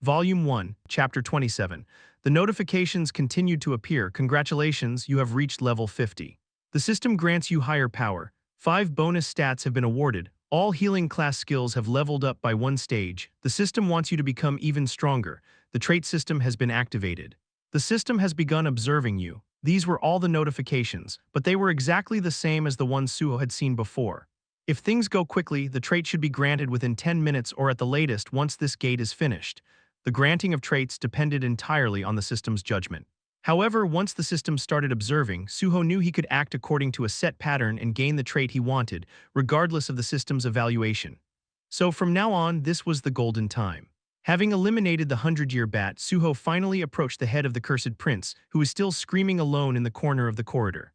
Volume 1, Chapter 27. The notifications continued to appear. Congratulations, you have reached level 50. The system grants you higher power. 5 bonus stats have been awarded. All healing class skills have leveled up by 1 stage. The system wants you to become even stronger. The trait system has been activated. The system has begun observing you. These were all the notifications, but they were exactly the same as the ones Su-ho had seen before. If things go quickly, the trait should be granted within 10 minutes or at the latest once this gate is finished. The granting of traits depended entirely on the system's judgment. However, once the system started observing, Su-ho knew he could act according to a set pattern and gain the trait he wanted, regardless of the system's evaluation. So from now on, this was the golden time. Having eliminated the 100-year bat, Su-ho finally approached the head of the cursed prince, who was still screaming alone in the corner of the corridor.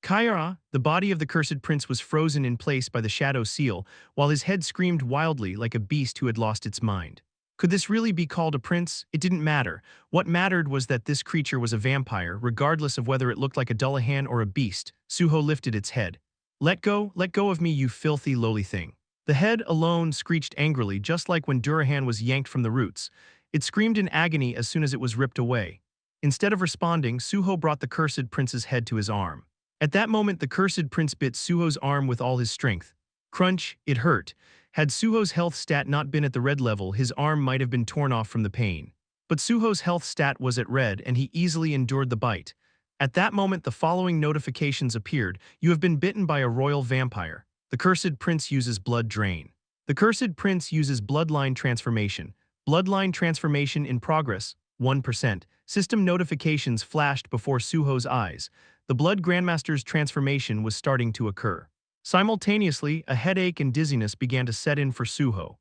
Kaira, the body of the cursed prince was frozen in place by the shadow seal, while his head screamed wildly like a beast who had lost its mind. Could this really be called a prince? It didn't matter. What mattered was that this creature was a vampire, regardless of whether it looked like a Dullahan or a beast. Su-ho lifted its head. Let go of me, you filthy lowly thing. The head alone screeched angrily, just like when Durahan was yanked from the roots. It screamed in agony as soon as it was ripped away. Instead of responding, Su-ho brought the cursed prince's head to his arm. At that moment, the cursed prince bit Su-ho's arm with all his strength. Crunch, it hurt. Had Su-ho's health stat not been at the red level, his arm might have been torn off from the pain. But Su-ho's health stat was at red, and he easily endured the bite. At that moment, the following notifications appeared. You have been bitten by a royal vampire. The cursed prince uses blood drain. The cursed prince uses bloodline transformation. Bloodline transformation in progress, 1%. System notifications flashed before Su-ho's eyes. The blood grandmaster's transformation was starting to occur. Simultaneously, a headache and dizziness began to set in for Su-ho.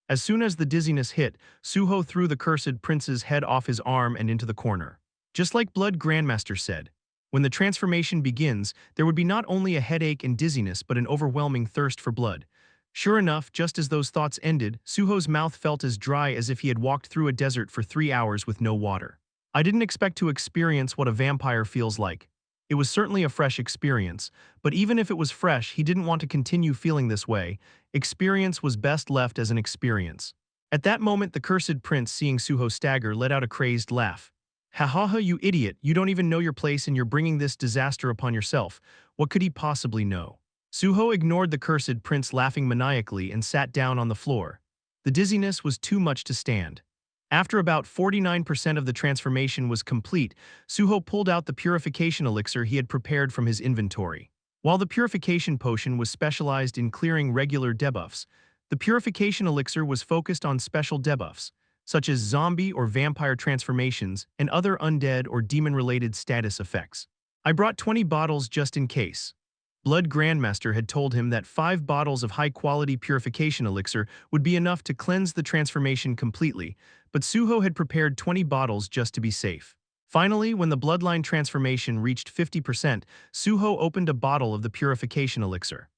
As soon as the dizziness hit, Su-ho threw the cursed prince's head off his arm and into the corner. Just like Blood Grandmaster said, when the transformation begins, there would be not only a headache and dizziness but an overwhelming thirst for blood. Sure enough, just as those thoughts ended, Su-ho's mouth felt as dry as if he had walked through a desert for 3 hours with no water. I didn't expect to experience what a vampire feels like. It was certainly a fresh experience, but even if it was fresh, he didn't want to continue feeling this way. Experience was best left as an experience. At that moment, the cursed prince, seeing Su-ho stagger, let out a crazed laugh. Ha ha ha, you idiot, you don't even know your place and you're bringing this disaster upon yourself. What could he possibly know? Su-ho ignored the cursed prince laughing maniacally and sat down on the floor. The dizziness was too much to stand. After about 49% of the transformation was complete, Su-ho pulled out the purification elixir he had prepared from his inventory. While the purification potion was specialized in clearing regular debuffs, the purification elixir was focused on special debuffs, such as zombie or vampire transformations and other undead or demon-related status effects. I brought 20 bottles just in case. Blood Grandmaster had told him that 5 bottles of high-quality purification elixir would be enough to cleanse the transformation completely, but Su-ho had prepared 20 bottles just to be safe. Finally, when the bloodline transformation reached 50%, Su-ho opened a bottle of the purification elixir.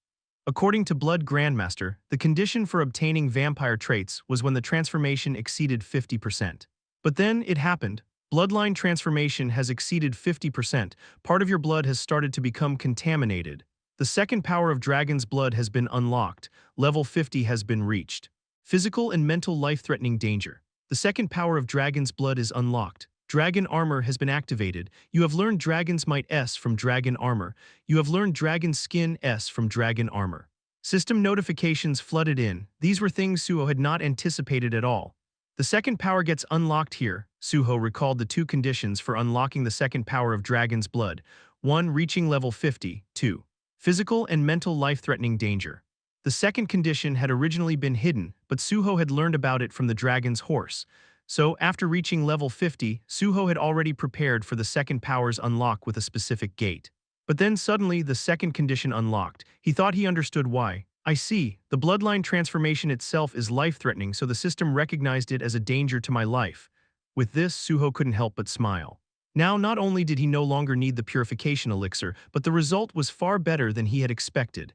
According to Blood Grandmaster, the condition for obtaining vampire traits was when the transformation exceeded 50%. But then it happened. Bloodline transformation has exceeded 50%. Part of your blood has started to become contaminated. The second power of Dragon's Blood has been unlocked. Level 50 has been reached. Physical and mental life-threatening danger. The second power of Dragon's Blood is unlocked. Dragon Armor has been activated. You have learned Dragon's Might S from Dragon Armor. You have learned Dragon Skin S from Dragon Armor. System notifications flooded in. These were things Su-ho had not anticipated at all. The second power gets unlocked here. Su-ho recalled the 2 conditions for unlocking the second power of Dragon's Blood. 1. Reaching level 50. 2. Physical and mental life-threatening danger. The second condition had originally been hidden, but Su-ho had learned about it from the dragon's horse. So, after reaching level 50, Su-ho had already prepared for the second power's unlock with a specific gate. But then suddenly, the second condition unlocked. He thought he understood why. I see, the bloodline transformation itself is life-threatening, so the system recognized it as a danger to my life. With this, Su-ho couldn't help but smile. Now, not only did he no longer need the purification elixir, but the result was far better than he had expected.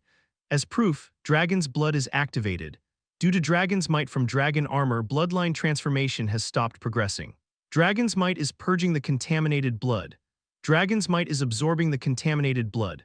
As proof, Dragon's Blood is activated. Due to Dragon's Might from Dragon Armor, bloodline transformation has stopped progressing. Dragon's Might is purging the contaminated blood. Dragon's Might is absorbing the contaminated blood.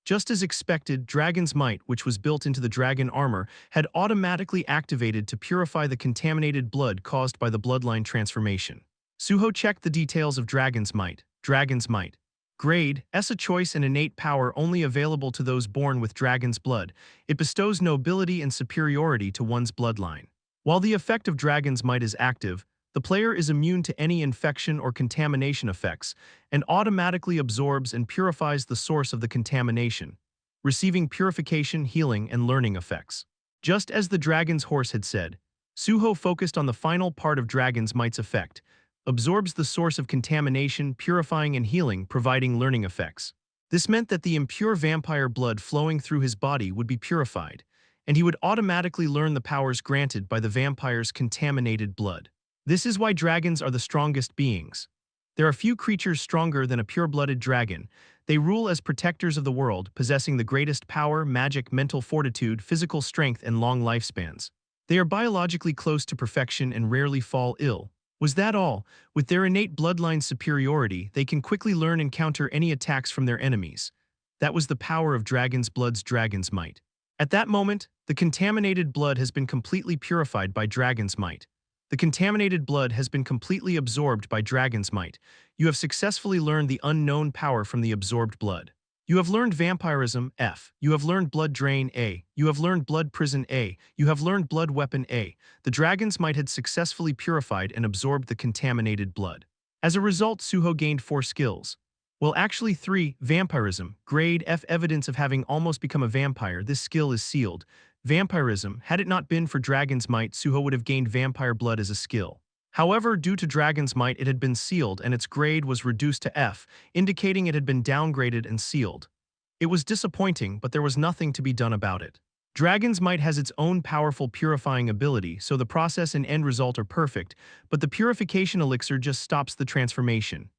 Just as expected, Dragon's Might, which was built into the dragon armor, had automatically activated to purify the contaminated blood caused by the bloodline transformation. Su-ho checked the details of Dragon's Might. Dragon's Might. Grade, S, a choice and innate power only available to those born with dragon's blood. It bestows nobility and superiority to one's bloodline. While the effect of Dragon's Might is active, the player is immune to any infection or contamination effects and automatically absorbs and purifies the source of the contamination, receiving purification, healing, and learning effects. Just as the dragon's horse had said, Su-ho focused on the final part of Dragon's Might's effect, absorbs the source of contamination, purifying and healing, providing learning effects. This meant that the impure vampire blood flowing through his body would be purified, and he would automatically learn the powers granted by the vampire's contaminated blood. This is why dragons are the strongest beings. There are few creatures stronger than a pure-blooded dragon. They rule as protectors of the world, possessing the greatest power, magic, mental fortitude, physical strength, and long lifespans. They are biologically close to perfection and rarely fall ill. Was that all? With their innate bloodline superiority, they can quickly learn and counter any attacks from their enemies. That was the power of Dragon's Blood's Dragon's Might. At that moment, the contaminated blood has been completely purified by Dragon's Might. The contaminated blood has been completely absorbed by Dragon's Might. You have successfully learned the unknown power from the absorbed blood. You have learned vampirism, F. You have learned blood drain, A. You have learned blood prison, A. You have learned blood weapon, A. The Dragon's Might had successfully purified and absorbed the contaminated blood. As a result, Su-ho gained 4 skills. Well, actually 3, vampirism, grade F, evidence of having almost become a vampire. This skill is sealed. Vampirism, had it not been for Dragon's Might, Su-ho would have gained vampire blood as a skill. However, due to Dragon's Might, it had been sealed and its grade was reduced to F, indicating it had been downgraded and sealed. It was disappointing, but there was nothing to be done about it. Dragon's Might has its own powerful purifying ability, so the process and end result are perfect, but the purification elixir just stops the transformation.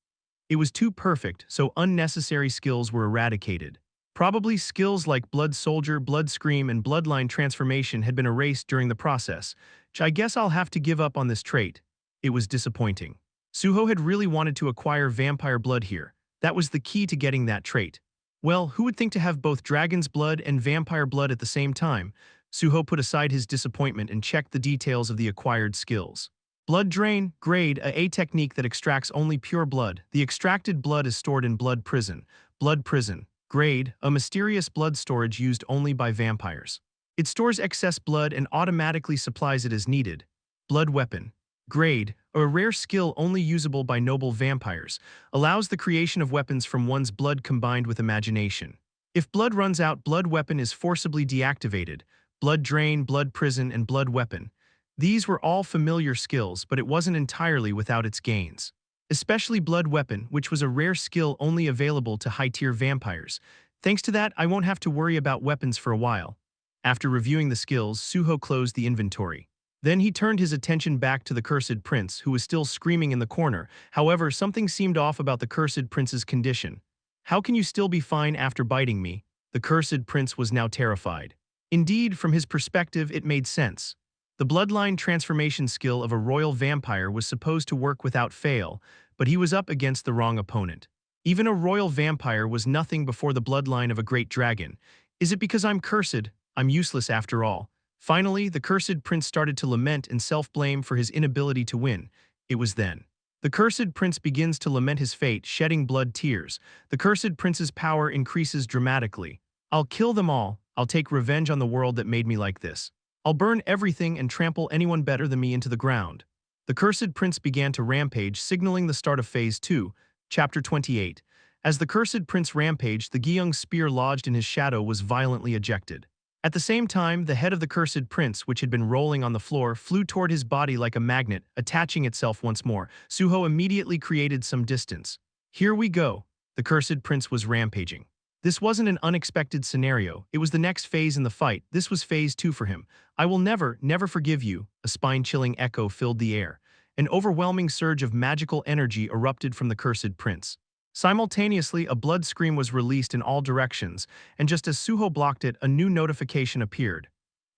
It was too perfect, so unnecessary skills were eradicated. Probably skills like Blood Soldier, Blood Scream, and Bloodline Transformation had been erased during the process. I guess I'll have to give up on this trait. It was disappointing. Su-ho had really wanted to acquire vampire blood here. That was the key to getting that trait. Well, who would think to have both dragon's blood and vampire blood at the same time? Su-ho put aside his disappointment and checked the details of the acquired skills. Blood drain, grade, a technique that extracts only pure blood. The extracted blood is stored in blood prison. Blood prison, grade, a mysterious blood storage used only by vampires. It stores excess blood and automatically supplies it as needed. Blood weapon, grade, a rare skill only usable by noble vampires, allows the creation of weapons from one's blood combined with imagination. If blood runs out, blood weapon is forcibly deactivated. Blood drain, blood prison, and blood weapon. These were all familiar skills, but it wasn't entirely without its gains. Especially blood weapon, which was a rare skill only available to high-tier vampires. Thanks to that, I won't have to worry about weapons for a while. After reviewing the skills, Su-ho closed the inventory. Then he turned his attention back to the Cursed Prince, who was still screaming in the corner. However, something seemed off about the Cursed Prince's condition. "How can you still be fine after biting me?" The Cursed Prince was now terrified. Indeed, from his perspective, it made sense. The bloodline transformation skill of a royal vampire was supposed to work without fail, but he was up against the wrong opponent. Even a royal vampire was nothing before the bloodline of a great dragon. Is it because I'm cursed? I'm useless after all. Finally, the Cursed Prince started to lament and self-blame for his inability to win. It was then. The Cursed Prince begins to lament his fate, shedding blood tears. The Cursed Prince's power increases dramatically. "I'll kill them all. I'll take revenge on the world that made me like this. I'll burn everything and trample anyone better than me into the ground." The Cursed Prince began to rampage, signaling the start of Phase 2, Chapter 28. As the Cursed Prince rampaged, the Gyeong's spear lodged in his shadow was violently ejected. At the same time, the head of the Cursed Prince, which had been rolling on the floor, flew toward his body like a magnet, attaching itself once more. Su-ho immediately created some distance. "Here we go." The Cursed Prince was rampaging. This wasn't an unexpected scenario. It was the next phase in the fight. This was Phase 2 for him. "I will never, never forgive you." A spine-chilling echo filled the air. An overwhelming surge of magical energy erupted from the Cursed Prince. Simultaneously, a blood scream was released in all directions, and just as Su-ho blocked it, a new notification appeared.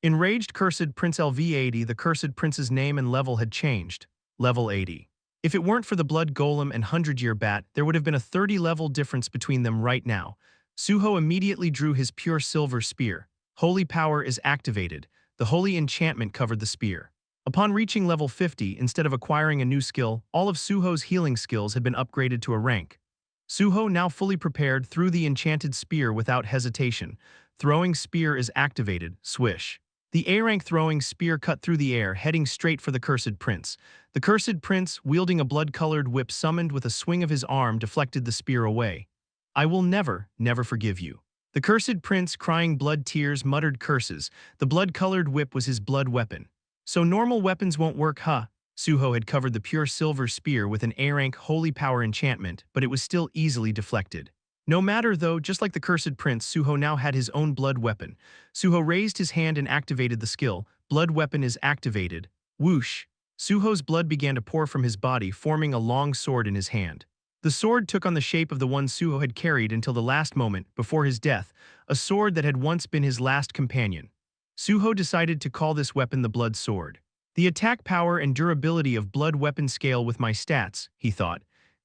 Enraged Cursed Prince LV80, the Cursed Prince's name and level had changed. Level 80. If it weren't for the Blood Golem and 100-Year Bat, there would have been a 30-level difference between them right now. Su-ho immediately drew his pure silver spear. Holy power is activated. The holy enchantment covered the spear. Upon reaching level 50, instead of acquiring a new skill, all of Su-ho's healing skills had been upgraded to a rank. Su-ho, now fully prepared, threw the enchanted spear without hesitation. Throwing spear is activated. Swish. The A-rank throwing spear cut through the air, heading straight for the Cursed Prince. The Cursed Prince, wielding a blood-colored whip summoned with a swing of his arm, deflected the spear away. I will never, never forgive you. The Cursed Prince, crying blood tears, muttered curses. The blood-colored whip was his blood weapon. So normal weapons won't work, huh? Su-ho had covered the pure silver spear with an A-rank holy power enchantment, but it was still easily deflected. No matter though, just like the Cursed Prince, Su-ho now had his own blood weapon. Su-ho raised his hand and activated the skill. Blood weapon is activated. Whoosh! Su-ho's blood began to pour from his body, forming a long sword in his hand. The sword took on the shape of the one Su-ho had carried until the last moment, before his death, a sword that had once been his last companion. Su-ho decided to call this weapon the Blood Sword. The attack power and durability of blood weapon scale with my stats, he thought.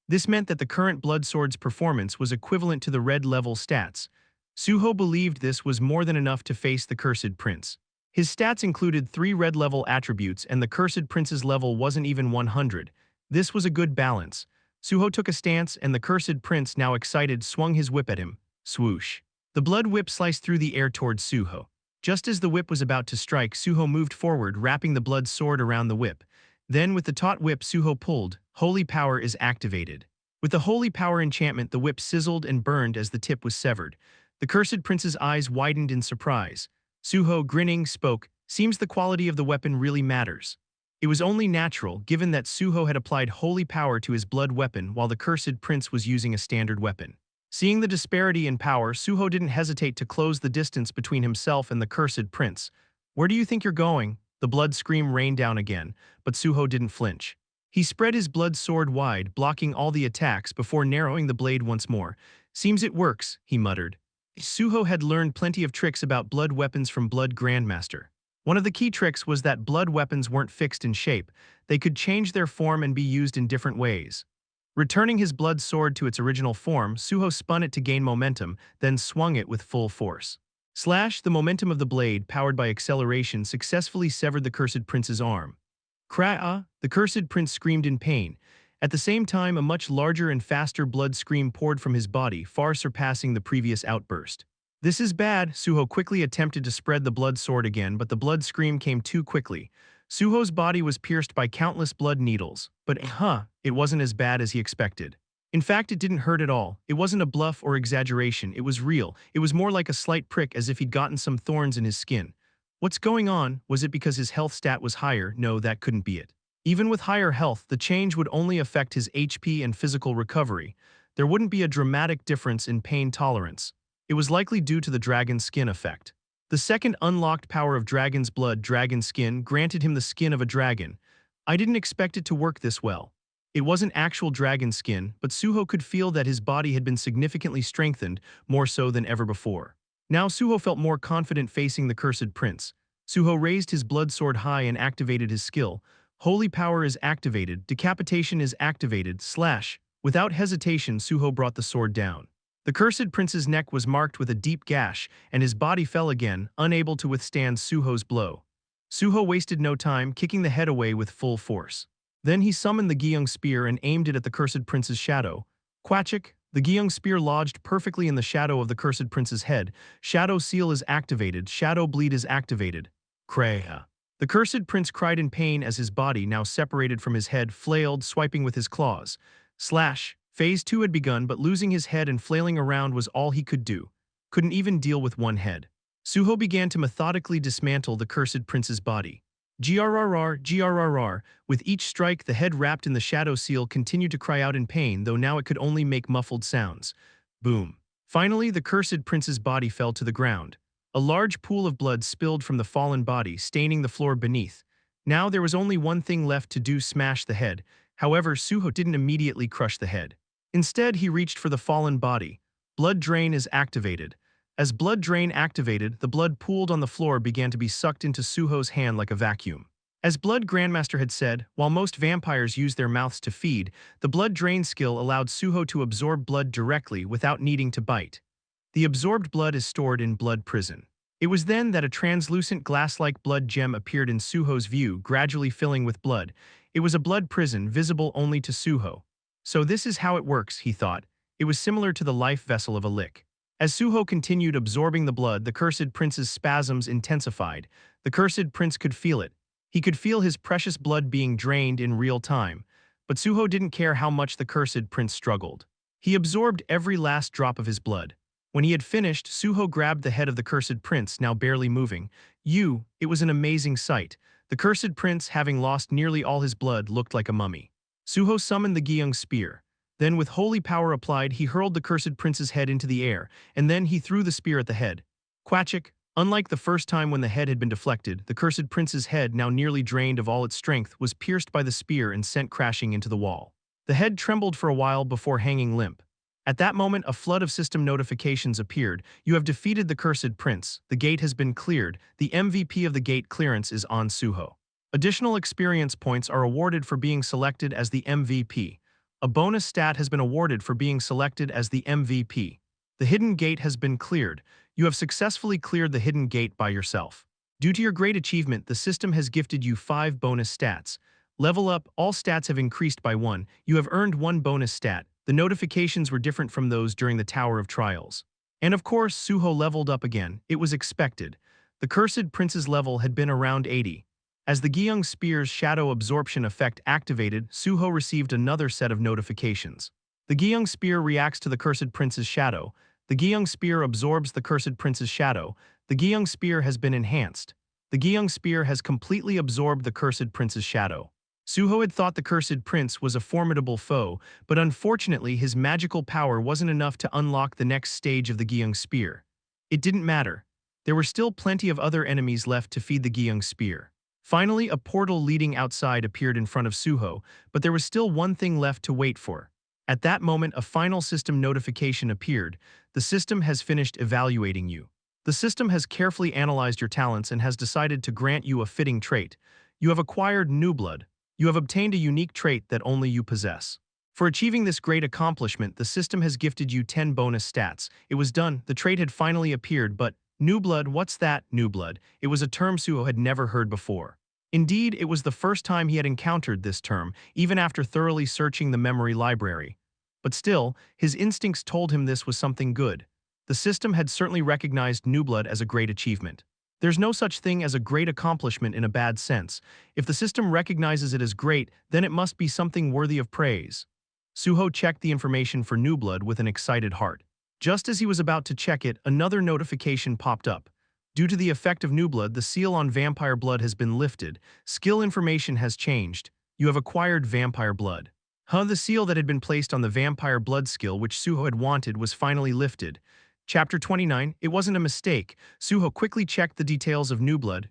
This meant that the current Blood Sword's performance was equivalent to the red level stats. Su-ho believed this was more than enough to face the Cursed Prince. His stats included 3 red level attributes and the Cursed Prince's level wasn't even 100. This was a good balance. Su-ho took a stance and the Cursed Prince, now excited, swung his whip at him. Swoosh. The blood whip sliced through the air towards Su-ho. Just as the whip was about to strike, Su-ho moved forward, wrapping the blood sword around the whip. Then, with the taut whip Su-ho pulled, holy power is activated. With the holy power enchantment, the whip sizzled and burned as the tip was severed. The Cursed Prince's eyes widened in surprise. Su-ho, grinning, spoke, "Seems the quality of the weapon really matters." It was only natural, given that Su-ho had applied holy power to his blood weapon while the Cursed Prince was using a standard weapon. Seeing the disparity in power, Su-ho didn't hesitate to close the distance between himself and the Cursed Prince. "Where do you think you're going?" The blood scream rained down again, but Su-ho didn't flinch. He spread his blood sword wide, blocking all the attacks before narrowing the blade once more. "Seems it works," he muttered. Su-ho had learned plenty of tricks about blood weapons from Blood Grandmaster. One of the key tricks was that blood weapons weren't fixed in shape. They could change their form and be used in different ways. Returning his blood sword to its original form, Su-ho spun it to gain momentum, then swung it with full force. Slash! The momentum of the blade, powered by acceleration, successfully severed the Cursed Prince's arm. Kra-ah! The Cursed Prince screamed in pain. At the same time, a much larger and faster blood scream poured from his body, far surpassing the previous outburst. "This is bad." Su-ho quickly attempted to spread the blood sword again, but the blood scream came too quickly. Su-ho's body was pierced by countless blood needles, but it wasn't as bad as he expected. In fact, it didn't hurt at all. It wasn't a bluff or exaggeration, it was real. It was more like a slight prick, as if he'd gotten some thorns in his skin. What's going on? Was it because his health stat was higher? No, that couldn't be it. Even with higher health, the change would only affect his HP and physical recovery. There wouldn't be a dramatic difference in pain tolerance. It was likely due to the dragon skin effect. The second unlocked power of Dragon's Blood, Dragon Skin, granted him the skin of a dragon. I didn't expect it to work this well. It wasn't actual dragon skin, but Su-ho could feel that his body had been significantly strengthened, more so than ever before. Now Su-ho felt more confident facing the Cursed Prince. Su-ho raised his blood sword high and activated his skill. Holy power is activated, decapitation is activated, slash. Without hesitation, Su-ho brought the sword down. The Cursed Prince's neck was marked with a deep gash, and his body fell again, unable to withstand Su-ho's blow. Su-ho wasted no time, kicking the head away with full force. Then he summoned the Gyeong spear and aimed it at the Cursed Prince's shadow. Quachik! The Gyeong spear lodged perfectly in the shadow of the Cursed Prince's head. Shadow seal is activated, shadow bleed is activated. Kreha! The Cursed Prince cried in pain as his body, now separated from his head, flailed, swiping with his claws. Slash! Phase 2 had begun, but losing his head and flailing around was all he could do. Couldn't even deal with one head. Su-ho began to methodically dismantle the Cursed Prince's body. Grrr, grrr. With each strike, the head wrapped in the shadow seal continued to cry out in pain, though now it could only make muffled sounds. Boom. Finally, the Cursed Prince's body fell to the ground. A large pool of blood spilled from the fallen body, staining the floor beneath. Now there was only one thing left to do: smash the head. However, Su-ho didn't immediately crush the head. Instead, he reached for the fallen body. Blood drain is activated. As blood drain activated, the blood pooled on the floor began to be sucked into Su-ho's hand like a vacuum. As Blood Grandmaster had said, while most vampires use their mouths to feed, the blood drain skill allowed Su-ho to absorb blood directly without needing to bite. The absorbed blood is stored in blood prison. It was then that a translucent glass-like blood gem appeared in Su-ho's view, gradually filling with blood. It was a blood prison visible only to Su-ho. So this is how it works, he thought. It was similar to the life vessel of a lick. As Su-ho continued absorbing the blood, the cursed prince's spasms intensified. The cursed prince could feel it. He could feel his precious blood being drained in real time. But Su-ho didn't care how much the cursed prince struggled. He absorbed every last drop of his blood. When he had finished, Su-ho grabbed the head of the cursed prince, now barely moving. It was an amazing sight. The cursed prince, having lost nearly all his blood, looked like a mummy. Su-ho summoned the Gyeong spear. Then, with holy power applied, he hurled the cursed prince's head into the air, and then he threw the spear at the head. Quachik! Unlike the first time when the head had been deflected, the cursed prince's head, now nearly drained of all its strength, was pierced by the spear and sent crashing into the wall. The head trembled for a while before hanging limp. At that moment, a flood of system notifications appeared. You have defeated the cursed prince. The gate has been cleared. The MVP of the gate clearance is Ahn Su-ho. Additional experience points are awarded for being selected as the MVP. A bonus stat has been awarded for being selected as the MVP. The hidden gate has been cleared. You have successfully cleared the hidden gate by yourself. Due to your great achievement, the system has gifted you 5 bonus stats. Level up, all stats have increased by 1. You have earned 1 bonus stat. The notifications were different from those during the Tower of Trials. And of course, Su-ho leveled up again. It was expected. The cursed prince's level had been around 80. As the Gyeong spear's shadow absorption effect activated, Su-ho received another set of notifications. The Gyeong spear reacts to the cursed prince's shadow. The Gyeong spear absorbs the cursed prince's shadow. The Gyeong spear has been enhanced. The Gyeong spear has completely absorbed the cursed prince's shadow. Su-ho had thought the cursed prince was a formidable foe, but unfortunately his magical power wasn't enough to unlock the next stage of the Gyeong spear. It didn't matter. There were still plenty of other enemies left to feed the Gyeong spear. Finally, a portal leading outside appeared in front of Su-ho, but there was still one thing left to wait for. At that moment, a final system notification appeared. The system has finished evaluating you. The system has carefully analyzed your talents and has decided to grant you a fitting trait. You have acquired new blood. You have obtained a unique trait that only you possess. For achieving this great accomplishment, the system has gifted you 10 bonus stats. It was done, the trait had finally appeared, but new blood, what's that, new blood? It was a term Su-ho had never heard before. Indeed, it was the first time he had encountered this term, even after thoroughly searching the memory library. But still, his instincts told him this was something good. The system had certainly recognized new blood as a great achievement. There's no such thing as a great accomplishment in a bad sense. If the system recognizes it as great, then it must be something worthy of praise. Su-ho checked the information for new blood with an excited heart. Just as he was about to check it, another notification popped up. Due to the effect of new blood, the seal on vampire blood has been lifted. Skill information has changed. You have acquired vampire blood. The seal that had been placed on the vampire blood skill which Su-ho had wanted was finally lifted. Chapter 29, it wasn't a mistake. Su-ho quickly checked the details of new blood,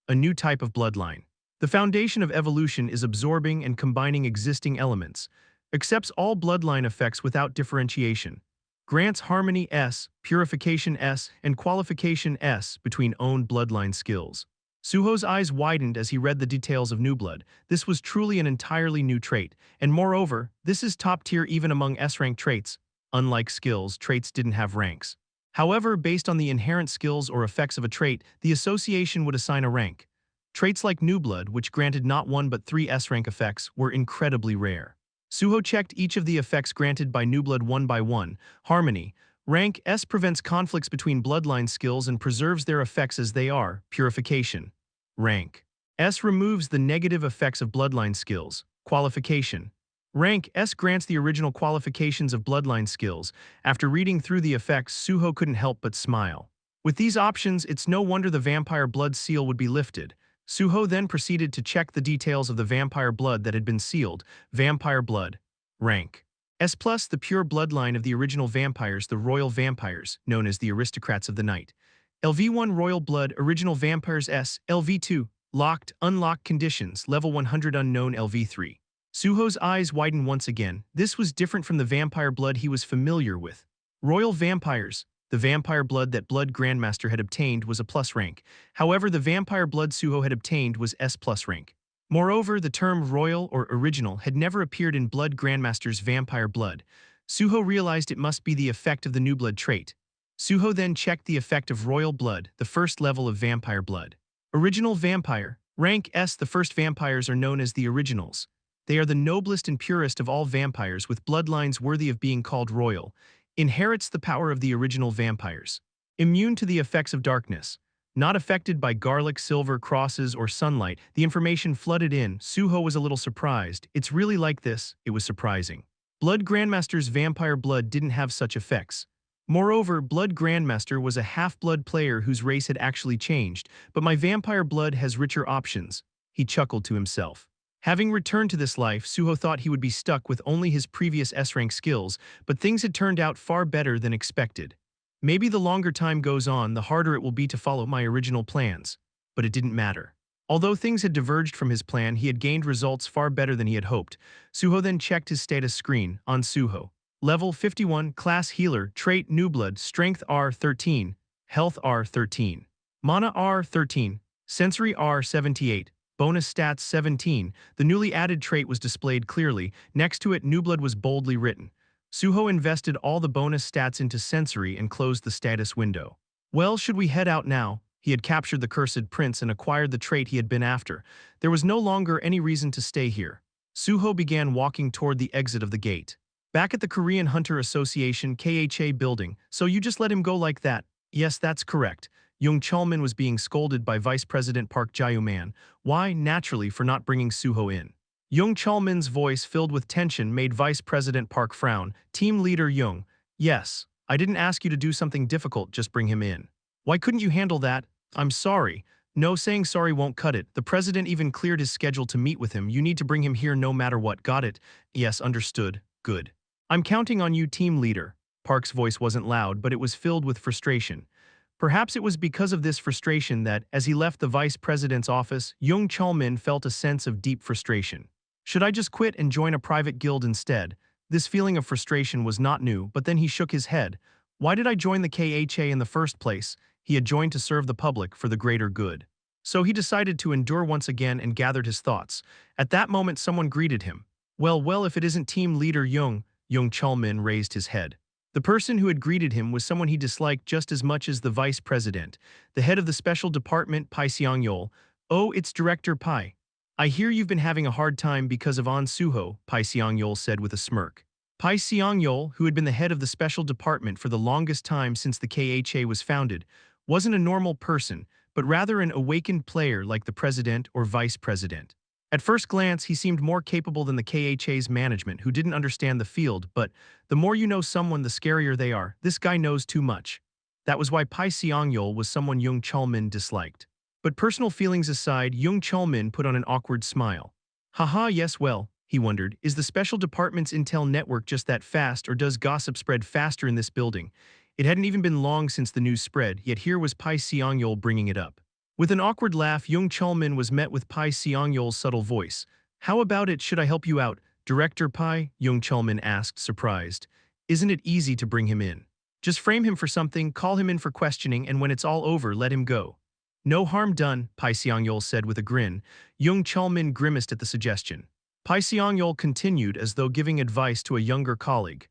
a new type of bloodline. The foundation of evolution is absorbing and combining existing elements. Accepts all bloodline effects without differentiation. Grants harmony S, purification S, and qualification S between own bloodline skills. Su-ho's eyes widened as he read the details of new blood. This was truly an entirely new trait, and moreover, this is top tier even among S-rank traits. Unlike skills, traits didn't have ranks. However, based on the inherent skills or effects of a trait, the association would assign a rank. Traits like new blood, which granted not 1 but 3 S-rank effects, were incredibly rare. Su-ho checked each of the effects granted by new blood one by one. Harmony. Rank S prevents conflicts between bloodline skills and preserves their effects as they are. Purification. Rank S removes the negative effects of bloodline skills. Qualification. Rank S grants the original qualifications of bloodline skills. After reading through the effects, Su-ho couldn't help but smile. With these options, it's no wonder the vampire blood seal would be lifted. Su-ho then proceeded to check the details of the vampire blood that had been sealed. Vampire blood. Rank S+, the pure bloodline of the original vampires, the royal vampires, known as the aristocrats of the night. LV1 royal blood, original vampires S. LV2, locked, unlocked conditions, level 100 unknown LV3. Su-ho's eyes widened once again. This was different from the vampire blood he was familiar with. Royal vampires. The vampire blood that Blood Grandmaster had obtained was a plus rank. However, the vampire blood Su-ho had obtained was S+ rank. Moreover, the term royal or original had never appeared in Blood Grandmaster's vampire blood. Su-ho realized it must be the effect of the new blood trait. Su-ho then checked the effect of royal blood, the first level of vampire blood. Original vampire. Rank S. The first vampires are known as the originals. They are the noblest and purest of all vampires with bloodlines worthy of being called royal. Inherits the power of the original vampires. Immune to the effects of darkness. Not affected by garlic, silver, crosses, or sunlight, the information flooded in. Su-ho was a little surprised. It's really like this. It was surprising. Blood Grandmaster's vampire blood didn't have such effects. Moreover, Blood Grandmaster was a half-blood player whose race had actually changed, but my vampire blood has richer options. He chuckled to himself. Having returned to this life, Su-ho thought he would be stuck with only his previous S-rank skills, but things had turned out far better than expected. Maybe the longer time goes on, the harder it will be to follow my original plans. But it didn't matter. Although things had diverged from his plan, he had gained results far better than he had hoped. Su-ho then checked his status screen. Ahn Su-ho. Level 51, Class Healer, Trait New Blood, Strength R13, Health R13, Mana R13, Sensory R78, Bonus Stats 17. The newly added trait was displayed clearly. Next to it, New Blood was boldly written. Su-ho invested all the bonus stats into Sensory and closed the status window. Well, should we head out now? He had captured the cursed prince and acquired the trait he had been after. There was no longer any reason to stay here. Su-ho began walking toward the exit of the gate. Back at the Korean Hunter Association KHA building, so you just let him go like that? Yes, that's correct. Jung Chalmin was being scolded by Vice President Park Jae-man. Why? Naturally, for not bringing Su-ho in. Jung Chalmin's voice filled with tension made Vice President Park frown. Team Leader Jung. Yes, I didn't ask you to do something difficult, just bring him in. Why couldn't you handle that? I'm sorry. No, saying sorry won't cut it. The president even cleared his schedule to meet with him. You need to bring him here no matter what. Got it? Yes, understood. Good. I'm counting on you, team leader. Park's voice wasn't loud, but it was filled with frustration. Perhaps it was because of this frustration that, as he left the vice president's office, Jung Chalmin felt a sense of deep frustration. Should I just quit and join a private guild instead? This feeling of frustration was not new, but then he shook his head. Why did I join the KHA in the first place? He had joined to serve the public for the greater good. So he decided to endure once again and gathered his thoughts. At that moment, someone greeted him. Well, if it isn't team leader Jung Chalmin raised his head. The person who had greeted him was someone he disliked just as much as the vice president, the head of the special department, Pai Seong-yeol. Oh, it's Director Pai. I hear you've been having a hard time because of Ahn Su-ho, Pai Seong-yeol said with a smirk. Pai Seong-yeol, who had been the head of the special department for the longest time since the KHA was founded, wasn't a normal person, but rather an awakened player like the president or vice president. At first glance, he seemed more capable than the KHA's management, who didn't understand the field, but the more you know someone, the scarier they are. This guy knows too much. That was why Pai Seong-yeol was someone Jung Chalmin disliked. But personal feelings aside, Jung Chalmin put on an awkward smile. Haha, yes, well, he wondered, is the special department's intel network just that fast, or does gossip spread faster in this building? It hadn't even been long since the news spread, yet here was Pai Seong-yeol bringing it up. With an awkward laugh, Jung Chalmin was met with Pai Seong-yeol's subtle voice. How about it, should I help you out? Director Pai? Jung Chalmin asked, surprised. Isn't it easy to bring him in? Just frame him for something, call him in for questioning, and when it's all over, let him go. No harm done, Pai Seong-yeol said with a grin. Jung Chalmin grimaced at the suggestion. Pai Seong-yeol continued as though giving advice to a younger colleague.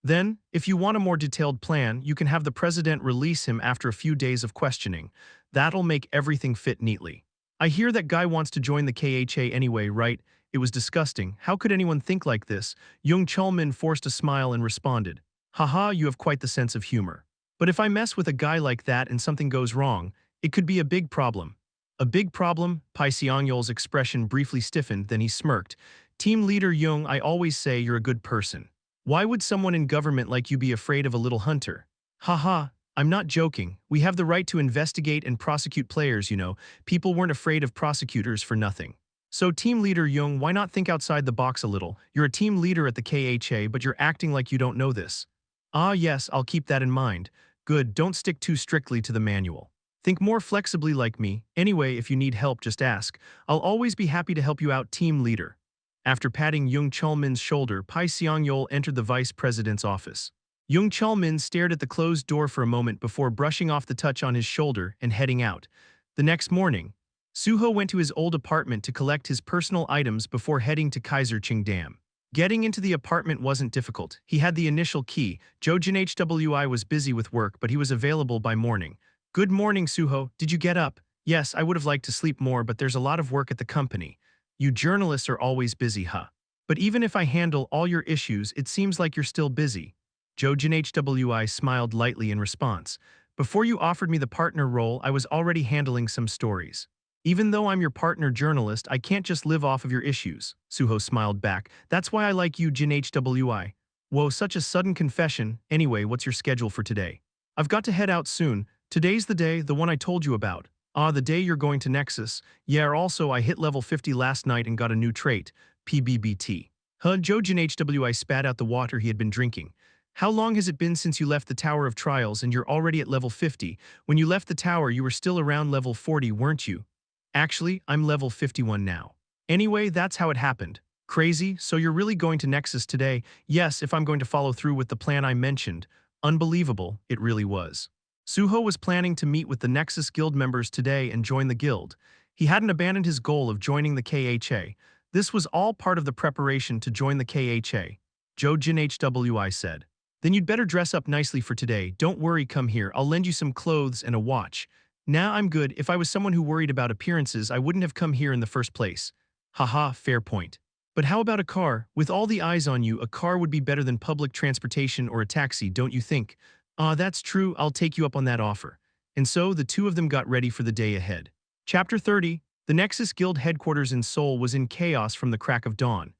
Then, if you want a more detailed plan, you can have the president release him after a few days of questioning. That'll make everything fit neatly. I hear that guy wants to join the KHA anyway, right? It was disgusting. How could anyone think like this? Jung Chalmin forced a smile and responded. Haha, you have quite the sense of humor. But if I mess with a guy like that and something goes wrong, it could be a big problem. A big problem? Pai Seong-yeol's expression briefly stiffened, then he smirked. Team leader Jung, I always say you're a good person. Why would someone in government like you be afraid of a little hunter? Haha, I'm not joking. We have the right to investigate and prosecute players, you know. People weren't afraid of prosecutors for nothing. So team leader Jung, why not think outside the box a little? You're a team leader at the KHA, but you're acting like you don't know this. Ah yes, I'll keep that in mind. Good, don't stick too strictly to the manual. Think more flexibly like me. Anyway, if you need help, just ask. I'll always be happy to help you out, team leader. After patting Jung Chalmin's shoulder, Pai Seong-yeol entered the vice president's office. Jung Chalmin stared at the closed door for a moment before brushing off the touch on his shoulder and heading out. The next morning, Su-ho went to his old apartment to collect his personal items before heading to Kaiser Qingdam. Getting into the apartment wasn't difficult. He had the initial key. Jojin HWI was busy with work, but he was available by morning. Good morning, Su-ho. Did you get up? Yes, I would have liked to sleep more, but there's a lot of work at the company. You journalists are always busy, huh? But even if I handle all your issues, it seems like you're still busy. Jojin HWI smiled lightly in response. Before you offered me the partner role, I was already handling some stories. Even though I'm your partner journalist, I can't just live off of your issues. Su-ho smiled back. That's why I like you, Jin HWI. Whoa, such a sudden confession. Anyway, what's your schedule for today? I've got to head out soon. Today's the day, the one I told you about. Ah, the day you're going to Nexus. Yeah, also I hit level 50 last night and got a new trait. PBBT. Jojin HWI spat out the water he had been drinking. How long has it been since you left the Tower of Trials and you're already at level 50? When you left the tower, you were still around level 40, weren't you? Actually, I'm level 51 now. Anyway, that's how it happened. Crazy, so you're really going to Nexus today? Yes, if I'm going to follow through with the plan I mentioned. Unbelievable, it really was. Su-ho was planning to meet with the Nexus Guild members today and join the guild. He hadn't abandoned his goal of joining the KHA. This was all part of the preparation to join the KHA. Jojin HWI said. Then you'd better dress up nicely for today. Don't worry, come here. I'll lend you some clothes and a watch. Nah, I'm good. If I was someone who worried about appearances, I wouldn't have come here in the first place. Haha, fair point. But how about a car? With all the eyes on you, a car would be better than public transportation or a taxi, don't you think? Ah, that's true. I'll take you up on that offer. And so the two of them got ready for the day ahead. Chapter 30. The Nexus Guild headquarters in Seoul was in chaos from the crack of dawn.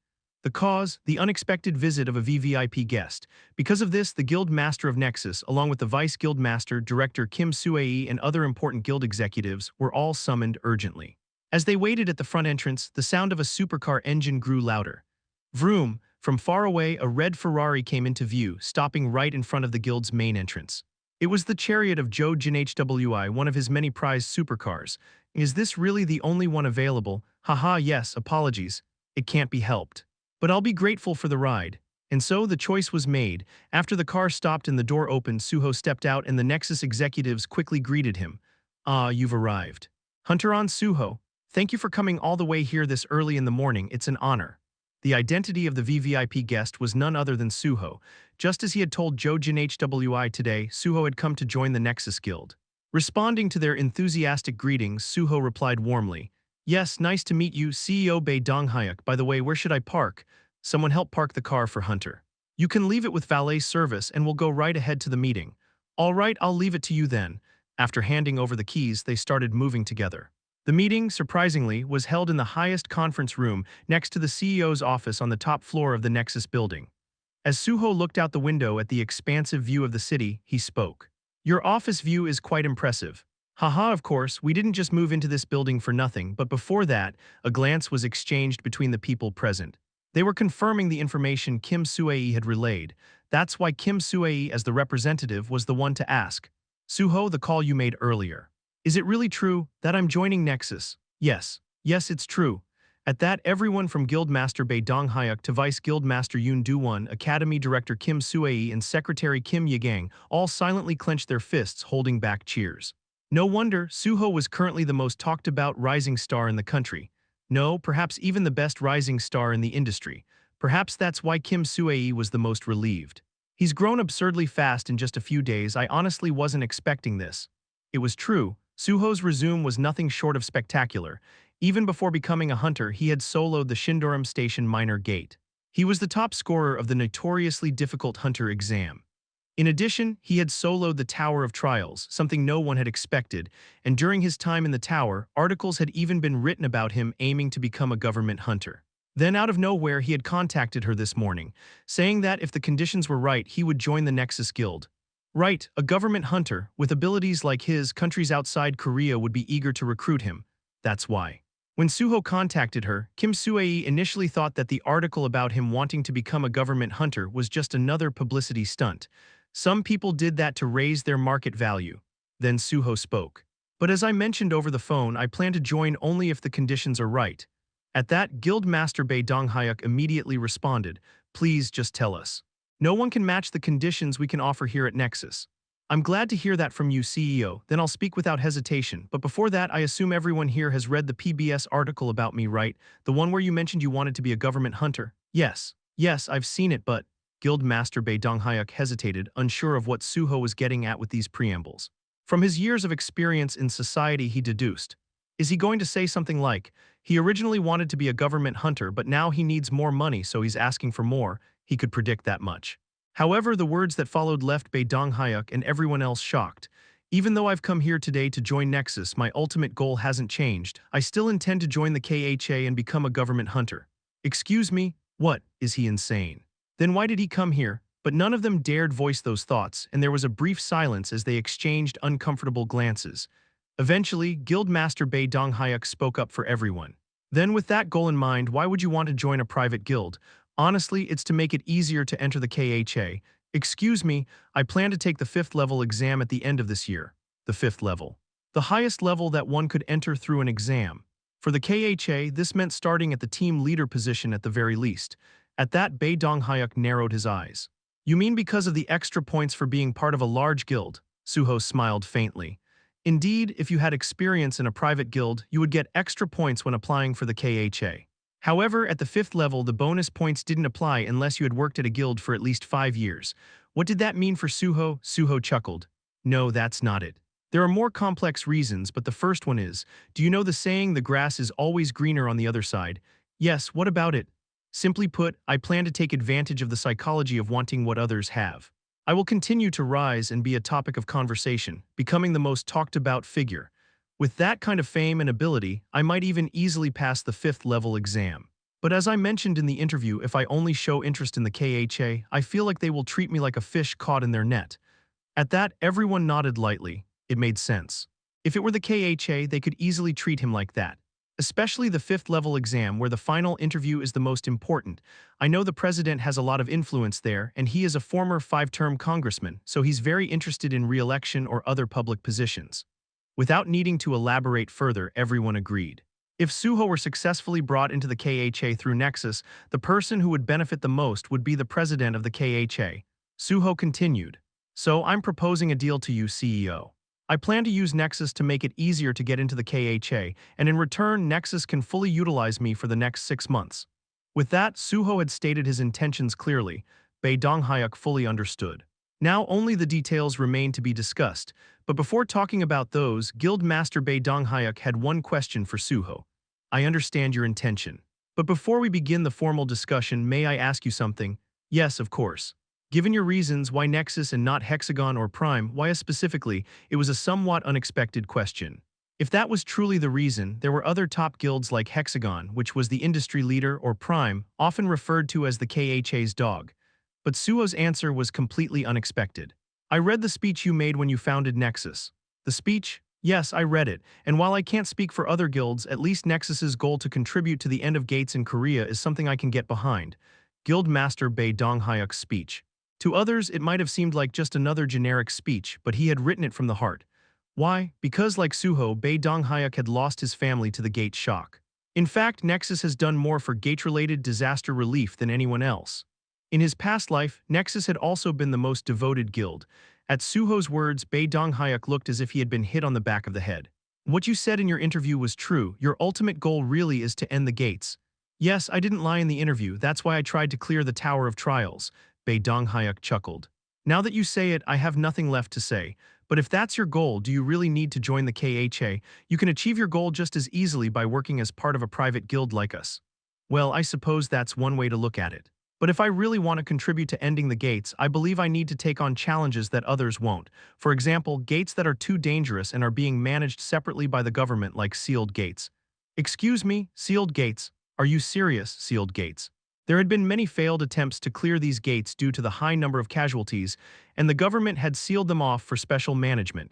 The cause, the unexpected visit of a VVIP guest. Because of this, the Guild Master of Nexus, along with the Vice Guild Master, Director Kim Sue-hee, and other important guild executives, were all summoned urgently. As they waited at the front entrance, the sound of a supercar engine grew louder. Vroom! From far away, a red Ferrari came into view, stopping right in front of the guild's main entrance. It was the chariot of Jojin HWI, one of his many prized supercars. Is this really the only one available? Haha, yes, apologies. It can't be helped. But I'll be grateful for the ride. And so the choice was made. After the car stopped and the door opened, Su-ho stepped out and the Nexus executives quickly greeted him. Ah, you've arrived. Hunter Ahn Su-ho, thank you for coming all the way here this early in the morning. It's an honor. The identity of the VVIP guest was none other than Su-ho. Just as he had told Jojin HWI today, Su-ho had come to join the Nexus Guild. Responding to their enthusiastic greetings, Su-ho replied warmly, Yes, nice to meet you, CEO Bae Donghyuk. By the way, where should I park? Someone help park the car for Hunter. You can leave it with valet service and we'll go right ahead to the meeting. All right, I'll leave it to you then. After handing over the keys, they started moving together. The meeting, surprisingly, was held in the highest conference room next to the CEO's office on the top floor of the Nexus building. As Su-ho looked out the window at the expansive view of the city, he spoke. Your office view is quite impressive. Haha, of course, we didn't just move into this building for nothing, but before that, a glance was exchanged between the people present. They were confirming the information Kim Sue-hee had relayed. That's why Kim Sue-hee, as the representative, was the one to ask. Su-ho, the call you made earlier. Is it really true that I'm joining Nexus? Yes, it's true. At that, everyone from Guildmaster Bae Donghyuk to Vice Guildmaster Yoon Do-won, Academy Director Kim Sue-hee, and Secretary Kim Ye-gang all silently clenched their fists, holding back cheers. No wonder, Su-ho was currently the most talked-about rising star in the country. No, perhaps even the best rising star in the industry. Perhaps that's why Kim Sue-hee was the most relieved. He's grown absurdly fast in just a few days. I honestly wasn't expecting this. It was true. Su-ho's resume was nothing short of spectacular. Even before becoming a hunter, he had soloed the Shindoram Station Minor Gate. He was the top scorer of the notoriously difficult hunter exam. In addition, he had soloed the Tower of Trials, something no one had expected, and during his time in the tower, articles had even been written about him aiming to become a government hunter. Then out of nowhere, he had contacted her this morning, saying that if the conditions were right, he would join the Nexus Guild. Right, a government hunter, with abilities like his, countries outside Korea would be eager to recruit him. That's why. When Su-ho contacted her, Kim Sue-hee initially thought that the article about him wanting to become a government hunter was just another publicity stunt. Some people did that to raise their market value. Then Su-ho spoke. But as I mentioned over the phone, I plan to join only if the conditions are right. At that, Guildmaster Bae Donghyuk immediately responded, Please just tell us. No one can match the conditions we can offer here at Nexus. I'm glad to hear that from you, CEO. Then I'll speak without hesitation. But before that, I assume everyone here has read the PBS article about me, right? The one where you mentioned you wanted to be a government hunter? Yes, Yes, I've seen it, but Guildmaster Bae Donghyuk hesitated, unsure of what Su-ho was getting at with these preambles. From his years of experience in society, he deduced. Is he going to say something like, he originally wanted to be a government hunter, but now he needs more money, so he's asking for more? He could predict that much. However, the words that followed left Bae Donghyuk and everyone else shocked. Even though I've come here today to join Nexus, my ultimate goal hasn't changed. I still intend to join the KHA and become a government hunter. Excuse me? What? Is he insane? Then why did he come here? But none of them dared voice those thoughts, and there was a brief silence as they exchanged uncomfortable glances. Eventually, Guildmaster Bae Donghyuk spoke up for everyone. Then with that goal in mind, why would you want to join a private guild? Honestly, it's to make it easier to enter the KHA. Excuse me, I plan to take the 5th level exam at the end of this year. The 5th level. The highest level that one could enter through an exam. For the KHA, this meant starting at the team leader position at the very least. At that, Bae Donghyuk narrowed his eyes. You mean because of the extra points for being part of a large guild? Su-ho smiled faintly. Indeed, if you had experience in a private guild, you would get extra points when applying for the KHA. However, at the 5th level, the bonus points didn't apply unless you had worked at a guild for at least 5 years. What did that mean for Su-ho? Su-ho chuckled. No, that's not it. There are more complex reasons, but the first one is, do you know the saying, the grass is always greener on the other side? Yes, what about it? Simply put, I plan to take advantage of the psychology of wanting what others have. I will continue to rise and be a topic of conversation, becoming the most talked about figure. With that kind of fame and ability, I might even easily pass the 5th level exam. But as I mentioned in the interview, if I only show interest in the KHA, I feel like they will treat me like a fish caught in their net. At that, everyone nodded lightly. It made sense. If it were the KHA, they could easily treat him like that. Especially the 5th level exam where the final interview is the most important. I know the president has a lot of influence there, and he is a former 5-term congressman, so he's very interested in re-election or other public positions. Without needing to elaborate further, everyone agreed. If Su-ho were successfully brought into the KHA through Nexus, the person who would benefit the most would be the president of the KHA. Su-ho continued. So I'm proposing a deal to you, CEO. I plan to use Nexus to make it easier to get into the KHA, and in return, Nexus can fully utilize me for the next 6 months. With that, Su-ho had stated his intentions clearly. Bae Donghyuk fully understood. Now only the details remain to be discussed, but before talking about those, Guildmaster Bae Donghyuk had one question for Su-ho. I understand your intention. But before we begin the formal discussion, may I ask you something? Yes, of course. Given your reasons why Nexus and not Hexagon or Prime, why specifically, it was a somewhat unexpected question. If that was truly the reason, there were other top guilds like Hexagon, which was the industry leader, or Prime, often referred to as the KHA's dog. But Su-ho's answer was completely unexpected. I read the speech you made when you founded Nexus. The speech? Yes, I read it, and while I can't speak for other guilds, at least Nexus's goal to contribute to the end of gates in Korea is something I can get behind. Guildmaster Bae Donghyuk's speech. To others, it might have seemed like just another generic speech, but he had written it from the heart. Why? Because like Su-ho, Bae Donghyuk had lost his family to the gate shock. In fact, Nexus has done more for gate-related disaster relief than anyone else. In his past life, Nexus had also been the most devoted guild. At Su-ho's words, Bae Donghyuk looked as if he had been hit on the back of the head. What you said in your interview was true. Your ultimate goal really is to end the gates. Yes, I didn't lie in the interview. That's why I tried to clear the Tower of Trials. Bae Donghyuk chuckled. Now that you say it, I have nothing left to say. But if that's your goal, do you really need to join the KHA? You can achieve your goal just as easily by working as part of a private guild like us. Well, I suppose that's one way to look at it. But if I really want to contribute to ending the gates, I believe I need to take on challenges that others won't. For example, gates that are too dangerous and are being managed separately by the government, like sealed gates. Excuse me, sealed gates? Are you serious, sealed gates? There had been many failed attempts to clear these gates due to the high number of casualties, and the government had sealed them off for special management.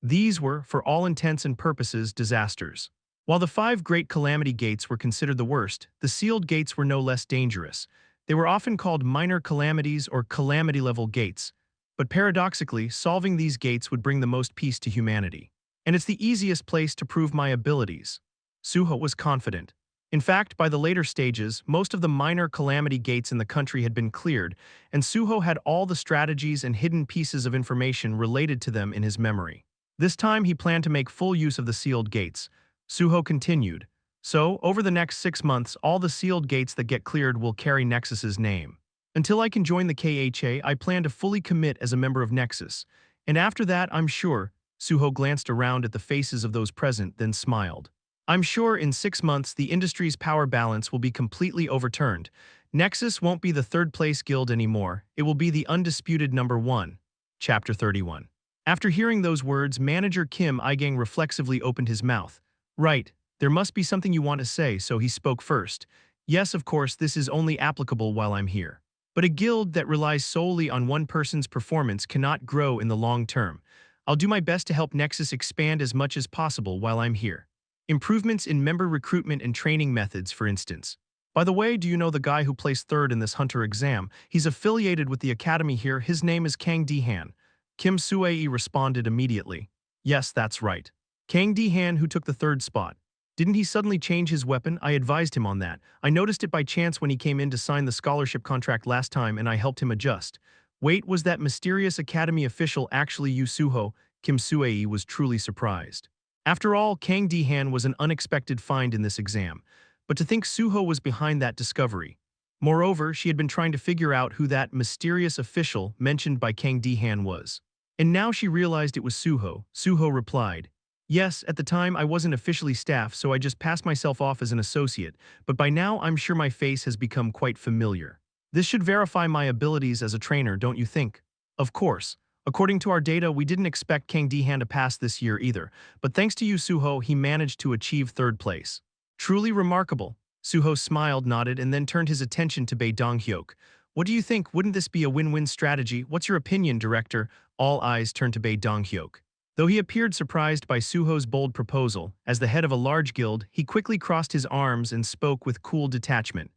These were, for all intents and purposes, disasters. While the 5 Great Calamity Gates were considered the worst, the sealed gates were no less dangerous. They were often called minor calamities or calamity-level gates. But paradoxically, solving these gates would bring the most peace to humanity. And it's the easiest place to prove my abilities. Su-ho was confident. In fact, by the later stages, most of the minor calamity gates in the country had been cleared, and Su-ho had all the strategies and hidden pieces of information related to them in his memory. This time he planned to make full use of the sealed gates. Su-ho continued, So, over the next 6 months, all the sealed gates that get cleared will carry Nexus's name. Until I can join the KHA, I plan to fully commit as a member of Nexus. And after that, I'm sure, Su-ho glanced around at the faces of those present, then smiled. I'm sure in 6 months the industry's power balance will be completely overturned. Nexus won't be the third-place guild anymore, it will be the undisputed number one. Chapter 31. After hearing those words, manager Kim Igang reflexively opened his mouth. Right, there must be something you want to say, so he spoke first. Yes, of course, this is only applicable while I'm here. But a guild that relies solely on one person's performance cannot grow in the long term. I'll do my best to help Nexus expand as much as possible while I'm here. Improvements in member recruitment and training methods, for instance. By the way, do you know the guy who placed third in this hunter exam? He's affiliated with the academy here. His name is Kang Di-han. Kim Sue responded immediately. Yes, that's right. Kang Di-han, who took the third spot. Didn't he suddenly change his weapon? I advised him on that. I noticed it by chance when he came in to sign the scholarship contract last time and I helped him adjust. Wait, was that mysterious academy official actually Ahn Su-ho? Kim Sue was truly surprised. After all, Kang Di-han was an unexpected find in this exam. But to think Su-ho was behind that discovery. Moreover, she had been trying to figure out who that mysterious official mentioned by Kang Di-han was. And now she realized it was Su-ho. Su-ho replied, yes, at the time I wasn't officially staff, so I just passed myself off as an associate, but by now I'm sure my face has become quite familiar. This should verify my abilities as a trainer, don't you think? Of course. According to our data, we didn't expect Kang Di-han to pass this year either, but thanks to you, Su-ho, he managed to achieve third place. Truly remarkable. Su-ho smiled, nodded, and then turned his attention to Bae Dong-hyuk. What do you think? Wouldn't this be a win-win strategy? What's your opinion, director? All eyes turned to Bae Dong-hyuk. Though he appeared surprised by Su-ho's bold proposal, as the head of a large guild, he quickly crossed his arms and spoke with cool detachment.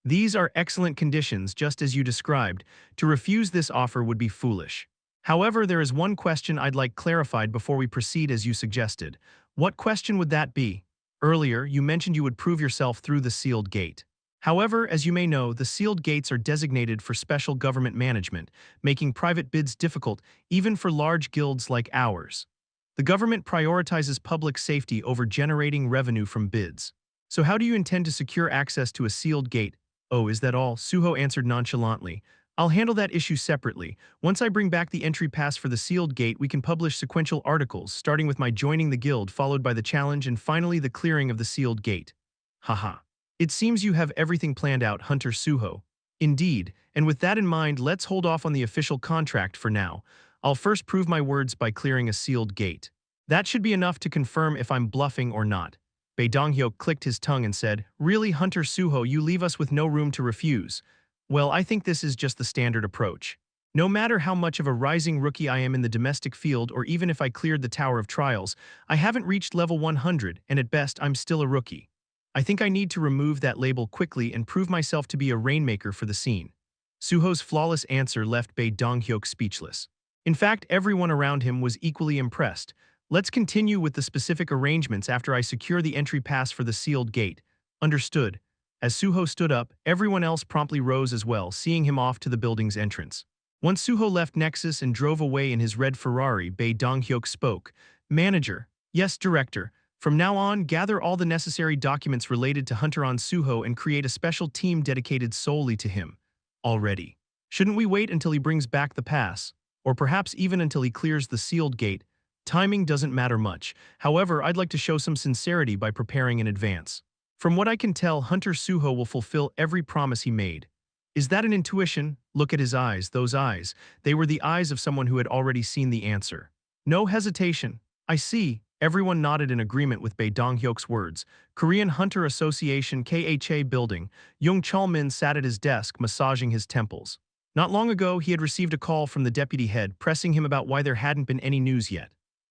These are excellent conditions, just as you described. To refuse this offer would be foolish. However, there is one question I'd like clarified before we proceed as you suggested. What question would that be? Earlier, you mentioned you would prove yourself through the sealed gate. However, as you may know, the sealed gates are designated for special government management, making private bids difficult even for large guilds like ours. The government prioritizes public safety over generating revenue from bids. So how do you intend to secure access to a sealed gate? Oh, is that all? Su-ho answered nonchalantly. I'll handle that issue separately. Once I bring back the entry pass for the sealed gate, we can publish sequential articles, starting with my joining the guild, followed by the challenge, and finally the clearing of the sealed gate. Haha. It seems you have everything planned out, Hunter Su-ho. Indeed, and with that in mind, let's hold off on the official contract for now. I'll first prove my words by clearing a sealed gate. That should be enough to confirm if I'm bluffing or not. Bae Dong-hyuk clicked his tongue and said, really, Hunter Su-ho, you leave us with no room to refuse. Well, I think this is just the standard approach. No matter how much of a rising rookie I am in the domestic field, or even if I cleared the Tower of Trials, I haven't reached level 100, and at best I'm still a rookie. I think I need to remove that label quickly and prove myself to be a rainmaker for the scene. Su-ho's flawless answer left Bae Dong-hyuk speechless. In fact, everyone around him was equally impressed. Let's continue with the specific arrangements after I secure the entry pass for the sealed gate. Understood. As Su-ho stood up, everyone else promptly rose as well, seeing him off to the building's entrance. Once Su-ho left Nexus and drove away in his red Ferrari, Bae Dong-hyuk spoke. Manager. Yes, director. From now on, gather all the necessary documents related to Hunter Ahn Su-ho and create a special team dedicated solely to him. Already. Shouldn't we wait until he brings back the pass? Or perhaps even until he clears the sealed gate? Timing doesn't matter much. However, I'd like to show some sincerity by preparing in advance. From what I can tell, Hunter Su-ho will fulfill every promise he made. Is that an intuition? Look at his eyes, those eyes. They were the eyes of someone who had already seen the answer. No hesitation. I see. Everyone nodded in agreement with Bae Dong-hyuk's words. Korean Hunter Association KHA building. Young Chol-min sat at his desk, massaging his temples. Not long ago, he had received a call from the deputy head, pressing him about why there hadn't been any news yet.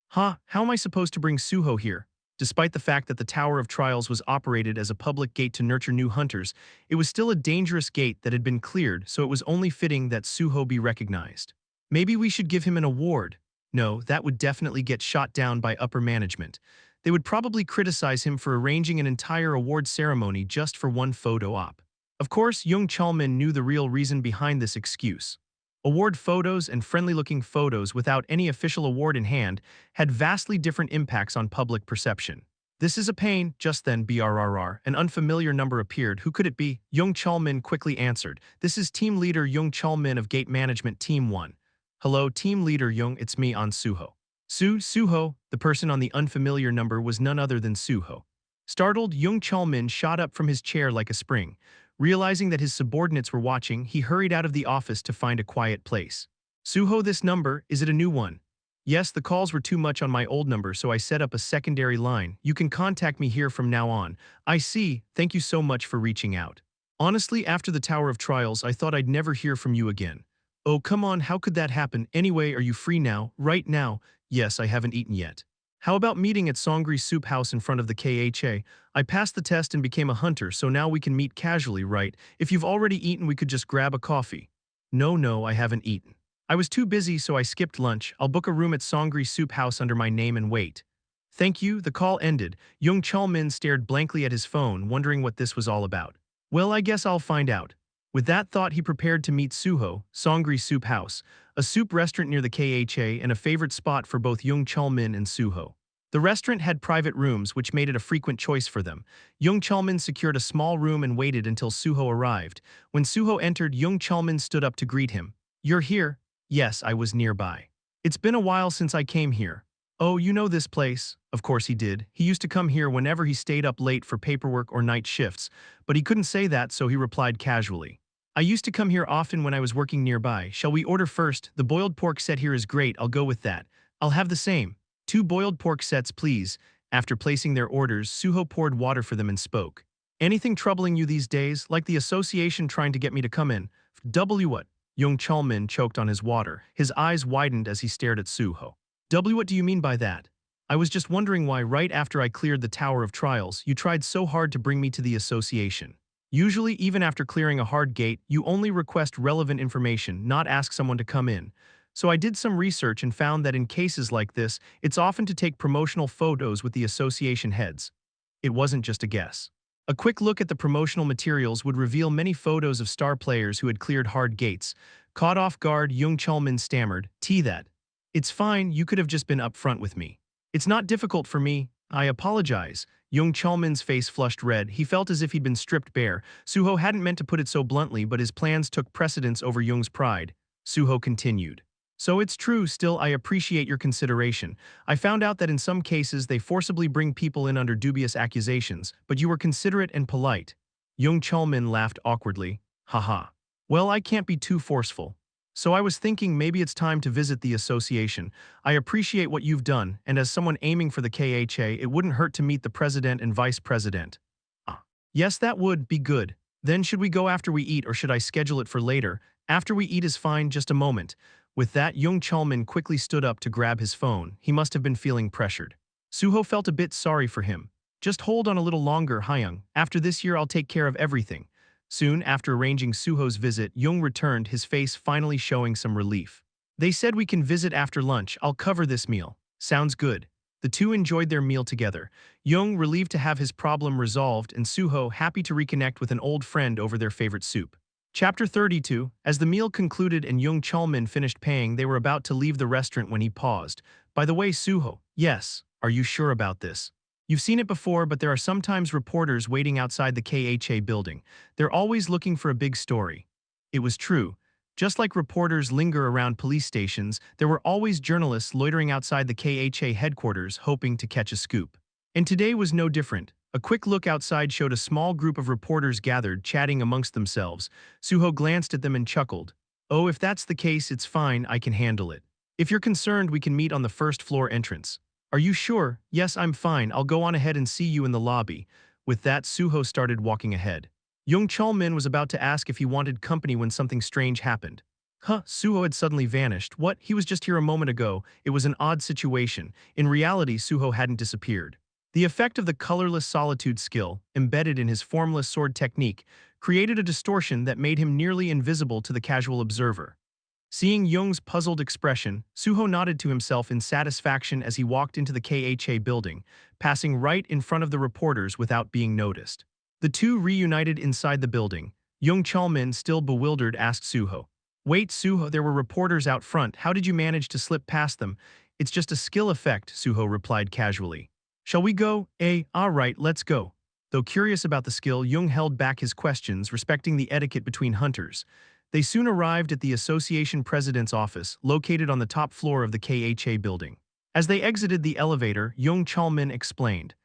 How am I supposed to bring Su-ho here? Despite the fact that the Tower of Trials was operated as a public gate to nurture new hunters, it was still a dangerous gate that had been cleared, so it was only fitting that Su-ho be recognized. Maybe we should give him an award. No, that would definitely get shot down by upper management. They would probably criticize him for arranging an entire award ceremony just for one photo op. Of course, Young Chol-min knew the real reason behind this excuse. Award photos and friendly-looking photos without any official award in hand had vastly different impacts on public perception. This is a pain. Just then, BRRR, an unfamiliar number appeared. Who could it be? Young Chulmin quickly answered. This is Team Leader Young Chulmin of Gate Management Team 1. Hello, Team Leader Young, it's me, Ahn Su-ho. Su-ho, the person on the unfamiliar number was none other than Su-ho. Startled, Young Chulmin shot up from his chair like a spring. Realizing that his subordinates were watching, he hurried out of the office to find a quiet place. Su-ho, this number, is it a new one? Yes, the calls were too much on my old number, so I set up a secondary line. You can contact me here from now on. I see, thank you so much for reaching out. Honestly, after the Tower of Trials, I thought I'd never hear from you again. Oh, come on, how could that happen? Anyway, are you free now? Right now? Yes, I haven't eaten yet. How about meeting at Songri Soup House in front of the KHA? I passed the test and became a hunter, so now we can meet casually, right? If you've already eaten, we could just grab a coffee. No, I haven't eaten. I was too busy, so I skipped lunch. I'll book a room at Songri Soup House under my name and wait. Thank you. The call ended. Young Chulmin stared blankly at his phone, wondering what this was all about. Well, I guess I'll find out. With that thought, he prepared to meet Su-ho, Songri Soup House, a soup restaurant near the KHA and a favorite spot for both Young Chulmin and Su-ho. The restaurant had private rooms, which made it a frequent choice for them. Young Chulmin secured a small room and waited until Su-ho arrived. When Su-ho entered, Young Chulmin stood up to greet him. You're here? Yes, I was nearby. It's been a while since I came here. Oh, you know this place? Of course he did. He used to come here whenever he stayed up late for paperwork or night shifts, but he couldn't say that, so he replied casually. I used to come here often when I was working nearby. Shall we order first? The boiled pork set here is great, I'll go with that. I'll have the same. 2 boiled pork sets, please. After placing their orders, Su-ho poured water for them and spoke. Anything troubling you these days, like the association trying to get me to come in? W what? Young Chulmin choked on his water. His eyes widened as he stared at Su-ho. W what do you mean by that? I was just wondering why right after I cleared the Tower of Trials, you tried so hard to bring me to the association. Usually, even after clearing a hard gate, you only request relevant information, not ask someone to come in. So I did some research and found that in cases like this, it's often to take promotional photos with the association heads. It wasn't just a guess. A quick look at the promotional materials would reveal many photos of star players who had cleared hard gates. Caught off guard, Young Chulmin stammered, that. It's fine, you could have just been upfront with me. It's not difficult for me. I apologize. Young Chulmin's face flushed red. He felt as if he'd been stripped bare. Su-ho hadn't meant to put it so bluntly, but his plans took precedence over Young's pride. Su-ho continued. So it's true, still I appreciate your consideration. I found out that in some cases they forcibly bring people in under dubious accusations, but you were considerate and polite. Young Chulmin laughed awkwardly. Haha. Well, I can't be too forceful. So I was thinking maybe it's time to visit the association. I appreciate what you've done, and as someone aiming for the KHA, it wouldn't hurt to meet the president and vice president. Yes, that would be good. Then should we go after we eat or should I schedule it for later? After we eat is fine, just a moment. With that, Young Chulmin quickly stood up to grab his phone. He must have been feeling pressured. Su-ho felt a bit sorry for him. Just hold on a little longer, Hyung. After this year, I'll take care of everything. Soon after arranging Su-ho's visit, Young returned, his face finally showing some relief. They said we can visit after lunch. I'll cover this meal. Sounds good. The two enjoyed their meal together. Young relieved to have his problem resolved and Su-ho happy to reconnect with an old friend over their favorite soup. Chapter 32. As the meal concluded and Young Chulmin finished paying, they were about to leave the restaurant when he paused. By the way, Su-ho. Yes. Are you sure about this? You've seen it before, but there are sometimes reporters waiting outside the KHA building. They're always looking for a big story. It was true. Just like reporters linger around police stations, there were always journalists loitering outside the KHA headquarters hoping to catch a scoop. And today was no different. A quick look outside showed a small group of reporters gathered, chatting amongst themselves. Su-ho glanced at them and chuckled. Oh, if that's the case, it's fine, I can handle it. If you're concerned, we can meet on the first floor entrance. Are you sure? Yes, I'm fine. I'll go on ahead and see you in the lobby. With that, Su-ho started walking ahead. Young Chulmin was about to ask if he wanted company when something strange happened. Su-ho had suddenly vanished. What? He was just here a moment ago. It was an odd situation. In reality, Su-ho hadn't disappeared. The effect of the colorless solitude skill, embedded in his formless sword technique, created a distortion that made him nearly invisible to the casual observer. Seeing Young's puzzled expression, Su-ho nodded to himself in satisfaction as he walked into the KHA building, passing right in front of the reporters without being noticed. The two reunited inside the building. Young Chulmin, still bewildered, asked Su-ho. Wait, Su-ho, there were reporters out front. How did you manage to slip past them? It's just a skill effect, Su-ho replied casually. Shall we go? All right, let's go. Though curious about the skill, Jung held back his questions, respecting the etiquette between hunters. They soon arrived at the association president's office, located on the top floor of the KHA building. As they exited the elevator, Jung Chalmin explained,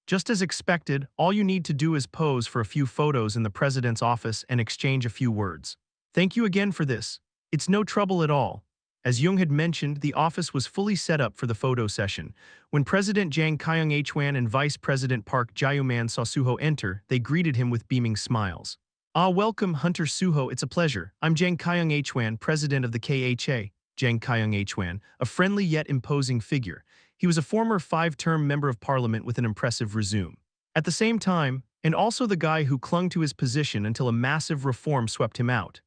"Just as expected, all you need to do is pose for a few photos in the president's office and exchange a few words. Thank you again for this. It's no trouble at all." As Jung had mentioned, the office was fully set up for the photo session. When President Jang Kyung-hwan and Vice President Park Jae-man saw Su-ho enter, they greeted him with beaming smiles. "Ah, welcome, Hunter Su-ho, it's a pleasure. I'm Jang Kyung-hwan, president of the KHA. Jang Kyung-hwan, a friendly yet imposing figure. He was a former five-term member of parliament with an impressive resume. At the same time, and also the guy who clung to his position until a massive reform swept him out.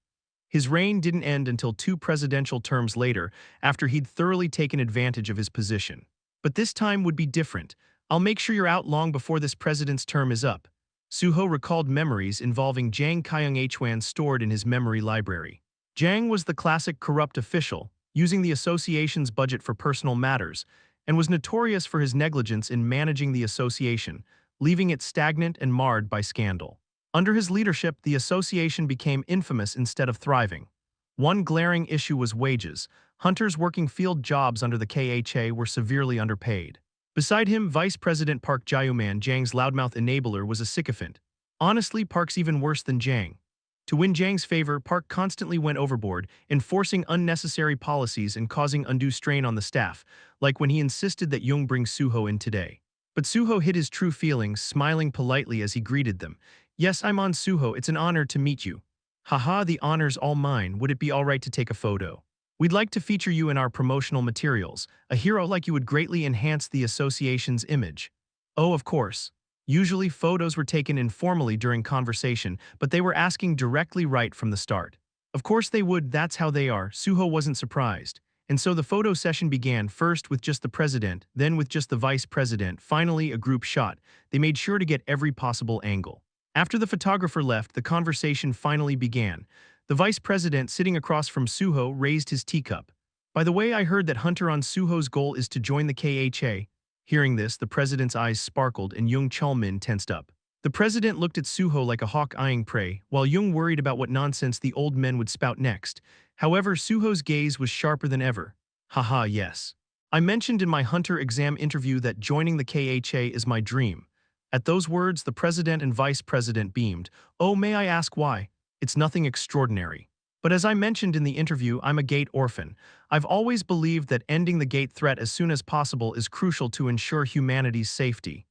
His reign didn't end until 2 presidential terms later, after he'd thoroughly taken advantage of his position. But this time would be different. I'll make sure you're out long before this president's term is up." Su-ho recalled memories involving Jang Kyung-hwan stored in his memory library. Jang was the classic corrupt official, using the association's budget for personal matters, and was notorious for his negligence in managing the association, leaving it stagnant and marred by scandal. Under his leadership, the association became infamous instead of thriving. One glaring issue was wages. Hunters working field jobs under the KHA were severely underpaid. Beside him, Vice President Park Jae-man, Jang's loudmouth enabler, was a sycophant. Honestly, Park's even worse than Jang. To win Jang's favor, Park constantly went overboard, enforcing unnecessary policies and causing undue strain on the staff, like when he insisted that Jung bring Su-ho in today. But Su-ho hid his true feelings, smiling politely as he greeted them. "Yes, I'm Ahn Su-ho, it's an honor to meet you." "Haha, the honor's all mine, would it be alright to take a photo? We'd like to feature you in our promotional materials. A hero like you would greatly enhance the association's image." "Oh, of course." Usually photos were taken informally during conversation, but they were asking directly right from the start. Of course they would, that's how they are. Su-ho wasn't surprised. And so the photo session began, first with just the president, then with just the vice president, finally a group shot. They made sure to get every possible angle. After the photographer left, the conversation finally began. The vice president, sitting across from Su-ho, raised his teacup. "By the way, I heard that Hunter Ahn Su-ho's goal is to join the KHA. Hearing this, the president's eyes sparkled and Jung Chul-min tensed up. The president looked at Su-ho like a hawk eyeing prey, while Jung worried about what nonsense the old men would spout next. However, Su-ho's gaze was sharper than ever. "Haha, yes. I mentioned in my Hunter exam interview that joining the KHA is my dream." At those words, the president and vice president beamed. "Oh, may I ask why?" "It's nothing extraordinary. But as I mentioned in the interview, I'm a gate orphan. I've always believed that ending the gate threat as soon as possible is crucial to ensure humanity's safety."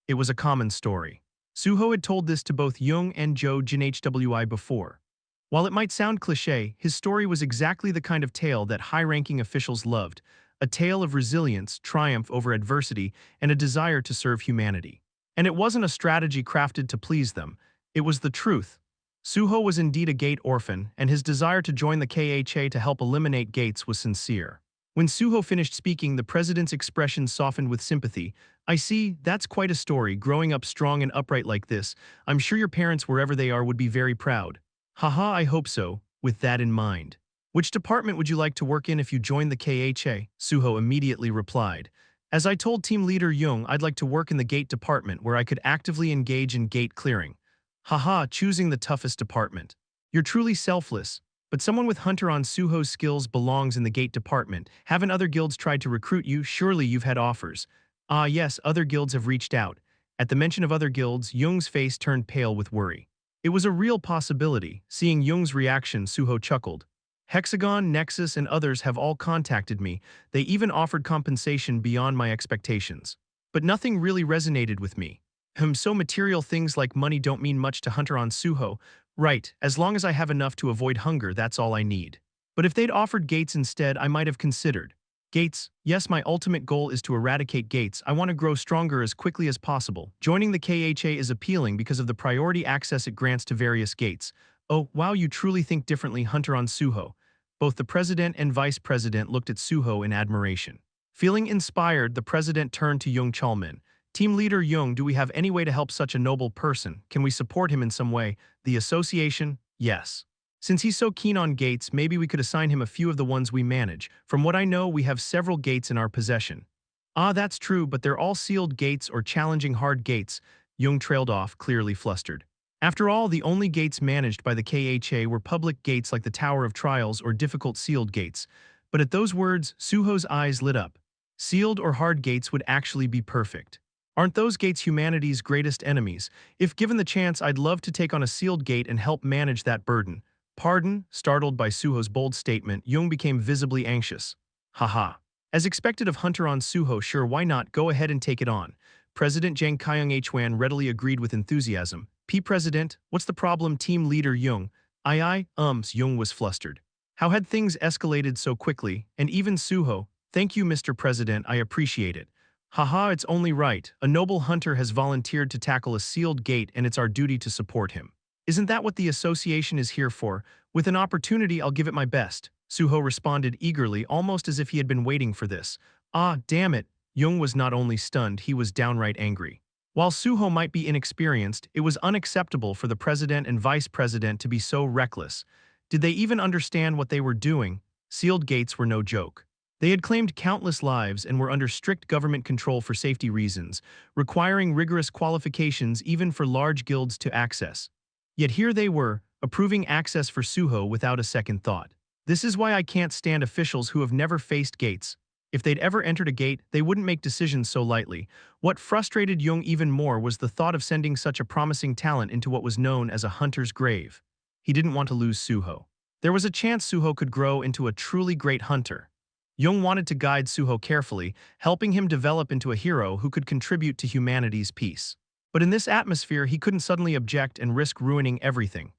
It was a common story. Su-ho had told this to both Jung and Jo Jin Hwi before. While it might sound cliché, his story was exactly the kind of tale that high-ranking officials loved, a tale of resilience, triumph over adversity, and a desire to serve humanity. And it wasn't a strategy crafted to please them. It was the truth. Su-ho was indeed a gate orphan, and his desire to join the KHA to help eliminate gates was sincere. When Su-ho finished speaking, the president's expression softened with sympathy. "I see, that's quite a story, growing up strong and upright like this. I'm sure your parents, wherever they are, would be very proud." "Haha, I hope so, with that in mind." "Which department would you like to work in if you joined the KHA?" Su-ho immediately replied. "As I told team leader Jung, I'd like to work in the gate department where I could actively engage in gate clearing." "Haha, choosing the toughest department. You're truly selfless. But someone with Hunter Ahn Su-ho's skills belongs in the gate department. Haven't other guilds tried to recruit you? Surely you've had offers." "Ah yes, other guilds have reached out." At the mention of other guilds, Jung's face turned pale with worry. It was a real possibility. Seeing Jung's reaction, Su-ho chuckled. "Hexagon, Nexus, and others have all contacted me. They even offered compensation beyond my expectations. But nothing really resonated with me. So material things like money don't mean much to Hunter Ahn Su-ho. Right, as long as I have enough to avoid hunger, that's all I need. But if they'd offered gates instead, I might have considered." "Gates? Yes, my ultimate goal is to eradicate gates. I want to grow stronger as quickly as possible. Joining the KHA is appealing because of the priority access it grants to various gates." "Oh, wow, you truly think differently, Hunter Ahn Su-ho." Both the president and vice president looked at Su-ho in admiration. Feeling inspired, the president turned to Jung Chul-min. "Team leader Jung, do we have any way to help such a noble person? Can we support him in some way?" "The association? Yes. Since he's so keen on gates, maybe we could assign him a few of the ones we manage. From what I know, we have several gates in our possession." Ah, that's true, but they're all sealed gates or challenging hard gates. Jung trailed off, clearly flustered. After all, the only gates managed by the KHA were public gates like the Tower of Trials or difficult sealed gates. But at those words, Su-ho's eyes lit up. Sealed or hard gates would actually be perfect. Aren't those gates humanity's greatest enemies? If given the chance, I'd love to take on a sealed gate and help manage that burden. Pardon? Startled by Su-ho's bold statement, Jung became visibly anxious. Haha. As expected of Hunter Ahn Su-ho, sure, why not, go ahead and take it on. President Jang Kyung-hwan readily agreed with enthusiasm. President, what's the problem? Team leader Jung. Jung was flustered. How had things escalated so quickly, and even Su-ho? Thank you, Mr. President, I appreciate it. Haha, it's only right. A noble hunter has volunteered to tackle a sealed gate and it's our duty to support him. Isn't that what the association is here for? With an opportunity, I'll give it my best. Su-ho responded eagerly, almost as if he had been waiting for this. Ah, damn it. Jung was not only stunned, he was downright angry. While Su-ho might be inexperienced, it was unacceptable for the president and vice president to be so reckless. Did they even understand what they were doing? Sealed gates were no joke. They had claimed countless lives and were under strict government control for safety reasons, requiring rigorous qualifications even for large guilds to access. Yet here they were, approving access for Su-ho without a second thought. This is why I can't stand officials who have never faced gates. If they'd ever entered a gate, they wouldn't make decisions so lightly. What frustrated Jung even more was the thought of sending such a promising talent into what was known as a hunter's grave. He didn't want to lose Su-ho. There was a chance Su-ho could grow into a truly great hunter. Jung wanted to guide Su-ho carefully, helping him develop into a hero who could contribute to humanity's peace. But in this atmosphere, he couldn't suddenly object and risk ruining everything.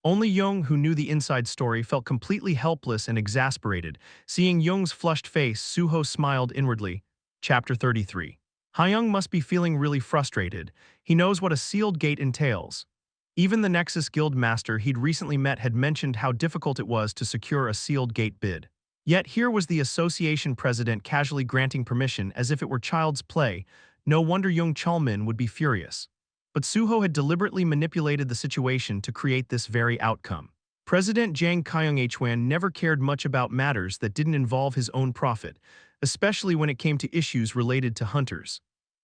Only Jung, who knew the inside story, felt completely helpless and exasperated. Seeing Jung's flushed face, Su-ho smiled inwardly. Chapter 33. Hyung must be feeling really frustrated. He knows what a sealed gate entails. Even the Nexus Guild master he'd recently met had mentioned how difficult it was to secure a sealed gate bid. Yet here was the association president casually granting permission as if it were child's play. No wonder Jung Chulmin would be furious. But Su-ho had deliberately manipulated the situation to create this very outcome. President Jang Kyung-hwan never cared much about matters that didn't involve his own profit, especially when it came to issues related to hunters.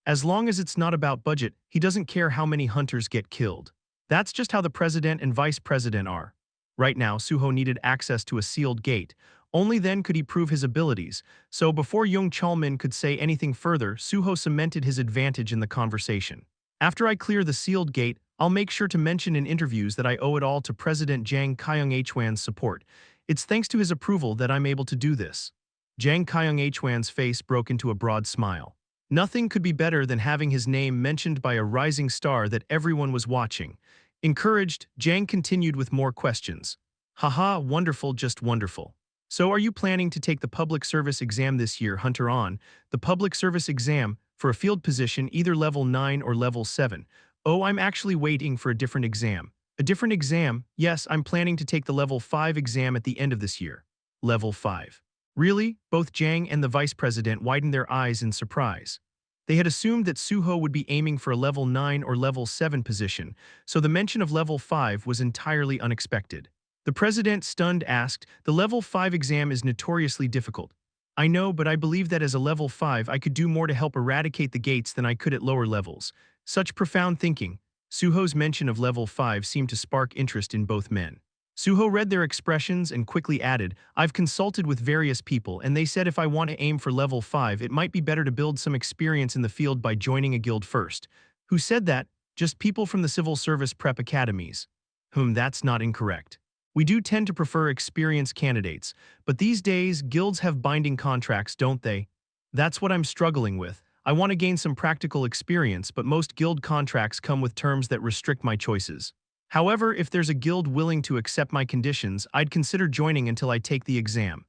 As long as it's not about budget, he doesn't care how many hunters get killed. That's just how the president and vice president are. Right now, Su-ho needed access to a sealed gate. Only then could he prove his abilities, so before Jung Chulmin could say anything further, Su-ho cemented his advantage in the conversation. After I clear the sealed gate, I'll make sure to mention in interviews that I owe it all to President Jang Kyung-hwan's support. It's thanks to his approval that I'm able to do this. Jang Kyung-hwan's face broke into a broad smile. Nothing could be better than having his name mentioned by a rising star that everyone was watching. Encouraged, Jang continued with more questions. Haha, wonderful, just wonderful. So are you planning to take the public service exam this year, Hunter On? The public service exam, for a field position, either level 9 or level 7. Oh, I'm actually waiting for a different exam. A different exam? Yes, I'm planning to take the level 5 exam at the end of this year. Level 5. Really? Both Jang and the vice president widened their eyes in surprise. They had assumed that Su-ho would be aiming for a level 9 or level 7 position, so the mention of level 5 was entirely unexpected. The president, stunned, asked, "The level 5 exam is notoriously difficult." "I know, but I believe that as a level 5 I could do more to help eradicate the gates than I could at lower levels." Such profound thinking. Su-ho's mention of level 5 seemed to spark interest in both men. Su-ho read their expressions and quickly added, "I've consulted with various people and they said if I want to aim for level 5 it might be better to build some experience in the field by joining a guild first." "Who said that?" "Just people from the civil service prep academies." That's not incorrect. We do tend to prefer experienced candidates, but these days, guilds have binding contracts, don't they? That's what I'm struggling with. I want to gain some practical experience, but most guild contracts come with terms that restrict my choices. However, if there's a guild willing to accept my conditions, I'd consider joining until I take the exam.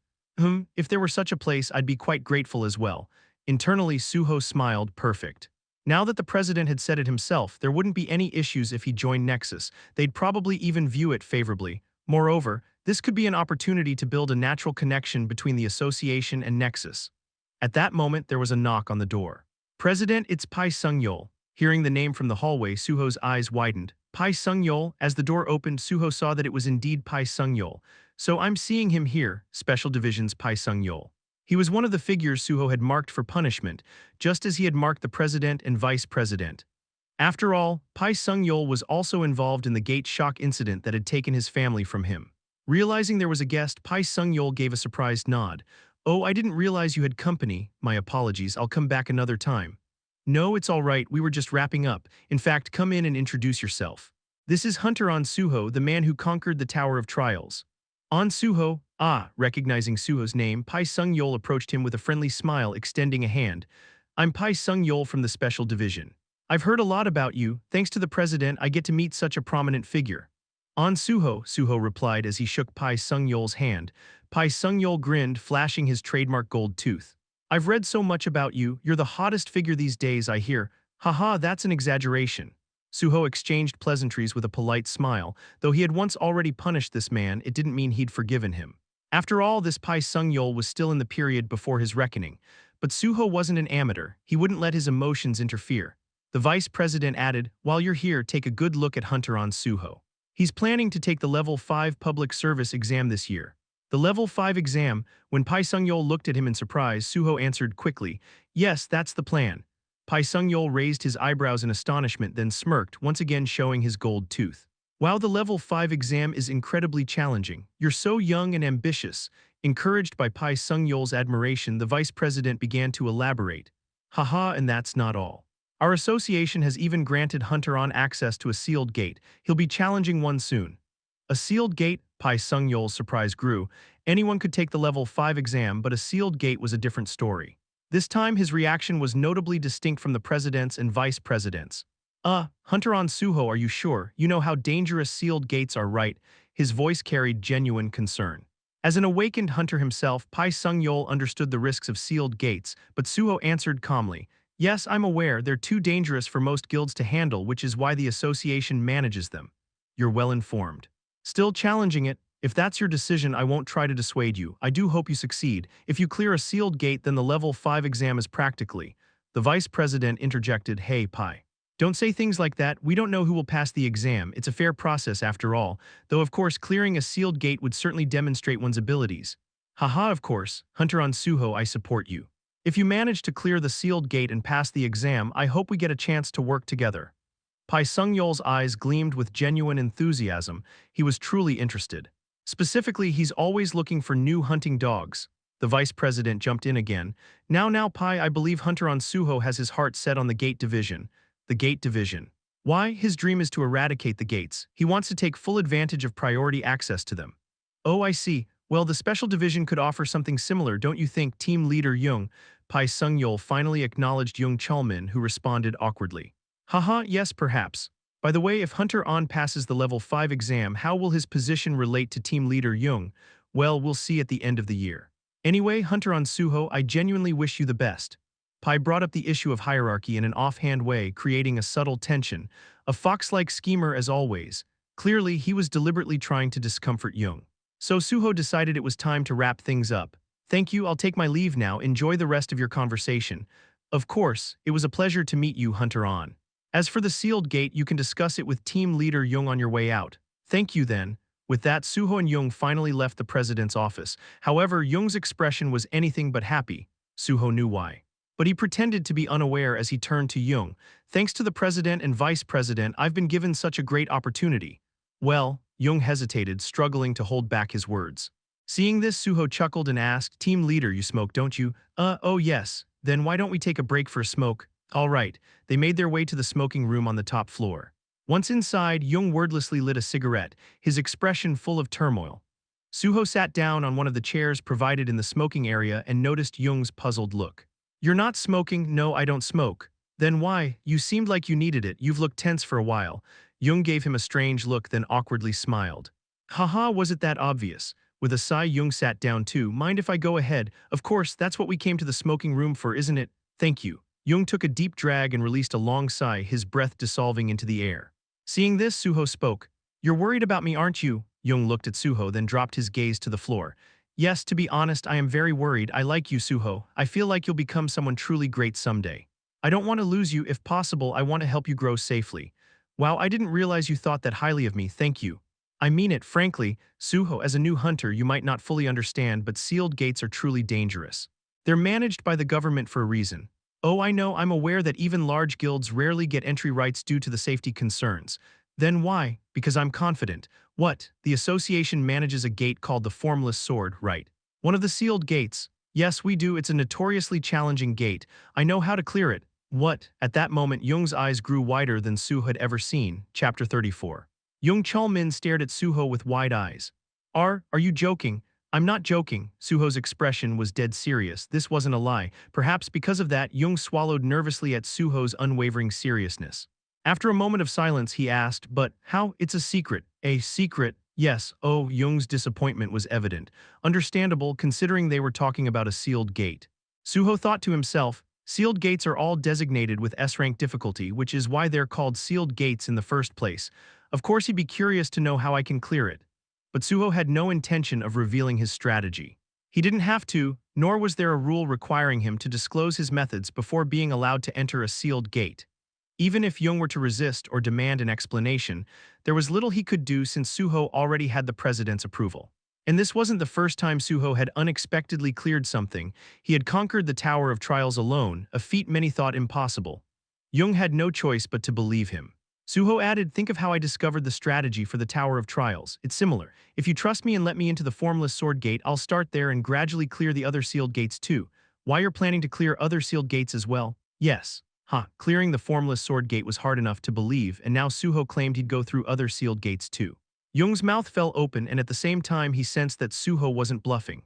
If there were such a place, I'd be quite grateful as well. Internally, Su-ho smiled, perfect. Now that the president had said it himself, there wouldn't be any issues if he joined Nexus. They'd probably even view it favorably. Moreover, this could be an opportunity to build a natural connection between the association and Nexus. At that moment, there was a knock on the door. "President, it's Pai Sung-yeol." Hearing the name from the hallway, Su-ho's eyes widened. "Pai Sung-yeol?" As the door opened, Su-ho saw that it was indeed Pai Sung-yeol. "So I'm seeing him here, Special Division's Pai Sung-yeol." He was one of the figures Su-ho had marked for punishment, just as he had marked the president and vice president. After all, Pai Sung-yeol was also involved in the gate shock incident that had taken his family from him. Realizing there was a guest, Pai Sung-yeol gave a surprised nod. "Oh, I didn't realize you had company. My apologies, I'll come back another time." "No, it's all right, we were just wrapping up. In fact, come in and introduce yourself. This is Hunter Ahn Su-ho, the man who conquered the Tower of Trials." Ahn Su-ho, recognizing Su-ho's name, Pai Sung-yeol approached him with a friendly smile, extending a hand. "I'm Pai Sung-yeol from the Special Division. I've heard a lot about you. Thanks to the president, I get to meet such a prominent figure." "Ahn Su-ho," Su-ho replied as he shook Pai Sung-yeol's hand. Pai Sung-yeol grinned, flashing his trademark gold tooth. "I've read so much about you. You're the hottest figure these days, I hear." "Haha, that's an exaggeration." Su-ho exchanged pleasantries with a polite smile. Though he had once already punished this man, it didn't mean he'd forgiven him. After all, this Pai Sung-yeol was still in the period before his reckoning. But Su-ho wasn't an amateur. He wouldn't let his emotions interfere. The vice president added, "While you're here, take a good look at Hunter Ahn Su-ho. He's planning to take the Level 5 public service exam this year." The Level 5 exam? When Pai Sung-yeol looked at him in surprise, Su-ho answered quickly, "Yes, that's the plan." Pai Sung-yeol raised his eyebrows in astonishment, then smirked, once again showing his gold tooth. "Wow, the Level 5 exam is incredibly challenging. You're so young and ambitious." Encouraged by Pai Sung-yeol's admiration, the vice president began to elaborate. "Haha, and that's not all. Our association has even granted Hunter Ahn access to a sealed gate. He'll be challenging one soon." A sealed gate? Pai Sung-yeol's surprise grew. Anyone could take the Level 5 exam, but a sealed gate was a different story. This time his reaction was notably distinct from the president's and vice president's. Hunter Ahn Su-ho, are you sure? You know how dangerous sealed gates are, right?" His voice carried genuine concern. As an awakened hunter himself, Pai Sung-yeol understood the risks of sealed gates, but Su-ho answered calmly, "Yes, I'm aware they're too dangerous for most guilds to handle, which is why the association manages them." "You're well informed. Still challenging it? If that's your decision, I won't try to dissuade you. I do hope you succeed. If you clear a sealed gate, then the Level 5 exam is practically." The vice president interjected, "Hey, Pai. Don't say things like that. We don't know who will pass the exam. It's a fair process after all. Though of course clearing a sealed gate would certainly demonstrate one's abilities." "Haha, of course. Hunter Ahn Su-ho, I support you. If you manage to clear the sealed gate and pass the exam, I hope we get a chance to work together." Pai Sung-yeol's eyes gleamed with genuine enthusiasm. He was truly interested. Specifically, he's always looking for new hunting dogs. The vice president jumped in again. Now, Pai, I believe Hunter Ahn Su-ho has his heart set on the gate division." "The gate division." "Why? His dream is to eradicate the gates. He wants to take full advantage of priority access to them." "Oh, I see. Well, the special division could offer something similar, don't you think, team leader Jung?" Pai Sung-yeol finally acknowledged Jung Chulmin, who responded awkwardly. "Haha, yes, perhaps. By the way, if Hunter Ahn passes the Level 5 exam, how will his position relate to team leader Jung? Well, we'll see at the end of the year. Anyway, Hunter Ahn Su-ho, I genuinely wish you the best." Pai brought up the issue of hierarchy in an offhand way, creating a subtle tension. A fox-like schemer as always. Clearly, he was deliberately trying to discomfort Jung. So Su-ho decided it was time to wrap things up. "Thank you, I'll take my leave now. Enjoy the rest of your conversation." "Of course, it was a pleasure to meet you, Hunter Ahn. As for the sealed gate, you can discuss it with team leader Jung on your way out." "Thank you then." With that, Su-ho and Jung finally left the president's office. However, Jung's expression was anything but happy. Su-ho knew why. But he pretended to be unaware as he turned to Jung. "Thanks to the president and vice president, I've been given such a great opportunity." "Well," Jung hesitated, struggling to hold back his words. Seeing this, Su-ho chuckled and asked, "Team leader, you smoke, don't you?" Oh yes. Then why don't we take a break for a smoke?" "All right." They made their way to the smoking room on the top floor. Once inside, Jung wordlessly lit a cigarette, his expression full of turmoil. Su-ho sat down on one of the chairs provided in the smoking area and noticed Jung's puzzled look. "You're not smoking?" "No, I don't smoke." "Then why? You seemed like you needed it. You've looked tense for a while." Jung gave him a strange look, then awkwardly smiled. "Haha, was it that obvious?" With a sigh, Jung sat down too. "Mind if I go ahead?" "Of course, that's what we came to the smoking room for, isn't it?" "Thank you." Jung took a deep drag and released a long sigh, his breath dissolving into the air. Seeing this, Su-ho spoke. "You're worried about me, aren't you?" Jung looked at Su-ho, then dropped his gaze to the floor. "Yes, to be honest, I am very worried. I like you, Su-ho. I feel like you'll become someone truly great someday. I don't want to lose you. If possible, I want to help you grow safely." "Wow, I didn't realize you thought that highly of me. Thank you." "I mean it, frankly, Su-ho, as a new hunter, you might not fully understand, but sealed gates are truly dangerous. They're managed by the government for a reason. Oh, I know, I'm aware that even large guilds rarely get entry rights due to the safety concerns. Then why? Because I'm confident. What? The association manages a gate called the Formless Sword, right? One of the sealed gates. Yes, we do. It's a notoriously challenging gate. I know how to clear it. What? At that moment, Jung's eyes grew wider than Su had ever seen. Chapter 34. Jung Chul-min stared at Su-ho with wide eyes. Are you joking? I'm not joking. Su-ho's expression was dead serious. This wasn't a lie. Perhaps because of that, Jung swallowed nervously at Su-ho's unwavering seriousness. After a moment of silence, he asked, but how? It's a secret. A secret? Yes. Oh, Jung's disappointment was evident. Understandable, considering they were talking about a sealed gate. Su-ho thought to himself, sealed gates are all designated with S-rank difficulty, which is why they're called sealed gates in the first place. Of course he'd be curious to know how I can clear it. But Su-ho had no intention of revealing his strategy. He didn't have to, nor was there a rule requiring him to disclose his methods before being allowed to enter a sealed gate. Even if Jung were to resist or demand an explanation, there was little he could do since Su-ho already had the president's approval. And this wasn't the first time Su-ho had unexpectedly cleared something. He had conquered the Tower of Trials alone, a feat many thought impossible. Jung had no choice but to believe him. Su-ho added, think of how I discovered the strategy for the Tower of Trials. It's similar. If you trust me and let me into the Formless Sword Gate, I'll start there and gradually clear the other sealed gates too. Why you're planning to clear other sealed gates as well? Yes. Clearing the Formless Sword Gate was hard enough to believe, and now Su-ho claimed he'd go through other sealed gates too. Jung's mouth fell open, and at the same time he sensed that Su-ho wasn't bluffing.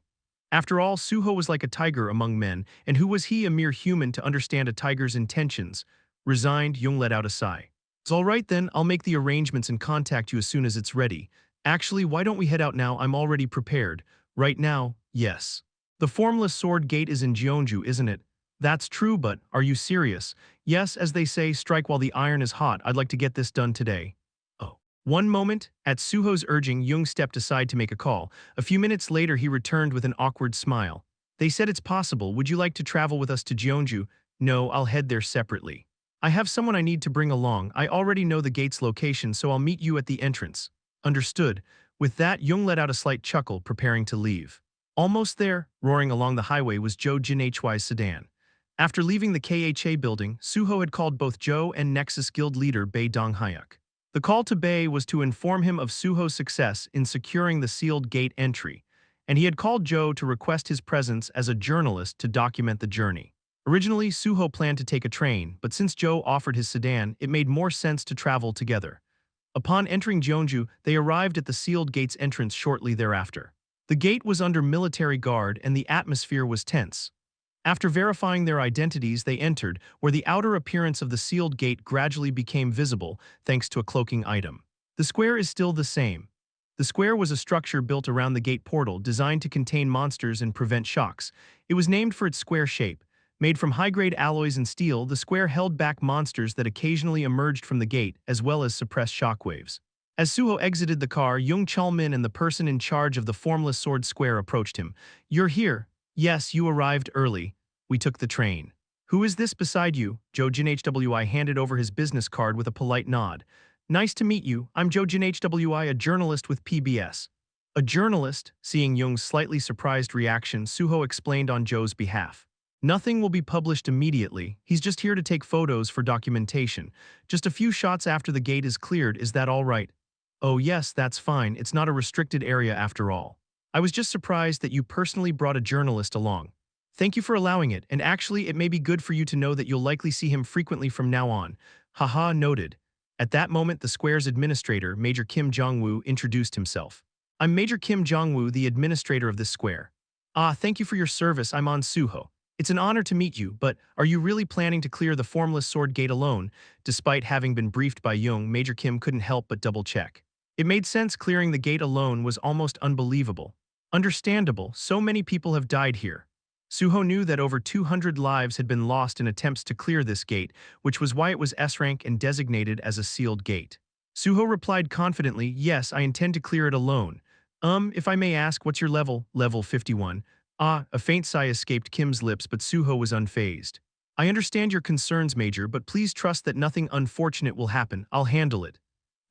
After all, Su-ho was like a tiger among men, and who was he, a mere human, to understand a tiger's intentions? Resigned, Jung let out a sigh. It's all right then, I'll make the arrangements and contact you as soon as it's ready. Actually, why don't we head out now? I'm already prepared. Right now, yes. The Formless Sword Gate is in Jeonju, isn't it? That's true, but are you serious? Yes, as they say, strike while the iron is hot. I'd like to get this done today. Oh. One moment, at Su-ho's urging, Jung stepped aside to make a call. A few minutes later, he returned with an awkward smile. They said it's possible. Would you like to travel with us to Jeonju? No, I'll head there separately. I have someone I need to bring along. I already know the gate's location, so I'll meet you at the entrance. Understood. With that, Jung let out a slight chuckle, preparing to leave. Almost there, roaring along the highway, was Joe Jinhy's sedan. After leaving the KHA building, Su-ho had called both Joe and Nexus Guild leader Bae Dong-hyuk. The call to Bae was to inform him of Su-ho's success in securing the sealed gate entry, and he had called Joe to request his presence as a journalist to document the journey. Originally, Su-ho planned to take a train, but since Joe offered his sedan, it made more sense to travel together. Upon entering Jeonju, they arrived at the sealed gate's entrance shortly thereafter. The gate was under military guard and the atmosphere was tense. After verifying their identities, they entered, where the outer appearance of the sealed gate gradually became visible thanks to a cloaking item. The square is still the same. The square was a structure built around the gate portal designed to contain monsters and prevent shocks. It was named for its square shape. Made from high-grade alloys and steel, the square held back monsters that occasionally emerged from the gate, as well as suppressed shockwaves. As Su-ho exited the car, Jung Chul-min and the person in charge of the Formless Sword Square approached him. You're here. Yes, you arrived early. We took the train. Who is this beside you? Joe Jinhwi handed over his business card with a polite nod. Nice to meet you. I'm Joe Jinhwi, a journalist with PBS. A journalist? Seeing Jung's slightly surprised reaction, Su-ho explained on Joe's behalf. Nothing will be published immediately. He's just here to take photos for documentation. Just a few shots after the gate is cleared, is that all right? Oh yes, that's fine. It's not a restricted area after all. I was just surprised that you personally brought a journalist along. Thank you for allowing it, and actually it may be good for you to know that you'll likely see him frequently from now on. Haha, noted. At that moment, the square's administrator, Major Kim Jong-woo, introduced himself. I'm Major Kim Jong-woo, the administrator of this square. Thank you for your service. I'm Ahn Su-ho. It's an honor to meet you, but are you really planning to clear the Formless Sword Gate alone? Despite having been briefed by Jung, Major Kim couldn't help but double-check. It made sense. Clearing the gate alone was almost unbelievable. Understandable, so many people have died here. Su-ho knew that over 200 lives had been lost in attempts to clear this gate, which was why it was S-rank and designated as a sealed gate. Su-ho replied confidently, yes, I intend to clear it alone. If I may ask, what's your level? Level 51. A faint sigh escaped Kim's lips, but Su-ho was unfazed. I understand your concerns, Major, but please trust that nothing unfortunate will happen. I'll handle it.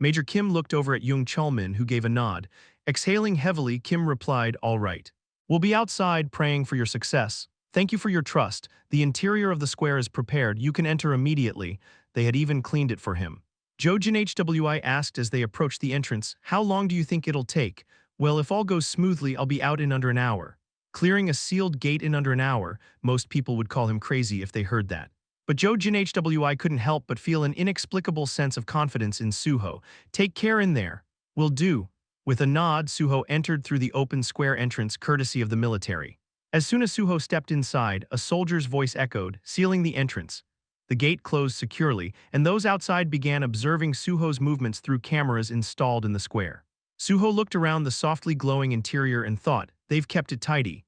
Major Kim looked over at Jung Chul-min, who gave a nod. Exhaling heavily, Kim replied, all right. We'll be outside praying for your success. Thank you for your trust. The interior of the square is prepared. You can enter immediately. They had even cleaned it for him. Jojin Hwi asked as they approached the entrance, how long do you think it'll take? Well, if all goes smoothly, I'll be out in under an hour. Clearing a sealed gate in under an hour, most people would call him crazy if they heard that. But Jojin Hwi couldn't help but feel an inexplicable sense of confidence in Su-ho. Take care in there. Will do. With a nod, Su-ho entered through the open square entrance courtesy of the military. As soon as Su-ho stepped inside, a soldier's voice echoed, sealing the entrance. The gate closed securely, and those outside began observing Su-ho's movements through cameras installed in the square. Su-ho looked around the softly glowing interior and thought, they've kept it tidy.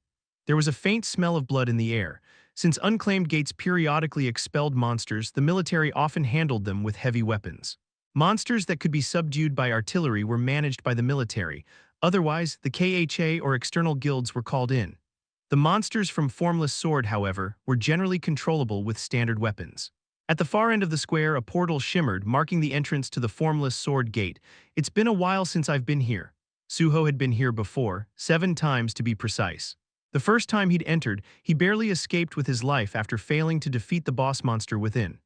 There was a faint smell of blood in the air. Since unclaimed gates periodically expelled monsters, the military often handled them with heavy weapons. Monsters that could be subdued by artillery were managed by the military. Otherwise, the KHA or external guilds were called in. The monsters from Formless Sword, however, were generally controllable with standard weapons. At the far end of the square, a portal shimmered, marking the entrance to the Formless Sword gate. It's been a while since I've been here. Su-ho had been here before, 7 times to be precise. The first time he'd entered, he barely escaped with his life after failing to defeat the boss monster within.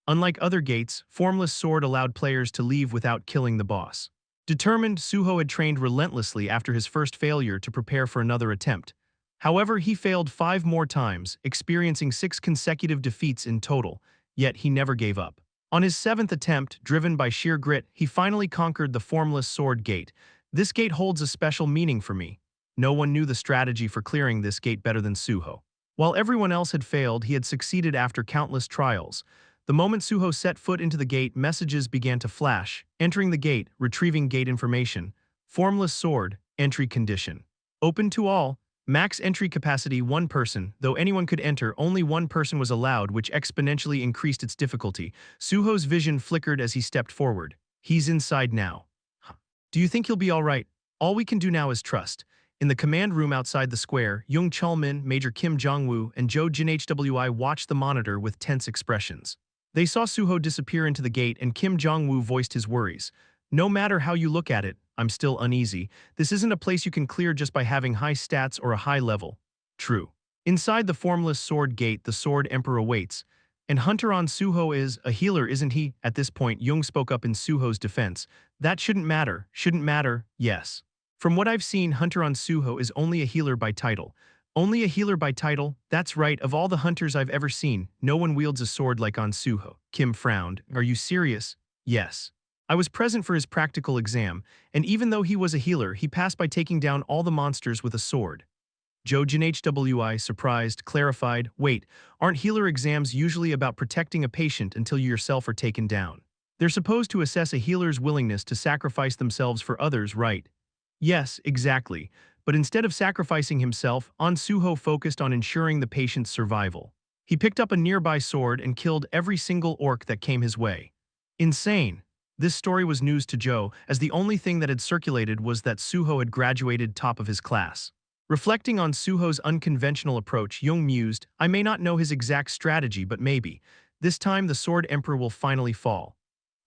Unlike other gates, Formless Sword allowed players to leave without killing the boss. Determined, Su-ho had trained relentlessly after his first failure to prepare for another attempt. However, he failed 5 more times, experiencing 6 consecutive defeats in total, yet he never gave up. On his 7th attempt, driven by sheer grit, he finally conquered the Formless Sword gate. This gate holds a special meaning for me. No one knew the strategy for clearing this gate better than Su-ho. While everyone else had failed, he had succeeded after countless trials. The moment Su-ho set foot into the gate, messages began to flash. Entering the gate, retrieving gate information. Formless Sword, entry condition. Open to all. Max entry capacity 1 person, though anyone could enter, only 1 person was allowed, which exponentially increased its difficulty. Su-ho's vision flickered as he stepped forward. He's inside now. Do you think he'll be all right? All we can do now is trust. In the command room outside the square, Young Chulmin, Major Kim Jong-woo, and Jojin Hwi watched the monitor with tense expressions. They saw Su-ho disappear into the gate, and Kim Jong-woo voiced his worries. No matter how you look at it, I'm still uneasy. This isn't a place you can clear just by having high stats or a high level. True. Inside the Formless Sword gate, the Sword Emperor awaits. And Hunter Ahn Su-ho is a healer, isn't he? At this point, Jung spoke up in Su-ho's defense. That shouldn't matter. Shouldn't matter, yes. From what I've seen, Hunter Ahn Su-ho is only a healer by title. Only a healer by title? That's right, of all the hunters I've ever seen, no one wields a sword like Ahn Su-ho. Kim frowned. Are you serious? Yes. I was present for his practical exam, and even though he was a healer, he passed by taking down all the monsters with a sword. Jojin Hwi, surprised, clarified, wait, aren't healer exams usually about protecting a patient until you yourself are taken down? They're supposed to assess a healer's willingness to sacrifice themselves for others, right? Yes, exactly. But instead of sacrificing himself, Ahn Su-ho focused on ensuring the patient's survival. He picked up a nearby sword and killed every single orc that came his way. Insane. This story was news to Joe, as the only thing that had circulated was that Su-ho had graduated top of his class. Reflecting on Su-ho's unconventional approach, Jung mused, I may not know his exact strategy, but maybe. This time the Sword Emperor will finally fall.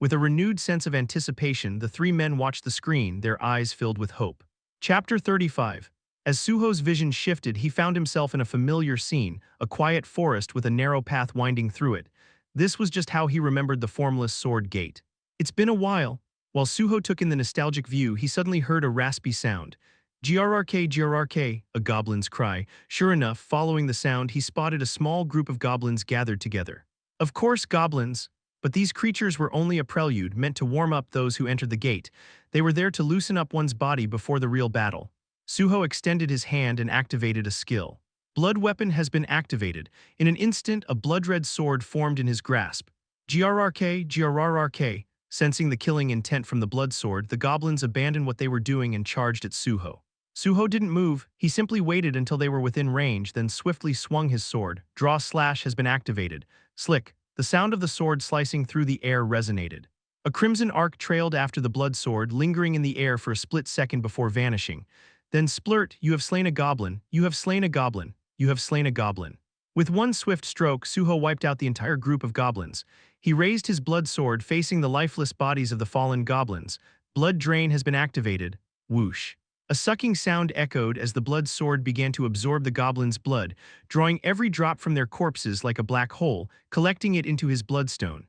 With a renewed sense of anticipation, the 3 men watched the screen, their eyes filled with hope. Chapter 35. As Su-ho's vision shifted, he found himself in a familiar scene, a quiet forest with a narrow path winding through it. This was just how he remembered the Formless Sword gate. It's been a while. While Su-ho took in the nostalgic view, he suddenly heard a raspy sound. GRRK, GRRK, a goblin's cry. Sure enough, following the sound, he spotted a small group of goblins gathered together. Of course, goblins. But these creatures were only a prelude, meant to warm up those who entered the gate. They were there to loosen up one's body before the real battle. Su-ho extended his hand and activated a skill. Blood weapon has been activated. In an instant, a blood-red sword formed in his grasp. GRRK, GRRK. Sensing the killing intent from the blood sword, the goblins abandoned what they were doing and charged at Su-ho. Su-ho didn't move, he simply waited until they were within range, then swiftly swung his sword. Draw slash has been activated. Slick. The sound of the sword slicing through the air resonated. A crimson arc trailed after the blood sword, lingering in the air for a split second before vanishing. Then splurt, you have slain a goblin, you have slain a goblin, you have slain a goblin. With one swift stroke, Su-ho wiped out the entire group of goblins. He raised his blood sword, facing the lifeless bodies of the fallen goblins. Blood drain has been activated. Whoosh. A sucking sound echoed as the blood sword began to absorb the goblin's blood, drawing every drop from their corpses like a black hole, collecting it into his bloodstone.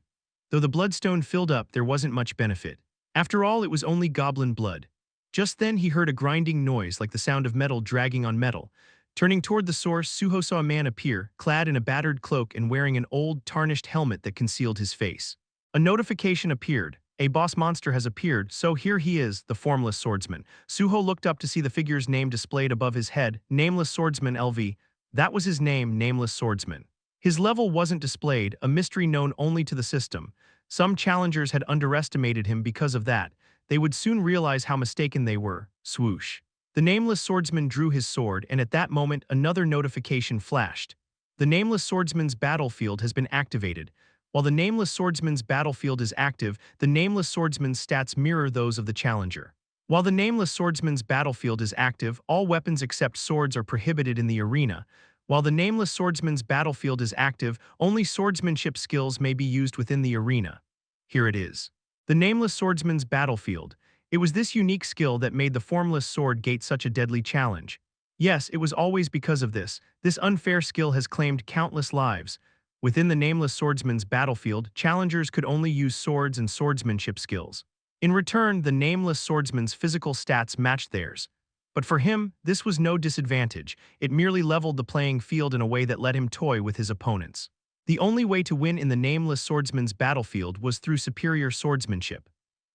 Though the bloodstone filled up, there wasn't much benefit. After all, it was only goblin blood. Just then he heard a grinding noise like the sound of metal dragging on metal. Turning toward the source, Su-ho saw a man appear, clad in a battered cloak and wearing an old, tarnished helmet that concealed his face. A notification appeared. A boss monster has appeared, so here he is, the formless swordsman. Su-ho looked up to see the figure's name displayed above his head, Nameless Swordsman LV. That was his name, Nameless Swordsman. His level wasn't displayed, a mystery known only to the system. Some challengers had underestimated him because of that. They would soon realize how mistaken they were. Swoosh. The Nameless Swordsman drew his sword, and at that moment another notification flashed. The Nameless Swordsman's battlefield has been activated. While the Nameless Swordsman's battlefield is active, the Nameless Swordsman's stats mirror those of the challenger. While the Nameless Swordsman's battlefield is active, all weapons except swords are prohibited in the arena. While the Nameless Swordsman's battlefield is active, only swordsmanship skills may be used within the arena. Here it is. The Nameless Swordsman's battlefield. It was this unique skill that made the formless sword gate such a deadly challenge. Yes, it was always because of this. This unfair skill has claimed countless lives. Within the Nameless Swordsman's battlefield, challengers could only use swords and swordsmanship skills. In return, the Nameless Swordsman's physical stats matched theirs. But for him, this was no disadvantage. It merely leveled the playing field in a way that let him toy with his opponents. The only way to win in the Nameless Swordsman's battlefield was through superior swordsmanship.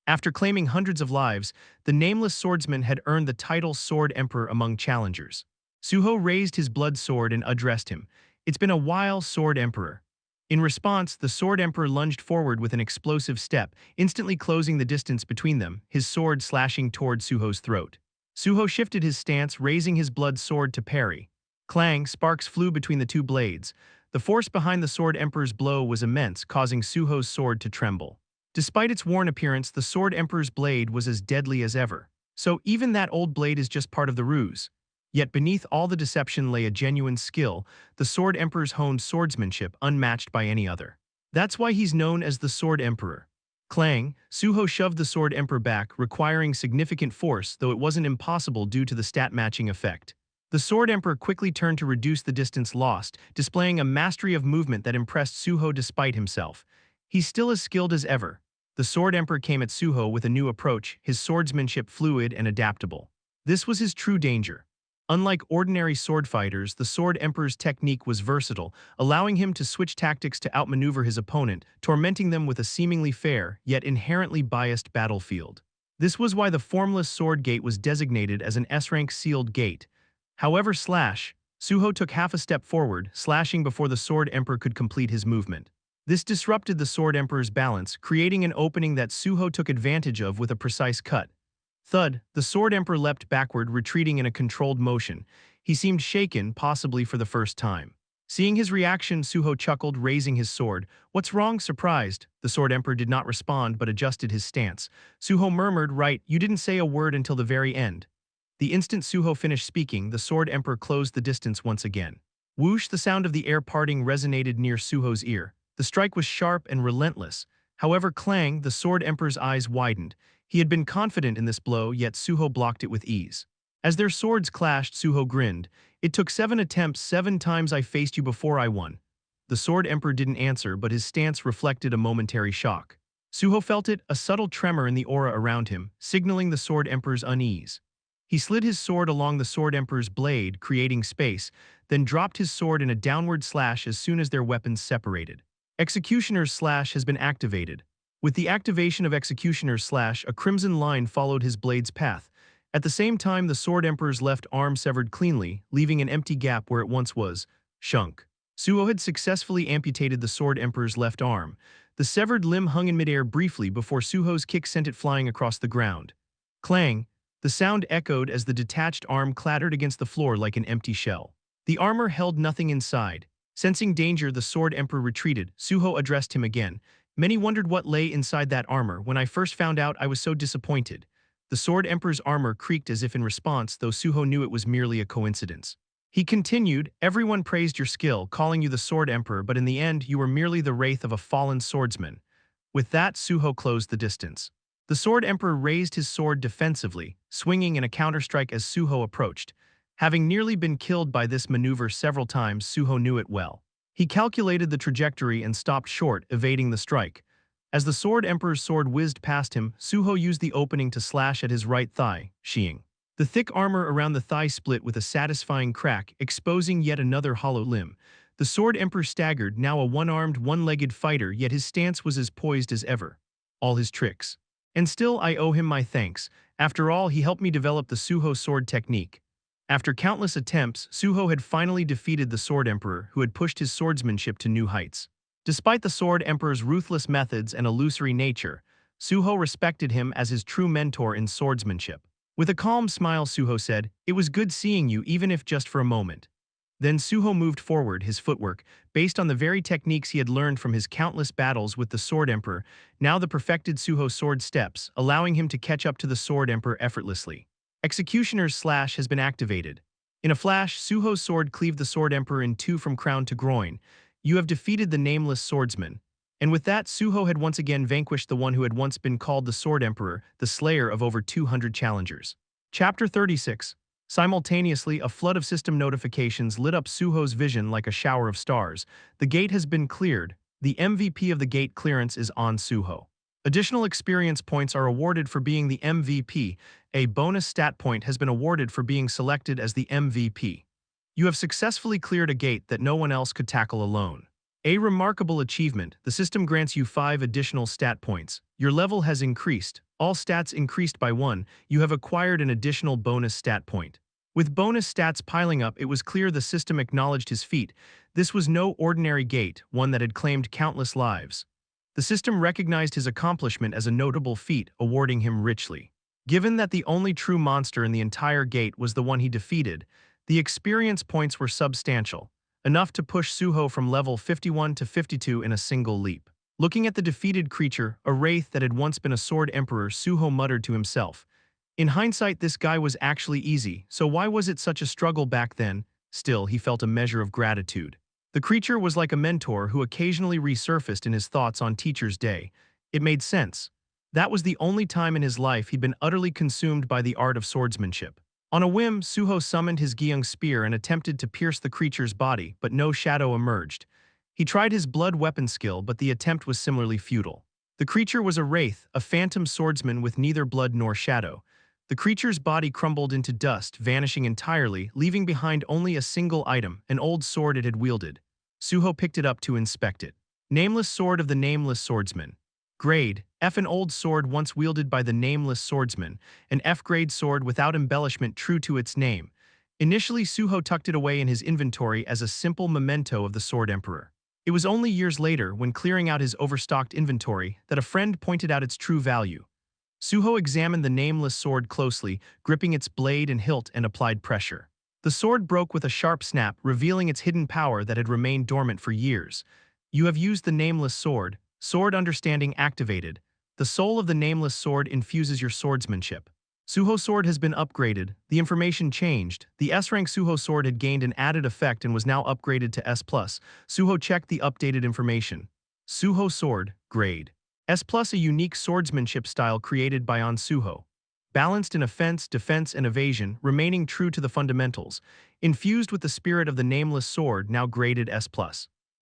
After claiming hundreds of lives, the Nameless Swordsman had earned the title Sword Emperor among challengers. Su-ho raised his blood sword and addressed him. It's been a while, Sword Emperor. In response, the Sword Emperor lunged forward with an explosive step, instantly closing the distance between them, his sword slashing toward Su-ho's throat. Su-ho shifted his stance, raising his blood sword to parry. Clang, sparks flew between the two blades. The force behind the Sword Emperor's blow was immense, causing Su-ho's sword to tremble. Despite its worn appearance, the Sword Emperor's blade was as deadly as ever. So even that old blade is just part of the ruse. Yet beneath all the deception lay a genuine skill, the Sword Emperor's honed swordsmanship unmatched by any other. That's why he's known as the Sword Emperor. Clang, Su-ho shoved the Sword Emperor back, requiring significant force, though it wasn't impossible due to the stat matching effect. The Sword Emperor quickly turned to reduce the distance lost, displaying a mastery of movement that impressed Su-ho despite himself. He's still as skilled as ever. The Sword Emperor came at Su-ho with a new approach, his swordsmanship fluid and adaptable. This was his true danger. Unlike ordinary sword fighters, the Sword Emperor's technique was versatile, allowing him to switch tactics to outmaneuver his opponent, tormenting them with a seemingly fair, yet inherently biased battlefield. This was why the formless sword gate was designated as an S-rank sealed gate. However, Su-ho took half a step forward, slashing before the Sword Emperor could complete his movement. This disrupted the Sword Emperor's balance, creating an opening that Su-ho took advantage of with a precise cut. Thud, the Sword Emperor leapt backward, retreating in a controlled motion. He seemed shaken, possibly for the first time. Seeing his reaction, Su-ho chuckled, raising his sword. "What's wrong?" Surprised. The Sword Emperor did not respond but adjusted his stance. Su-ho murmured, "Right, you didn't say a word until the very end." The instant Su-ho finished speaking, the Sword Emperor closed the distance once again. Whoosh, the sound of the air parting resonated near Su-ho's ear. The strike was sharp and relentless. However, Clang, the Sword Emperor's eyes widened. He had been confident in this blow, yet Su-ho blocked it with ease. As their swords clashed, Su-ho grinned. "It took 7 attempts, 7 times I faced you before I won." The Sword Emperor didn't answer, but his stance reflected a momentary shock. Su-ho felt it, a subtle tremor in the aura around him, signaling the Sword Emperor's unease. He slid his sword along the Sword Emperor's blade, creating space, then dropped his sword in a downward slash as soon as their weapons separated. Executioner's Slash has been activated. With the activation of Executioner's Slash, a crimson line followed his blade's path. At the same time, the Sword Emperor's left arm severed cleanly, leaving an empty gap where it once was. Shunk. Su-ho had successfully amputated the Sword Emperor's left arm. The severed limb hung in midair briefly before Su-ho's kick sent it flying across the ground. Clang. The sound echoed as the detached arm clattered against the floor like an empty shell. The armor held nothing inside. Sensing danger, the Sword Emperor retreated. Su-ho addressed him again. "Many wondered what lay inside that armor. When I first found out, I was so disappointed." The Sword Emperor's armor creaked as if in response, though Su-ho knew it was merely a coincidence. He continued, "Everyone praised your skill, calling you the Sword Emperor, but in the end, you were merely the wraith of a fallen swordsman." With that, Su-ho closed the distance. The Sword Emperor raised his sword defensively, swinging in a counterstrike as Su-ho approached. Having nearly been killed by this maneuver several times, Su-ho knew it well. He calculated the trajectory and stopped short, evading the strike. As the Sword Emperor's sword whizzed past him, Su-ho used the opening to slash at his right thigh, sheeing. The thick armor around the thigh split with a satisfying crack, exposing yet another hollow limb. The Sword Emperor staggered, now a one-armed, one-legged fighter, yet his stance was as poised as ever. All his tricks. And still I owe him my thanks. After all, he helped me develop the Su-ho sword technique. After countless attempts, Su-ho had finally defeated the Sword Emperor, who had pushed his swordsmanship to new heights. Despite the Sword Emperor's ruthless methods and illusory nature, Su-ho respected him as his true mentor in swordsmanship. With a calm smile, Su-ho said, "It was good seeing you, even if just for a moment." Then Su-ho moved forward, his footwork, based on the very techniques he had learned from his countless battles with the Sword Emperor, now the perfected Su-ho sword steps, allowing him to catch up to the Sword Emperor effortlessly. Executioner's Slash has been activated. In a flash, Su-ho's sword cleaved the Sword Emperor in two from crown to groin. You have defeated the nameless swordsman. And with that, Su-ho had once again vanquished the one who had once been called the Sword Emperor, the slayer of over 200 challengers. Chapter 36. Simultaneously, a flood of system notifications lit up Su-ho's vision like a shower of stars. The gate has been cleared. The MVP of the gate clearance is Ahn Su-ho. Additional experience points are awarded for being the MVP. A bonus stat point has been awarded for being selected as the MVP. You have successfully cleared a gate that no one else could tackle alone. A remarkable achievement. The system grants you 5 additional stat points. Your level has increased. All stats increased by 1. You have acquired an additional bonus stat point. With bonus stats piling up, it was clear the system acknowledged his feat. This was no ordinary gate, one that had claimed countless lives. The system recognized his accomplishment as a notable feat, awarding him richly. Given that the only true monster in the entire gate was the one he defeated, the experience points were substantial, enough to push Su-ho from level 51 to 52 in a single leap. Looking at the defeated creature, a wraith that had once been a Sword Emperor, Su-ho muttered to himself. In hindsight, this guy was actually easy, so why was it such a struggle back then? Still, he felt a measure of gratitude. The creature was like a mentor who occasionally resurfaced in his thoughts on Teacher's Day. It made sense. That was the only time in his life he'd been utterly consumed by the art of swordsmanship. On a whim, Su-ho summoned his Gyeong spear and attempted to pierce the creature's body, but no shadow emerged. He tried his blood weapon skill, but the attempt was similarly futile. The creature was a wraith, a phantom swordsman with neither blood nor shadow. The creature's body crumbled into dust, vanishing entirely, leaving behind only a single item, an old sword it had wielded. Su-ho picked it up to inspect it. Nameless Sword of the Nameless Swordsman. Grade, F. An old sword once wielded by the Nameless Swordsman, an F-grade sword without embellishment true to its name. Initially, Su-ho tucked it away in his inventory as a simple memento of the Sword Emperor. It was only years later, when clearing out his overstocked inventory, that a friend pointed out its true value. Su-ho examined the nameless sword closely, gripping its blade and hilt and applied pressure. The sword broke with a sharp snap, revealing its hidden power that had remained dormant for years. You have used the nameless sword. Sword understanding activated. The soul of the nameless sword infuses your swordsmanship. Su-ho sword has been upgraded. The information changed. The S-rank Su-ho sword had gained an added effect and was now upgraded to S+. Su-ho checked the updated information. Su-ho sword, grade S+, a unique swordsmanship style created by Ahn Su-ho. Balanced in offense, defense, and evasion, remaining true to the fundamentals. Infused with the spirit of the nameless sword, now graded S+.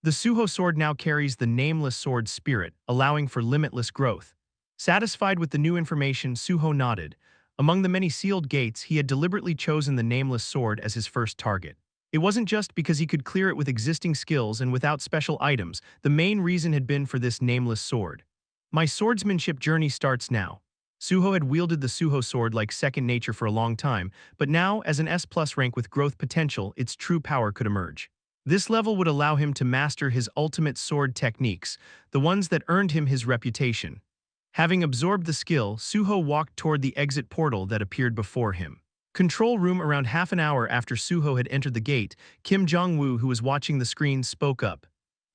The Su-ho sword now carries the nameless sword spirit, allowing for limitless growth. Satisfied with the new information, Su-ho nodded. Among the many sealed gates, he had deliberately chosen the nameless sword as his first target. It wasn't just because he could clear it with existing skills and without special items. The main reason had been for this nameless sword. My swordsmanship journey starts now. Su-ho had wielded the Su-ho sword like second nature for a long time, but now, as an S+ rank with growth potential, its true power could emerge. This level would allow him to master his ultimate sword techniques, the ones that earned him his reputation. Having absorbed the skill, Su-ho walked toward the exit portal that appeared before him. Control room. Around half an hour after Su-ho had entered the gate, Kim Jong-woo, who was watching the screen, spoke up.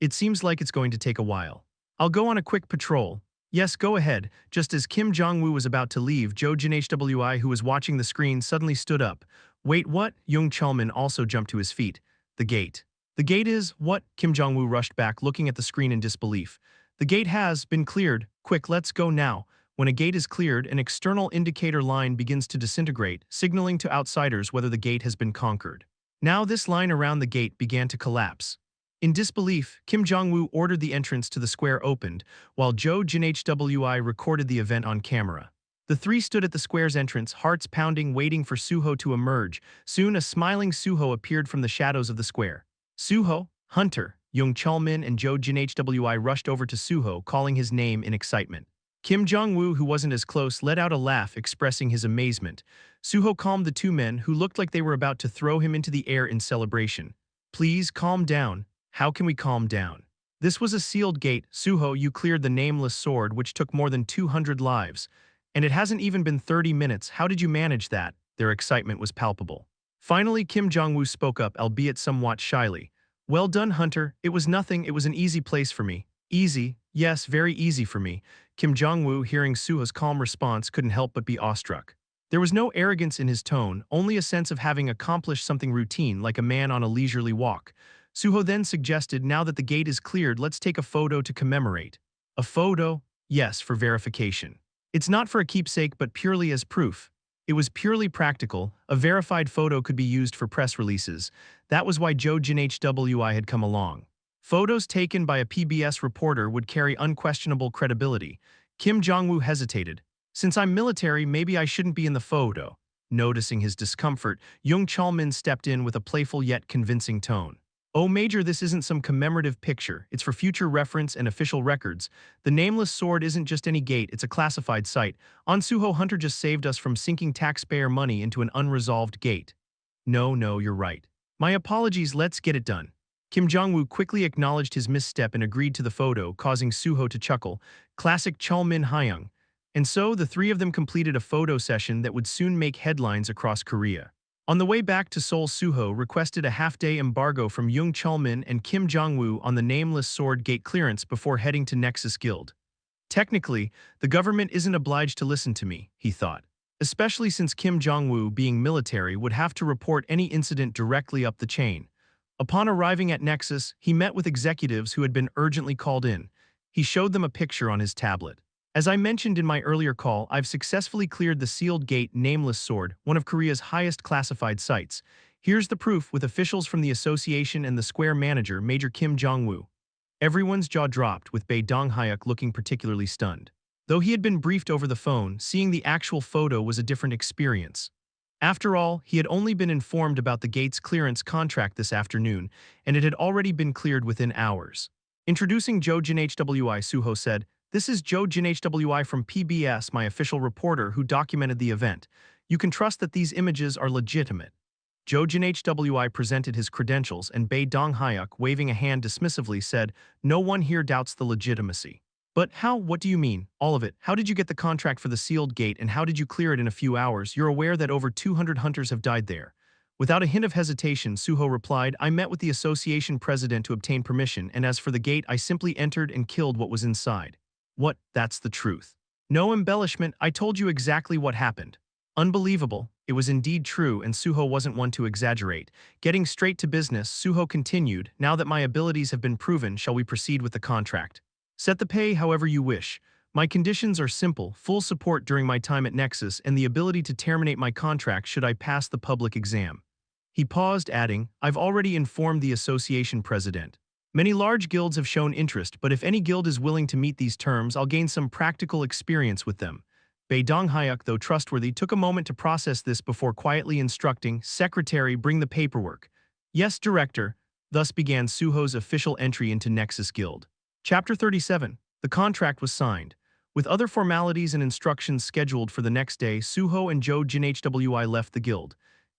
It seems like it's going to take a while. I'll go on a quick patrol. Yes, go ahead. Just as Kim Jong-woo was about to leave, Jo Jin-hwi, who was watching the screen, suddenly stood up. Wait, what? Young Chalman also jumped to his feet. The gate. The gate is, what? Kim Jong-woo rushed back, looking at the screen in disbelief. The gate has been cleared. Quick, let's go now. When a gate is cleared, an external indicator line begins to disintegrate, signaling to outsiders whether the gate has been conquered. Now this line around the gate began to collapse. In disbelief, Kim Jong-woo ordered the entrance to the square opened, while Jo Jin-hwi recorded the event on camera. The three stood at the square's entrance, hearts pounding, waiting for Su-ho to emerge. Soon a smiling Su-ho appeared from the shadows of the square. Su-ho, Hunter, Young Chul-min and Jo Jin-hwi rushed over to Su-ho, calling his name in excitement. Kim Jong-woo, who wasn't as close, let out a laugh, expressing his amazement. Su-ho calmed the two men, who looked like they were about to throw him into the air in celebration. Please, calm down. How can we calm down? This was a sealed gate. Su-ho, you cleared the nameless sword, which took more than 200 lives. And it hasn't even been 30 minutes. How did you manage that? Their excitement was palpable. Finally, Kim Jong-woo spoke up, albeit somewhat shyly. Well done, Hunter. It was nothing. It was an easy place for me. Easy? Yes, very easy for me. Kim Jong-woo, hearing Su-ho's calm response, couldn't help but be awestruck. There was no arrogance in his tone, only a sense of having accomplished something routine, like a man on a leisurely walk. Su-ho then suggested, now that the gate is cleared, let's take a photo to commemorate. A photo? Yes, for verification. It's not for a keepsake but purely as proof. It was purely practical. A verified photo could be used for press releases. That was why Jo Jin-hwi had come along. Photos taken by a PBS reporter would carry unquestionable credibility. Kim Jong-woo hesitated. Since I'm military, maybe I shouldn't be in the photo. Noticing his discomfort, Young Chul-min stepped in with a playful yet convincing tone. Oh, Major, this isn't some commemorative picture. It's for future reference and official records. The nameless sword isn't just any gate, it's a classified site. Ahn Su-ho, Hunter just saved us from sinking taxpayer money into an unresolved gate. No, you're right. My apologies, let's get it done. Kim Jong-woo quickly acknowledged his misstep and agreed to the photo, causing Su-ho to chuckle. Classic Chul-min Hyung. And so, the three of them completed a photo session that would soon make headlines across Korea. On the way back to Seoul, Su-ho requested a half-day embargo from Young Chul-min and Kim Jong-woo on the nameless sword gate clearance before heading to Nexus Guild. Technically, the government isn't obliged to listen to me, he thought. Especially since Kim Jong-woo, being military, would have to report any incident directly up the chain. Upon arriving at Nexus, he met with executives who had been urgently called in. He showed them a picture on his tablet. As I mentioned in my earlier call, I've successfully cleared the sealed gate nameless sword, one of Korea's highest classified sites. Here's the proof with officials from the association and the square manager, Major Kim Jong-woo. Everyone's jaw dropped, with Bae Dong-hyuk looking particularly stunned. Though he had been briefed over the phone, seeing the actual photo was a different experience. After all, he had only been informed about the gate's clearance contract this afternoon, and it had already been cleared within hours. Introducing Jo Jin-hwi, Su-ho said, "This is Jo Jin-hwi from PBS, my official reporter who documented the event. You can trust that these images are legitimate." Jo Jin-hwi presented his credentials, and Bae Dong-hyuk, waving a hand dismissively, said, "No one here doubts the legitimacy." "But how? What do you mean? All of it? How did you get the contract for the sealed gate, and how did you clear it in a few hours? You're aware that over 200 hunters have died there." Without a hint of hesitation, Su-ho replied, "I met with the association president to obtain permission, and as for the gate, I simply entered and killed what was inside." "What? That's the truth. No embellishment, I told you exactly what happened." Unbelievable. It was indeed true, and Su-ho wasn't one to exaggerate. Getting straight to business, Su-ho continued, "Now that my abilities have been proven, shall we proceed with the contract? Set the pay however you wish. My conditions are simple: full support during my time at Nexus and the ability to terminate my contract should I pass the public exam." He paused, adding, "I've already informed the association president. Many large guilds have shown interest, but if any guild is willing to meet these terms, I'll gain some practical experience with them." Bae Dong-hyuk, though trustworthy, took a moment to process this before quietly instructing, "Secretary, bring the paperwork." "Yes, Director." Thus began Su-ho's official entry into Nexus Guild. Chapter 37. The contract was signed. With other formalities and instructions scheduled for the next day, Su-ho and Jo Jin-hwi left the guild.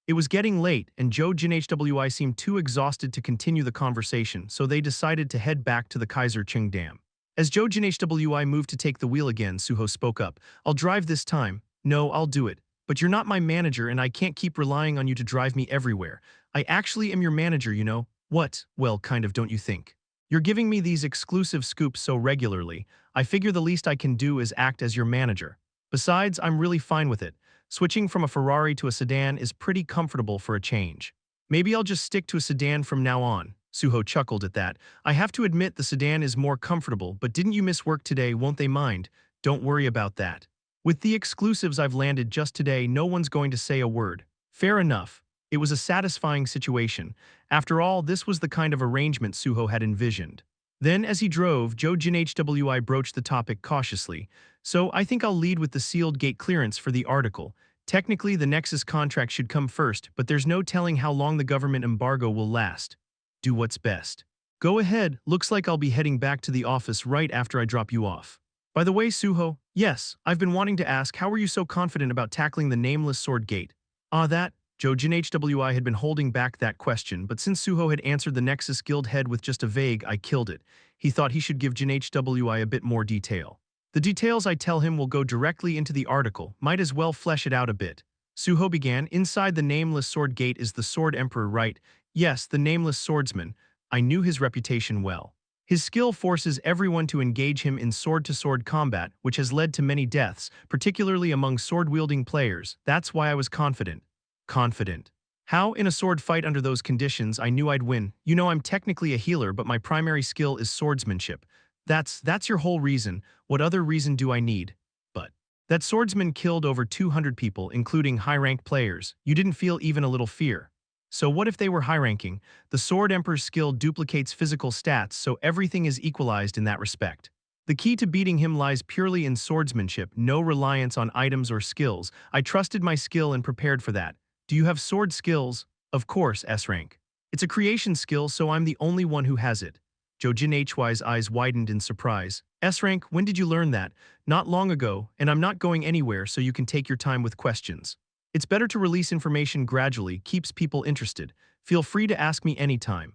It was getting late, and Jo Jin-hwi seemed too exhausted to continue the conversation, so they decided to head back to the Kaiser Chung Dam. As Jo Jin-hwi moved to take the wheel again, Su-ho spoke up. "I'll drive this time." "No, I'll do it. But you're not my manager, and I can't keep relying on you to drive me everywhere. I actually am your manager, you know." "What? Well, kind of, don't you think? You're giving me these exclusive scoops so regularly. I figure the least I can do is act as your manager. Besides, I'm really fine with it. Switching from a Ferrari to a sedan is pretty comfortable for a change. Maybe I'll just stick to a sedan from now on." Su-ho chuckled at that. "I have to admit the sedan is more comfortable, but didn't you miss work today? Won't they mind?" Don't worry about that. With the exclusives I've landed just today, no one's going to say a word. Fair enough. It was a satisfying situation. After all, this was the kind of arrangement Su-ho had envisioned. Then, as he drove, Joe Jin HWI broached the topic cautiously. So, I think I'll lead with the sealed gate clearance for the article. Technically, the Nexus contract should come first, but there's no telling how long the government embargo will last. Do what's best. Go ahead, looks like I'll be heading back to the office right after I drop you off. By the way, Su-ho, yes, I've been wanting to ask, how were you so confident about tackling the nameless sword gate? That, Joe Jin HWI had been holding back that question, but since Su-ho had answered the Nexus Guild head with just a vague, I killed it, he thought he should give Jin HWI a bit more detail. The details I tell him will go directly into the article, might as well flesh it out a bit. Su-ho began, inside the nameless sword gate is the Sword Emperor, right? Yes, the nameless swordsman. I knew his reputation well. His skill forces everyone to engage him in sword-to-sword combat, which has led to many deaths, particularly among sword-wielding players. That's why I was confident. Confident. How, in a sword fight under those conditions, I knew I'd win. You know, I'm technically a healer, but my primary skill is swordsmanship. That's your whole reason. What other reason do I need? But that swordsman killed over 200 people, including high-rank players. You didn't feel even a little fear. So what if they were high-ranking? The Sword Emperor's skill duplicates physical stats, so everything is equalized in that respect. The key to beating him lies purely in swordsmanship, no reliance on items or skills. I trusted my skill and prepared for that. Do you have sword skills? Of course, S-rank. It's a creation skill, so I'm the only one who has it. Joe Jin HY's eyes widened in surprise. S-rank, when did you learn that? Not long ago, and I'm not going anywhere, so you can take your time with questions. It's better to release information gradually, keeps people interested. Feel free to ask me anytime.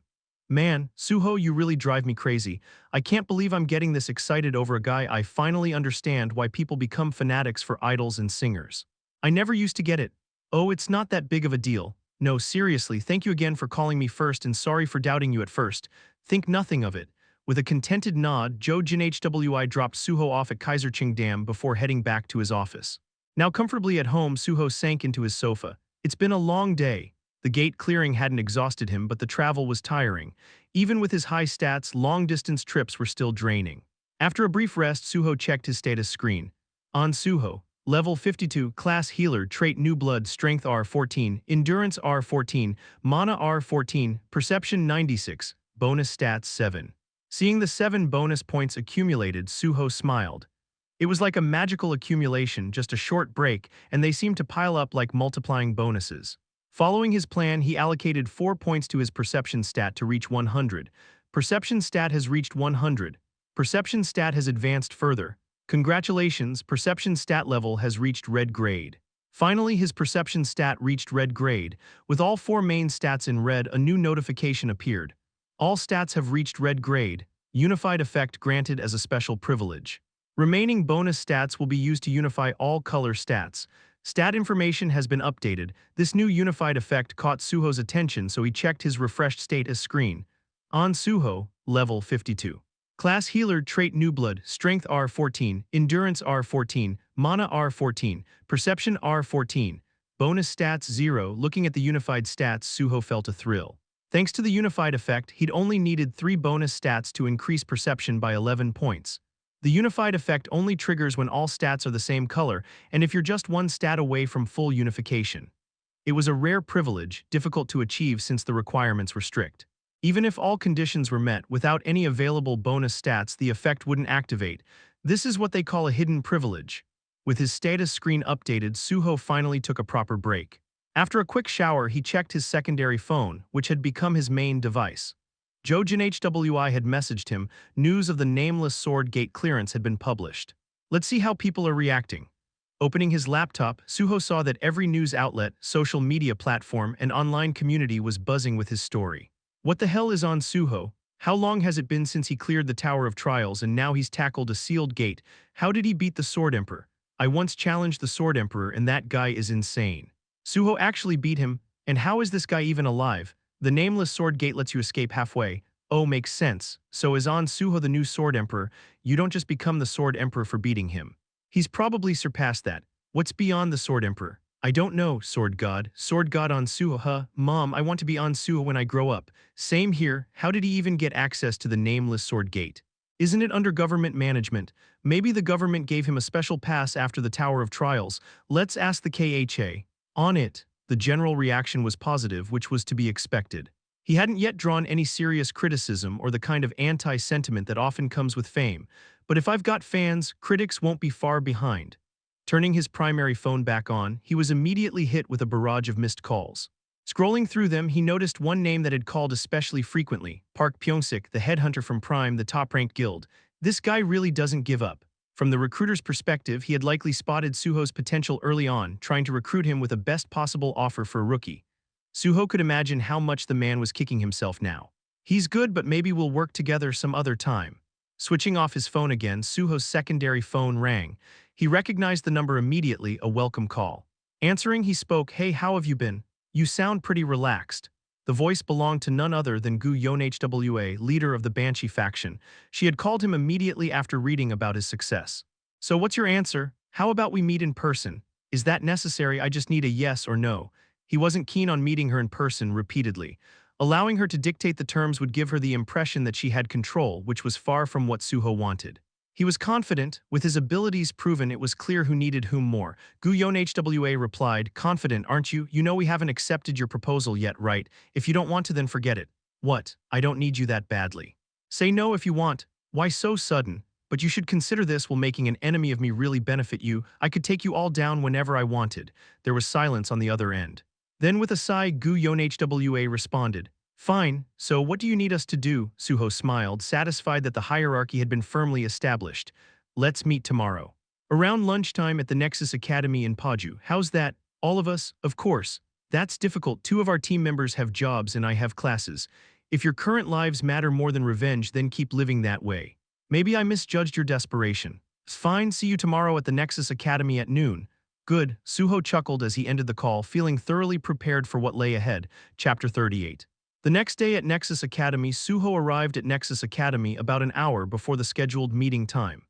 Man, Su-ho, you really drive me crazy. I can't believe I'm getting this excited over a guy. I finally understand why people become fanatics for idols and singers. I never used to get it. Oh, it's not that big of a deal. No, seriously, thank you again for calling me first and sorry for doubting you at first. Think nothing of it. With a contented nod, Joe Jin HWI dropped Su-ho off at Kaiser Qing Dam before heading back to his office. Now comfortably at home, Su-ho sank into his sofa. It's been a long day. The gate clearing hadn't exhausted him, but the travel was tiring. Even with his high stats, long-distance trips were still draining. After a brief rest, Su-ho checked his status screen. Ahn Su-ho, level 52, class healer, trait new blood, strength R14, endurance R14, mana R14, perception 96, bonus stats 7. Seeing the 7 bonus points accumulated, Su-ho smiled. It was like a magical accumulation, just a short break, and they seemed to pile up like multiplying bonuses. Following his plan, he allocated 4 points to his perception stat to reach 100. Perception stat has reached 100. Perception stat has advanced further. Congratulations, perception stat level has reached red grade. Finally, his perception stat reached red grade. With all 4 main stats in red, a new notification appeared. All stats have reached red grade. Unified effect granted as a special privilege. Remaining bonus stats will be used to unify all color stats. Stat information has been updated. This new unified effect caught Su-ho's attention, so he checked his refreshed status screen. Ahn Su-ho, level 52. Class healer, trait new blood, strength R14, endurance R14, mana R14, perception R14. Bonus stats 0. Looking at the unified stats, Su-ho felt a thrill. Thanks to the unified effect, he'd only needed 3 bonus stats to increase perception by 11 points. The unified effect only triggers when all stats are the same color, and if you're just 1 stat away from full unification. It was a rare privilege, difficult to achieve since the requirements were strict. Even if all conditions were met, without any available bonus stats, the effect wouldn't activate. This is what they call a hidden privilege. With his status screen updated, Su-ho finally took a proper break. After a quick shower, he checked his secondary phone, which had become his main device. Joe Jin HWI had messaged him, news of the nameless sword gate clearance had been published. Let's see how people are reacting. Opening his laptop, Su-ho saw that every news outlet, social media platform, and online community was buzzing with his story. What the hell is Ahn Su-ho? How long has it been since he cleared the Tower of Trials and now he's tackled a sealed gate? How did he beat the Sword Emperor? I once challenged the Sword Emperor and that guy is insane. Su-ho actually beat him, and how is this guy even alive? The nameless sword gate lets you escape halfway. Oh, makes sense. So is Ahn Su-ho the new Sword Emperor? You don't just become the Sword Emperor for beating him. He's probably surpassed that. What's beyond the Sword Emperor? I don't know, Sword God Ahn Su-ho. Huh? Mom, I want to be Ahn Su-ho when I grow up. Same here, how did he even get access to the nameless sword gate? Isn't it under government management? Maybe the government gave him a special pass after the Tower of Trials. Let's ask the KHA. On it, the general reaction was positive, which was to be expected. He hadn't yet drawn any serious criticism or the kind of anti-sentiment that often comes with fame. But if I've got fans, critics won't be far behind. Turning his primary phone back on, he was immediately hit with a barrage of missed calls. Scrolling through them, he noticed one name that had called especially frequently, Park Pyong-sik, the headhunter from Prime, the top-ranked guild. This guy really doesn't give up. From the recruiter's perspective, he had likely spotted Su-ho's potential early on, trying to recruit him with a best possible offer for a rookie. Su-ho could imagine how much the man was kicking himself now. He's good, but maybe we'll work together some other time. Switching off his phone again, Su-ho's secondary phone rang. He recognized the number immediately, a welcome call. Answering, he spoke, "Hey, how have you been? You sound pretty relaxed." The voice belonged to none other than Gu Yeonhwa, leader of the Banshee faction. She had called him immediately after reading about his success. "So what's your answer? How about we meet in person? Is that necessary? I just need a yes or no." He wasn't keen on meeting her in person repeatedly. Allowing her to dictate the terms would give her the impression that she had control, which was far from what Su-ho wanted. He was confident. With his abilities proven, it was clear who needed whom more. Gu Yeonhwa replied, "Confident, aren't you? You know we haven't accepted your proposal yet, right? If you don't want to, then forget it." "What? I don't need you that badly." "Say no if you want." "Why so sudden? But you should consider this. Will making an enemy of me really benefit you? I could take you all down whenever I wanted." There was silence on the other end. Then with a sigh, Gu Yeonhwa responded, "Fine, so what do you need us to do?" Su-ho smiled, satisfied that the hierarchy had been firmly established. "Let's meet tomorrow. Around lunchtime at the Nexus Academy in Paju. How's that? All of us? Of course. That's difficult. 2 of our team members have jobs and I have classes. If your current lives matter more than revenge, then keep living that way. Maybe I misjudged your desperation. Fine, see you tomorrow at the Nexus Academy at noon." "Good," Su-ho chuckled as he ended the call, feeling thoroughly prepared for what lay ahead. Chapter 38. The next day at Nexus Academy, Su-ho arrived at Nexus Academy about an hour before the scheduled meeting time.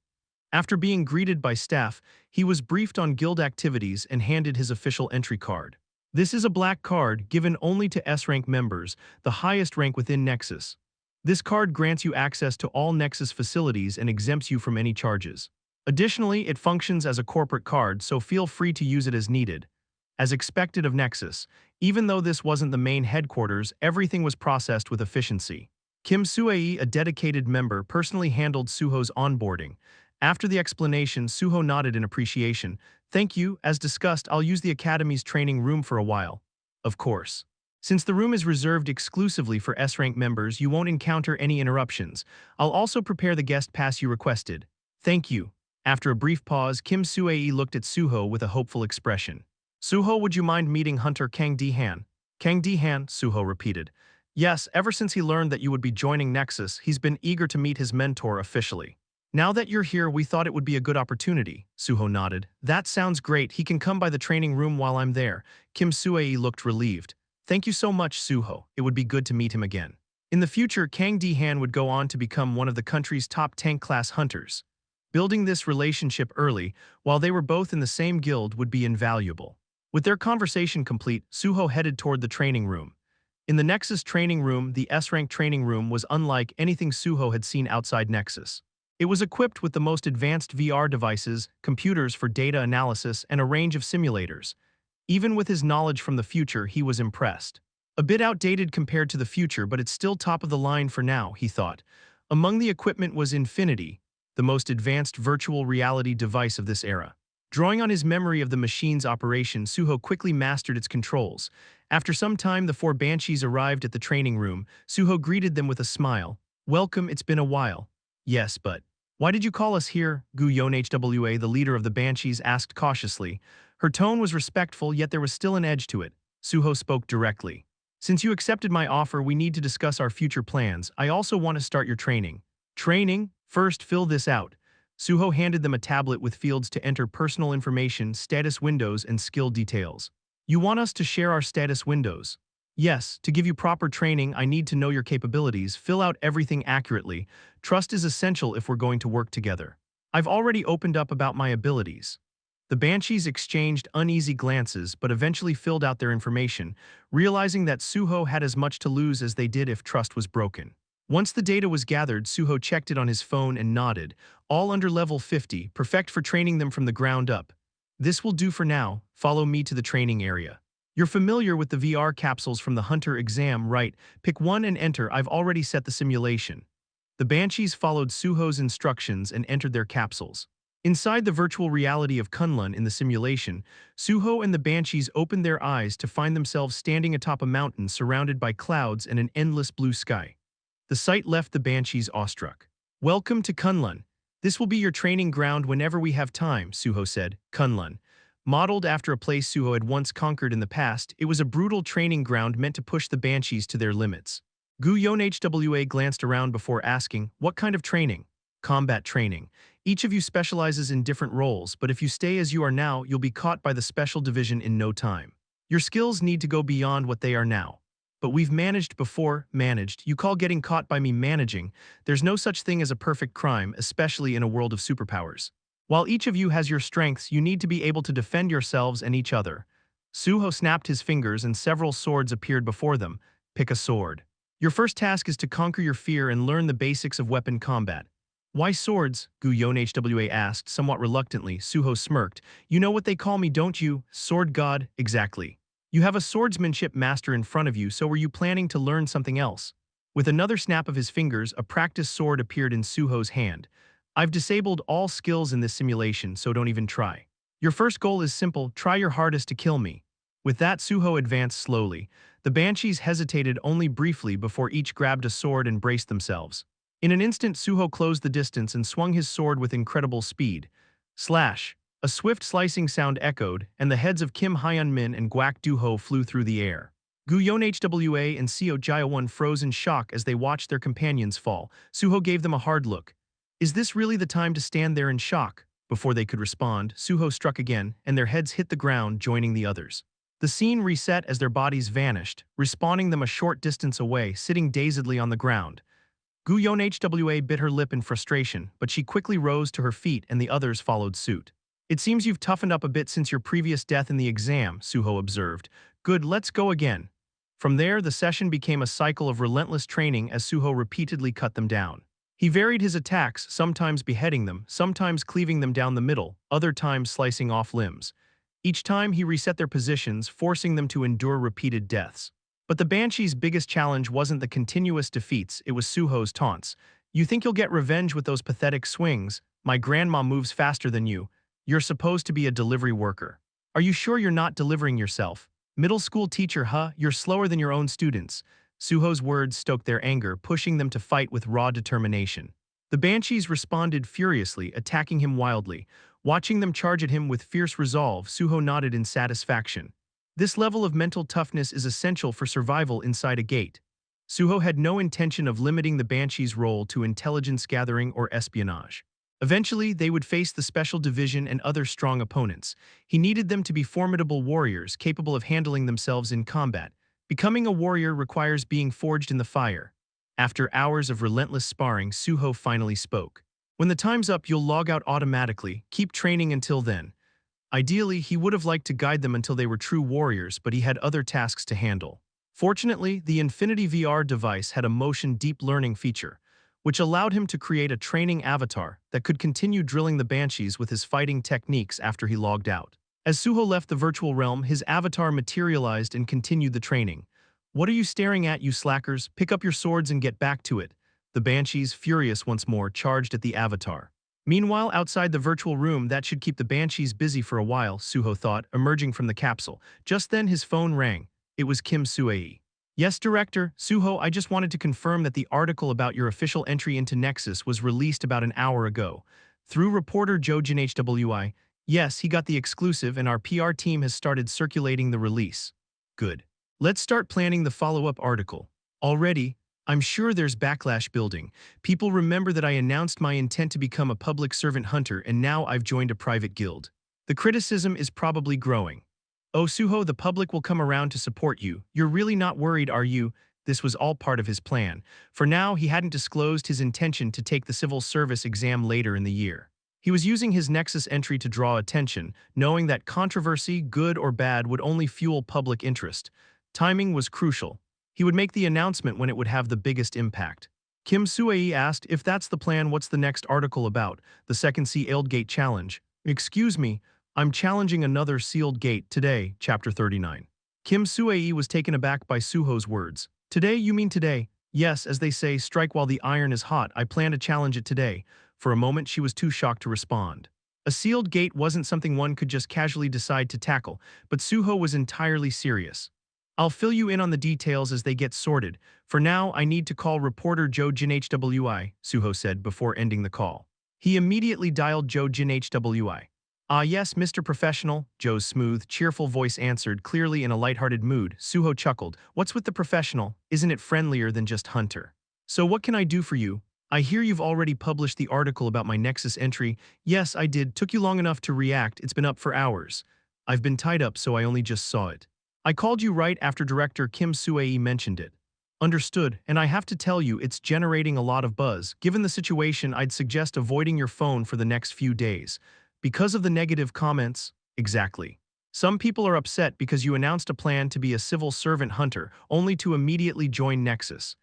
After being greeted by staff, he was briefed on guild activities and handed his official entry card. This is a black card given only to S-rank members, the highest rank within Nexus. This card grants you access to all Nexus facilities and exempts you from any charges. Additionally, it functions as a corporate card, so feel free to use it as needed. As expected of Nexus, even though this wasn't the main headquarters, everything was processed with efficiency. Kim Sue, a dedicated member, personally handled Su-ho's onboarding. After the explanation, Su-ho nodded in appreciation. "Thank you. As discussed, I'll use the Academy's training room for a while." "Of course. Since the room is reserved exclusively for S-rank members, you won't encounter any interruptions. I'll also prepare the guest pass you requested." "Thank you." After a brief pause, Kim Sue looked at Su-ho with a hopeful expression. "Su-ho, would you mind meeting Hunter Kang Di-han?" "Kang Di-han," Su-ho repeated. "Yes, ever since he learned that you would be joining Nexus, he's been eager to meet his mentor officially. Now that you're here, we thought it would be a good opportunity." Su-ho nodded. "That sounds great. He can come by the training room while I'm there." Kim Sue looked relieved. "Thank you so much, Su-ho. It would be good to meet him again." In the future, Kang Di-han would go on to become one of the country's top tank-class hunters. Building this relationship early, while they were both in the same guild, would be invaluable. With their conversation complete, Su-ho headed toward the training room. In the Nexus training room, the S-rank training room was unlike anything Su-ho had seen outside Nexus. It was equipped with the most advanced VR devices, computers for data analysis, and a range of simulators. Even with his knowledge from the future, he was impressed. A bit outdated compared to the future, but it's still top of the line for now, he thought. Among the equipment was Infinity, the most advanced virtual reality device of this era. Drawing on his memory of the machine's operation, Su-ho quickly mastered its controls. After some time, the 4 Banshees arrived at the training room. Su-ho greeted them with a smile. "Welcome, it's been a while." "Yes, but why did you call us here?" Gu Yeonhwa, the leader of the Banshees, asked cautiously. Her tone was respectful, yet there was still an edge to it. Su-ho spoke directly. "Since you accepted my offer, we need to discuss our future plans. I also want to start your training." "Training? First, fill this out." Su-ho handed them a tablet with fields to enter personal information, status windows, and skill details. "You want us to share our status windows?" "Yes, to give you proper training, I need to know your capabilities. Fill out everything accurately. Trust is essential if we're going to work together." "I've already opened up about my abilities." The Banshees exchanged uneasy glances but eventually filled out their information, realizing that Su-ho had as much to lose as they did if trust was broken. Once the data was gathered, Su-ho checked it on his phone and nodded. All under level 50, perfect for training them from the ground up. This will do for now. Follow me to the training area. You're familiar with the VR capsules from the Hunter exam, right? Pick one and enter. I've already set the simulation. The Banshees followed Su-ho's instructions and entered their capsules. Inside the virtual reality of Kunlun in the simulation, Su-ho and the Banshees opened their eyes to find themselves standing atop a mountain surrounded by clouds and an endless blue sky. The sight left the Banshees awestruck. Welcome to Kunlun. This will be your training ground whenever we have time, Su-ho said. Kunlun. Modeled after a place Su-ho had once conquered in the past, it was a brutal training ground meant to push the Banshees to their limits. Gu Yonhwa glanced around before asking, what kind of training? Combat training. Each of you specializes in different roles, but if you stay as you are now, you'll be caught by the special division in no time. Your skills need to go beyond what they are now. But we've managed before. Managed. You call getting caught by me managing. There's no such thing as a perfect crime, especially in a world of superpowers. While each of you has your strengths, you need to be able to defend yourselves and each other. Su-ho snapped his fingers and several swords appeared before them. Pick a sword. Your first task is to conquer your fear and learn the basics of weapon combat. Why swords? Gu Yonhwa asked, somewhat reluctantly. Su-ho smirked. You know what they call me, don't you? Sword god? Exactly. You have a swordsmanship master in front of you, so were you planning to learn something else? With another snap of his fingers, a practice sword appeared in Su-ho's hand. I've disabled all skills in this simulation, so don't even try. Your first goal is simple, try your hardest to kill me. With that, Su-ho advanced slowly. The Banshees hesitated only briefly before each grabbed a sword and braced themselves. In an instant, Su-ho closed the distance and swung his sword with incredible speed. Slash! A swift slicing sound echoed, and the heads of Kim Hyun-min and Gwak Do-ho flew through the air. Gu Yonhwa and Seo Jae-won froze in shock as they watched their companions fall. Su-ho gave them a hard look. Is this really the time to stand there in shock? Before they could respond, Su-ho struck again, and their heads hit the ground, joining the others. The scene reset as their bodies vanished, respawning them a short distance away, sitting dazedly on the ground. Gu Yonhwa bit her lip in frustration, but she quickly rose to her feet and the others followed suit. It seems you've toughened up a bit since your previous death in the exam, Su-ho observed. Good, let's go again. From there, the session became a cycle of relentless training as Su-ho repeatedly cut them down. He varied his attacks, sometimes beheading them, sometimes cleaving them down the middle, other times slicing off limbs. Each time he reset their positions, forcing them to endure repeated deaths. But the Banshees' biggest challenge wasn't the continuous defeats, it was Su-ho's taunts. You think you'll get revenge with those pathetic swings? My grandma moves faster than you. You're supposed to be a delivery worker. Are you sure you're not delivering yourself? Middle school teacher, huh? You're slower than your own students. Su-ho's words stoked their anger, pushing them to fight with raw determination. The Banshees responded furiously, attacking him wildly. Watching them charge at him with fierce resolve, Su-ho nodded in satisfaction. This level of mental toughness is essential for survival inside a gate. Su-ho had no intention of limiting the Banshees' role to intelligence gathering or espionage. Eventually, they would face the Special Division and other strong opponents. He needed them to be formidable warriors capable of handling themselves in combat. Becoming a warrior requires being forged in the fire. After hours of relentless sparring, Su-ho finally spoke. When the time's up, you'll log out automatically. Keep training until then. Ideally, he would have liked to guide them until they were true warriors, but he had other tasks to handle. Fortunately, the Infinity VR device had a motion deep learning feature, which allowed him to create a training avatar that could continue drilling the Banshees with his fighting techniques after he logged out. As Su-ho left the virtual realm, his avatar materialized and continued the training. What are you staring at, you slackers? Pick up your swords and get back to it. The Banshees, furious once more, charged at the avatar. Meanwhile, outside the virtual room, that should keep the Banshees busy for a while, Su-ho thought, emerging from the capsule. Just then his phone rang. It was Kim Sue-hee. Yes, Director. Su-ho, I just wanted to confirm that the article about your official entry into Nexus was released about an hour ago. Through reporter Jo Jin Hwi. Yes, he got the exclusive and our PR team has started circulating the release. Good. Let's start planning the follow-up article. Already, I'm sure there's backlash building. People remember that I announced my intent to become a public servant hunter and now I've joined a private guild. The criticism is probably growing. Oh, Su-ho, the public will come around to support you. You're really not worried, are you? This was all part of his plan. For now, he hadn't disclosed his intention to take the civil service exam later in the year. He was using his Nexus entry to draw attention, knowing that controversy, good or bad, would only fuel public interest. Timing was crucial. He would make the announcement when it would have the biggest impact. Kim Sue asked, if that's the plan, what's the next article about? The second sealed gate challenge. Excuse me, I'm challenging another sealed gate today, chapter 39. Kim Sue was taken aback by Su-ho's words. Today, you mean today? Yes, as they say, strike while the iron is hot. I plan to challenge it today. For a moment, she was too shocked to respond. A sealed gate wasn't something one could just casually decide to tackle, but Su-ho was entirely serious. I'll fill you in on the details as they get sorted. For now, I need to call reporter Joe Jin HWI, Su-ho said before ending the call. He immediately dialed Joe Jin HWI. Ah yes, Mr. Professional, Joe's smooth, cheerful voice answered, clearly in a lighthearted mood. Su-ho chuckled. What's with the professional? Isn't it friendlier than just Hunter? So what can I do for you? I hear you've already published the article about my Nexus entry. Yes, I did. Took you long enough to react. It's been up for hours. I've been tied up, so I only just saw it. I called you right after director Kim Sue mentioned it. Understood, and I have to tell you, it's generating a lot of buzz. Given the situation, I'd suggest avoiding your phone for the next few days. Because of the negative comments? Exactly. Some people are upset because you announced a plan to be a civil servant hunter, only to immediately join Nexus.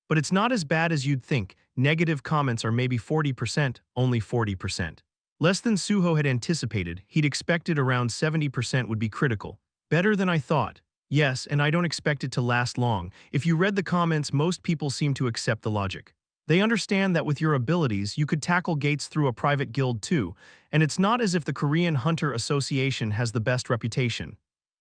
But it's not as bad as you'd think. Negative comments are maybe 40%, only 40%. Less than Su-ho had anticipated. He'd expected around 70% would be critical. Better than I thought. Yes, and I don't expect it to last long. If you read the comments, most people seem to accept the logic. They understand that with your abilities, you could tackle gates through a private guild too, and it's not as if the Korean Hunter Association has the best reputation.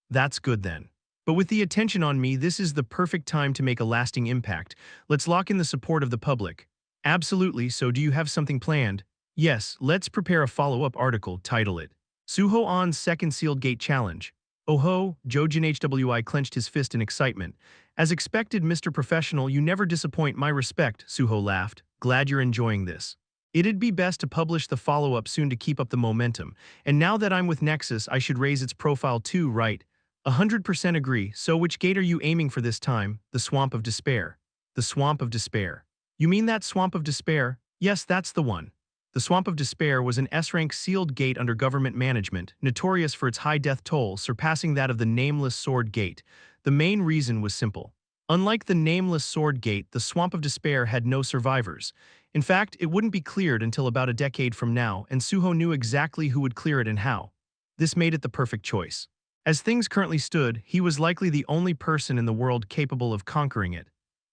That's good then. But with the attention on me, this is the perfect time to make a lasting impact. Let's lock in the support of the public. Absolutely, so do you have something planned? Yes, let's prepare a follow-up article, title it. Su-ho Ahn's Second Sealed Gate Challenge. Oh ho, Joe Jin HWI clenched his fist in excitement. As expected, Mr. Professional, you never disappoint, my respect, Su-ho laughed. Glad you're enjoying this. It'd be best to publish the follow-up soon to keep up the momentum. And now that I'm with Nexus, I should raise its profile too, right? 100% agree. So which gate are you aiming for this time? The Swamp of Despair. The Swamp of Despair. You mean that Swamp of Despair? Yes, that's the one. The Swamp of Despair was an S-rank sealed gate under government management, notorious for its high death toll, surpassing that of the Nameless Sword Gate. The main reason was simple. Unlike the Nameless Sword Gate, the Swamp of Despair had no survivors. In fact, it wouldn't be cleared until about a decade from now, and Su-ho knew exactly who would clear it and how. This made it the perfect choice. As things currently stood, he was likely the only person in the world capable of conquering it.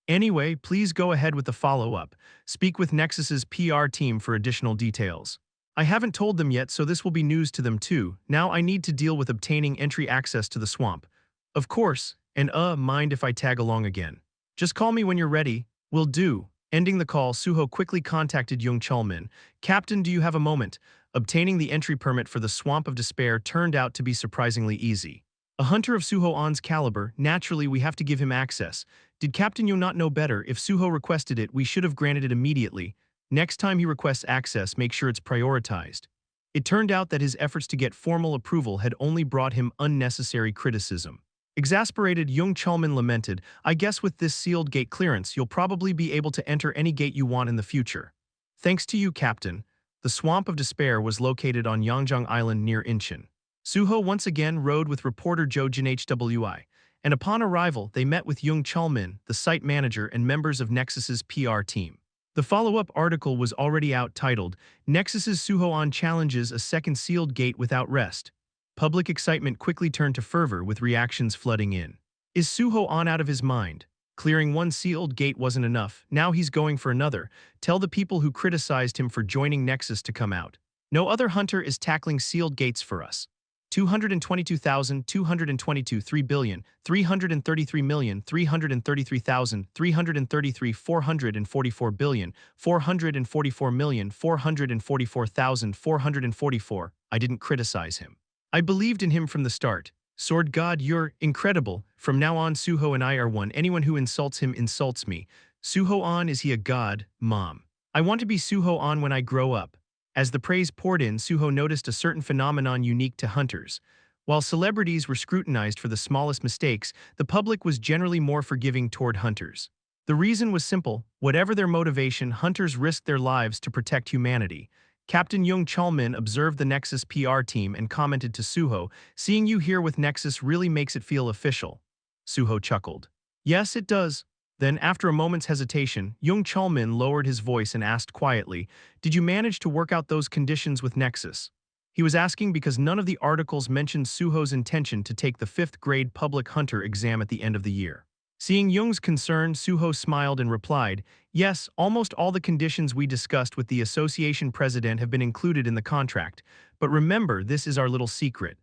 Anyway, please go ahead with the follow-up. Speak with Nexus's PR team for additional details. I haven't told them yet, so this will be news to them too. Now I need to deal with obtaining entry access to the swamp. Of course, and mind if I tag along again. Just call me when you're ready. Will do. Ending the call, Su-ho quickly contacted Young Chulmin. Captain, do you have a moment? Obtaining the entry permit for the Swamp of Despair turned out to be surprisingly easy. A hunter of Su-ho Ahn's caliber, naturally we have to give him access. Did Captain Yo not know better? If Su-ho requested it, we should have granted it immediately. Next time he requests access, make sure it's prioritized. It turned out that his efforts to get formal approval had only brought him unnecessary criticism. Exasperated, Young Chulmin lamented, I guess with this sealed gate clearance, you'll probably be able to enter any gate you want in the future. Thanks to you, Captain. The Swamp of Despair was located on Yongjang Island near Incheon. Su-ho once again rode with reporter Joe Jin HWI, and upon arrival, they met with Young Chulmin, the site manager and members of Nexus's PR team. The follow-up article was already out, titled, Nexus's Su-ho Ahn challenges a second sealed gate without rest. Public excitement quickly turned to fervor with reactions flooding in. Is Su-ho Ahn out of his mind? Clearing one sealed gate wasn't enough, now he's going for another. Tell the people who criticized him for joining Nexus to come out. No other hunter is tackling sealed gates for us. 222,222 3 billion, 333,333,333 444 billion, 444,444,444. I didn't criticize him. I believed in him from the start. Sword God, you're incredible. From now on, Su-ho and I are one. Anyone who insults him insults me. Su-ho Ahn, is he a god, Mom? I want to be Su-ho Ahn when I grow up. As the praise poured in, Su-ho noticed a certain phenomenon unique to hunters. While celebrities were scrutinized for the smallest mistakes, the public was generally more forgiving toward hunters. The reason was simple. Whatever their motivation, hunters risked their lives to protect humanity. Captain Young Chulmin observed the Nexus PR team and commented to Su-ho, seeing you here with Nexus really makes it feel official. Su-ho chuckled. Yes, it does. Then, after a moment's hesitation, Jung Chulmin lowered his voice and asked quietly, "Did you manage to work out those conditions with Nexus?" He was asking because none of the articles mentioned Su-ho's intention to take the 5th grade public hunter exam at the end of the year. Seeing Jung's concern, Su-ho smiled and replied, "Yes, almost all the conditions we discussed with the association president have been included in the contract, but remember, this is our little secret."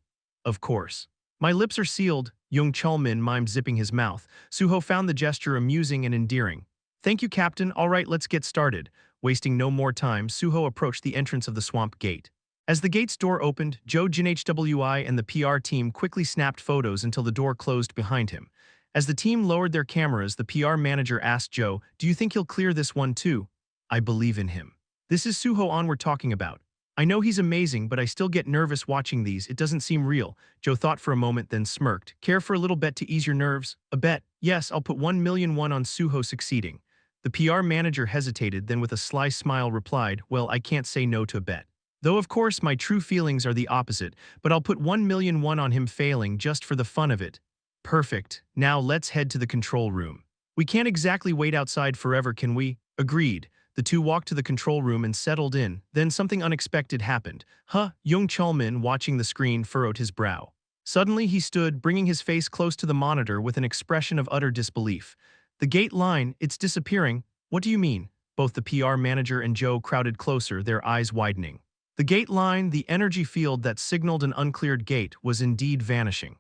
"Of course." "My lips are sealed," Jung Chulmin mimed, zipping his mouth. Su-ho found the gesture amusing and endearing. "Thank you, Captain. All right, let's get started." Wasting no more time, Su-ho approached the entrance of the swamp gate. As the gate's door opened, Joe Jinhwi and the PR team quickly snapped photos until the door closed behind him. As the team lowered their cameras, the PR manager asked Joe, "Do you think he'll clear this one too?" "I believe in him." "This is Su-ho Ahn we're talking about. I know he's amazing, but I still get nervous watching these. It doesn't seem real." Joe thought for a moment, then smirked. "Care for a little bet to ease your nerves?" "A bet? Yes, I'll put 1 million won on Su-ho succeeding." The PR manager hesitated, then with a sly smile replied, "Well, I can't say no to a bet. Though of course my true feelings are the opposite, but I'll put 1 million won on him failing just for the fun of it." "Perfect. Now let's head to the control room." "We can't exactly wait outside forever, can we?" "Agreed." The two walked to the control room and settled in. Then something unexpected happened. "Huh?" Jung Chulmin, watching the screen, furrowed his brow. Suddenly he stood, bringing his face close to the monitor with an expression of utter disbelief. "The gate line, it's disappearing." "What do you mean?" Both the PR manager and Joe crowded closer, their eyes widening. The gate line, the energy field that signaled an uncleared gate, was indeed vanishing.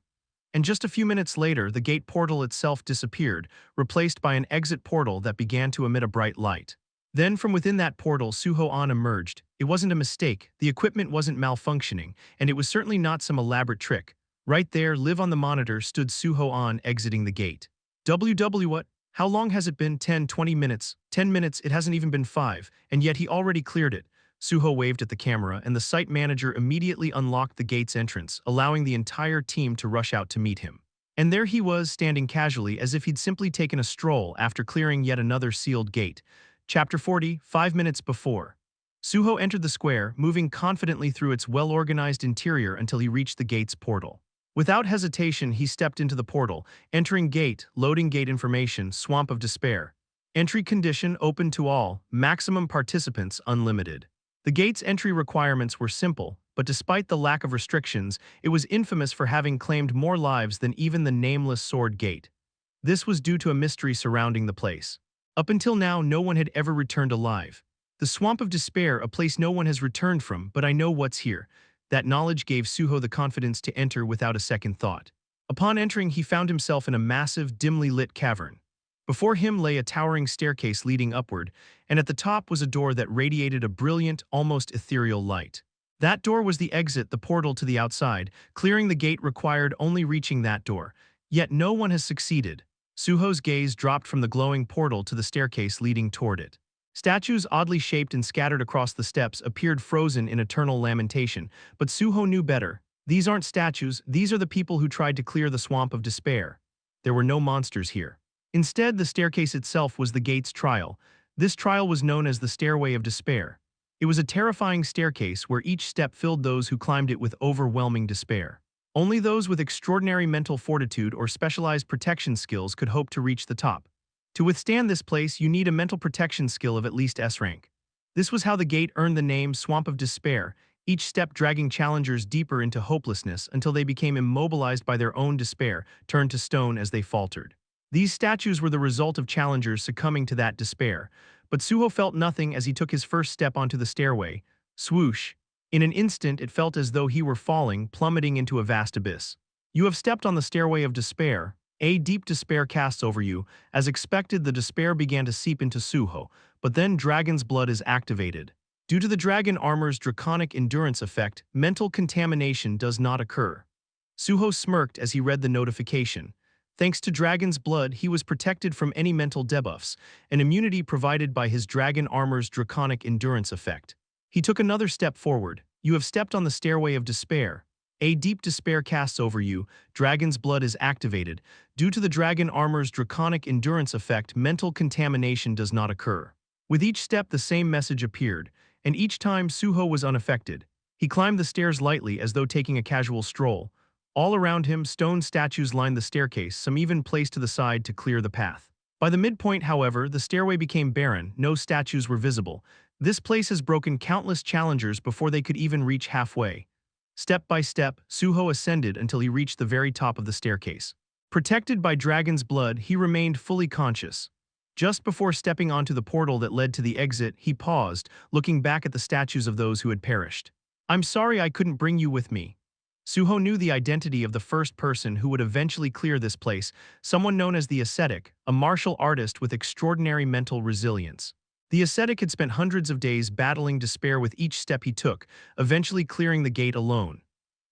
And just a few minutes later, the gate portal itself disappeared, replaced by an exit portal that began to emit a bright light. Then from within that portal, Su-ho Ahn emerged. It wasn't a mistake, the equipment wasn't malfunctioning, and it was certainly not some elaborate trick. Right there, live on the monitor, stood Su-ho Ahn exiting the gate. "WW what? How long has it been? 10, 20 minutes? 10 minutes, it hasn't even been 5, and yet he already cleared it." Su-ho waved at the camera, and the site manager immediately unlocked the gate's entrance, allowing the entire team to rush out to meet him. And there he was, standing casually as if he'd simply taken a stroll after clearing yet another sealed gate. Chapter 40, 5 minutes before. Su-ho entered the square, moving confidently through its well-organized interior until he reached the gate's portal. Without hesitation, he stepped into the portal, entering gate, loading gate information, swamp of despair. Entry condition open to all, maximum participants unlimited. The gate's entry requirements were simple, but despite the lack of restrictions, it was infamous for having claimed more lives than even the nameless sword gate. This was due to a mystery surrounding the place. Up until now, no one had ever returned alive. The Swamp of Despair, a place no one has returned from, but I know what's here. That knowledge gave Su-ho the confidence to enter without a second thought. Upon entering, he found himself in a massive, dimly lit cavern. Before him lay a towering staircase leading upward, and at the top was a door that radiated a brilliant, almost ethereal light. That door was the exit, the portal to the outside. Clearing the gate required only reaching that door. Yet no one has succeeded. Su-ho's gaze dropped from the glowing portal to the staircase leading toward it. Statues oddly shaped and scattered across the steps appeared frozen in eternal lamentation, but Su-ho knew better. These aren't statues, these are the people who tried to clear the Swamp of Despair. There were no monsters here. Instead, the staircase itself was the gate's trial. This trial was known as the Stairway of Despair. It was a terrifying staircase where each step filled those who climbed it with overwhelming despair. Only those with extraordinary mental fortitude or specialized protection skills could hope to reach the top. To withstand this place, you need a mental protection skill of at least S rank. This was how the gate earned the name Swamp of Despair, each step dragging challengers deeper into hopelessness until they became immobilized by their own despair, turned to stone as they faltered. These statues were the result of challengers succumbing to that despair, but Su-ho felt nothing as he took his first step onto the stairway. Swoosh! In an instant, it felt as though he were falling, plummeting into a vast abyss. You have stepped on the Stairway of Despair. A deep despair casts over you. As expected, the despair began to seep into Su-ho, but then Dragon's Blood is activated. Due to the Dragon Armor's draconic endurance effect, mental contamination does not occur. Su-ho smirked as he read the notification. Thanks to Dragon's Blood, he was protected from any mental debuffs, an immunity provided by his Dragon Armor's draconic endurance effect. He took another step forward. You have stepped on the Stairway of Despair. A deep despair casts over you. Dragon's Blood is activated. Due to the Dragon Armor's draconic endurance effect, mental contamination does not occur. With each step, the same message appeared, and each time Su-ho was unaffected. He climbed the stairs lightly as though taking a casual stroll. All around him, stone statues lined the staircase, some even placed to the side to clear the path. By the midpoint, however, the stairway became barren, no statues were visible. This place has broken countless challengers before they could even reach halfway. Step by step, Su-ho ascended until he reached the very top of the staircase. Protected by dragon's blood, he remained fully conscious. Just before stepping onto the portal that led to the exit, he paused, looking back at the statues of those who had perished. "I'm sorry I couldn't bring you with me." Su-ho knew the identity of the first person who would eventually clear this place, someone known as the ascetic, a martial artist with extraordinary mental resilience. The ascetic had spent hundreds of days battling despair with each step he took, eventually clearing the gate alone.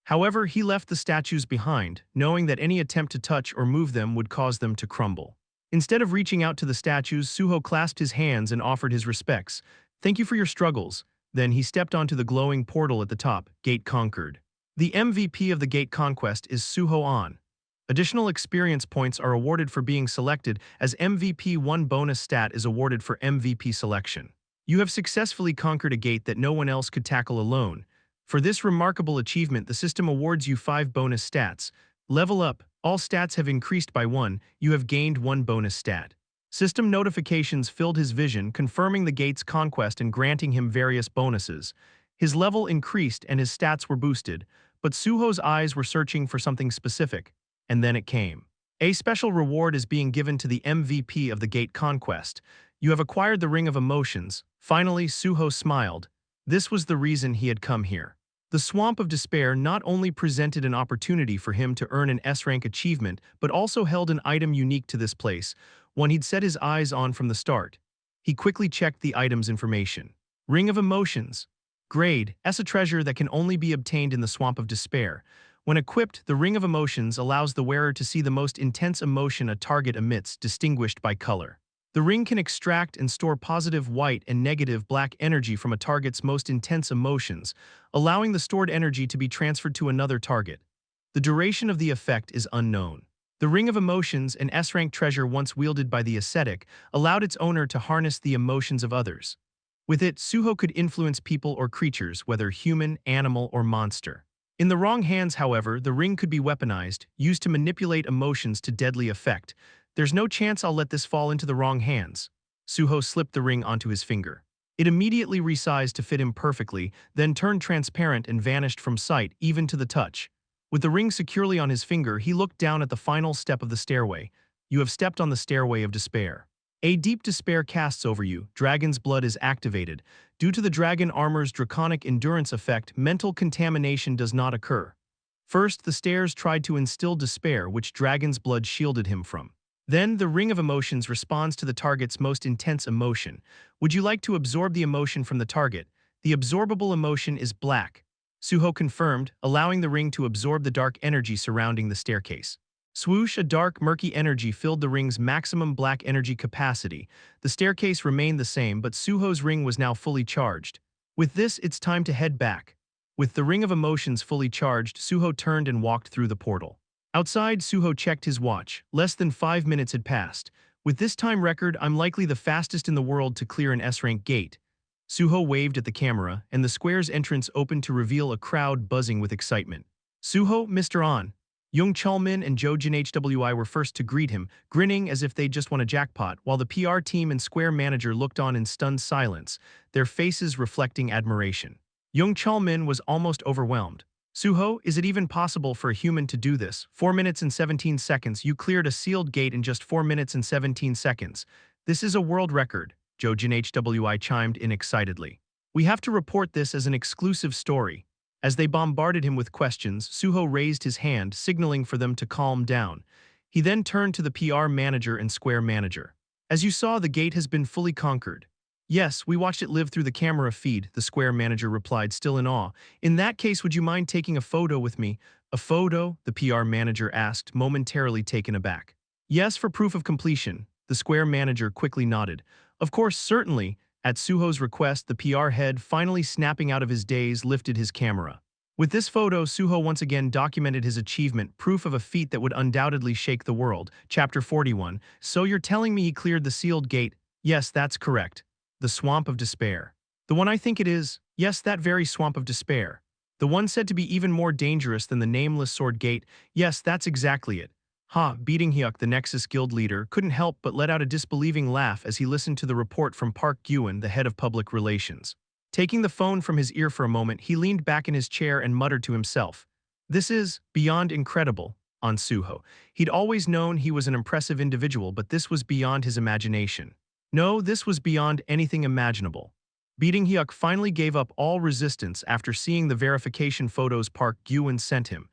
However, he left the statues behind, knowing that any attempt to touch or move them would cause them to crumble. Instead of reaching out to the statues, Su-ho clasped his hands and offered his respects. "Thank you for your struggles." Then he stepped onto the glowing portal at the top, gate conquered. The MVP of the gate conquest is Su-ho Ahn. Additional experience points are awarded for being selected, as MVP 1 bonus stat is awarded for MVP selection. You have successfully conquered a gate that no one else could tackle alone. For this remarkable achievement, the system awards you 5 bonus stats. Level up. All stats have increased by 1, you have gained 1 bonus stat. System notifications filled his vision, confirming the gate's conquest and granting him various bonuses. His level increased and his stats were boosted, but Su-ho's eyes were searching for something specific, and then it came. A special reward is being given to the MVP of the gate conquest. You have acquired the Ring of Emotions. Finally, Su-ho smiled. This was the reason he had come here. The Swamp of Despair not only presented an opportunity for him to earn an S-rank achievement, but also held an item unique to this place, one he'd set his eyes on from the start. He quickly checked the item's information. Ring of Emotions. Grade, S, a treasure that can only be obtained in the Swamp of Despair. When equipped, the Ring of Emotions allows the wearer to see the most intense emotion a target emits, distinguished by color. The ring can extract and store positive white and negative black energy from a target's most intense emotions, allowing the stored energy to be transferred to another target. The duration of the effect is unknown. The Ring of Emotions, an S-rank treasure once wielded by the ascetic, allowed its owner to harness the emotions of others. With it, Su-ho could influence people or creatures, whether human, animal, or monster. In the wrong hands, however, the ring could be weaponized, used to manipulate emotions to deadly effect. "There's no chance I'll let this fall into the wrong hands." Su-ho slipped the ring onto his finger. It immediately resized to fit him perfectly, then turned transparent and vanished from sight, even to the touch. With the ring securely on his finger, he looked down at the final step of the stairway. You have stepped on the stairway of despair. A deep despair casts over you. Dragon's blood is activated. Due to the dragon armor's draconic endurance effect, mental contamination does not occur. First, the stairs tried to instill despair, which dragon's blood shielded him from. Then, the Ring of Emotions responds to the target's most intense emotion. Would you like to absorb the emotion from the target? The absorbable emotion is black. Su-ho confirmed, allowing the ring to absorb the dark energy surrounding the staircase. Swoosh, a dark, murky energy filled the ring's maximum black energy capacity. The staircase remained the same, but Su-ho's ring was now fully charged. With this, it's time to head back. With the Ring of Emotions fully charged, Su-ho turned and walked through the portal. Outside, Su-ho checked his watch. Less than 5 minutes had passed. With this time record, I'm likely the fastest in the world to clear an S-rank gate. Su-ho waved at the camera, and the square's entrance opened to reveal a crowd buzzing with excitement. Su-ho, Mr. Ahn. Young Chulmin and Jo Jin Hwi were first to greet him, grinning as if they'd just won a jackpot, while the PR team and Square manager looked on in stunned silence, their faces reflecting admiration. Young Chulmin was almost overwhelmed. Su-ho, is it even possible for a human to do this? 4 minutes and 17 seconds, you cleared a sealed gate in just 4 minutes and 17 seconds. This is a world record, Jo Jin Hwi chimed in excitedly. We have to report this as an exclusive story. As they bombarded him with questions, Su-ho raised his hand, signaling for them to calm down. He then turned to the PR manager and Square manager. As you saw, the gate has been fully conquered. Yes, we watched it live through the camera feed, the Square manager replied, still in awe. In that case, would you mind taking a photo with me? A photo? The PR manager asked, momentarily taken aback. Yes, for proof of completion. The Square manager quickly nodded. Of course, certainly. At Su-ho's request, the PR head, finally snapping out of his daze, lifted his camera. With this photo, Su-ho once again documented his achievement, proof of a feat that would undoubtedly shake the world. Chapter 41. So you're telling me he cleared the sealed gate? Yes, that's correct. The Swamp of Despair. The one I think it is? Yes, that very Swamp of Despair. The one said to be even more dangerous than the nameless Sword Gate? Yes, that's exactly it. Ha, beating Hyuk, the Nexus Guild leader, couldn't help but let out a disbelieving laugh as he listened to the report from Park Gyun, the head of public relations. Taking the phone from his ear for a moment, he leaned back in his chair and muttered to himself, "This is beyond incredible, Ahn Su-ho." He'd always known he was an impressive individual, but this was beyond his imagination. No, this was beyond anything imaginable. Beating Hyuk finally gave up all resistance after seeing the verification photos Park Gyun sent him.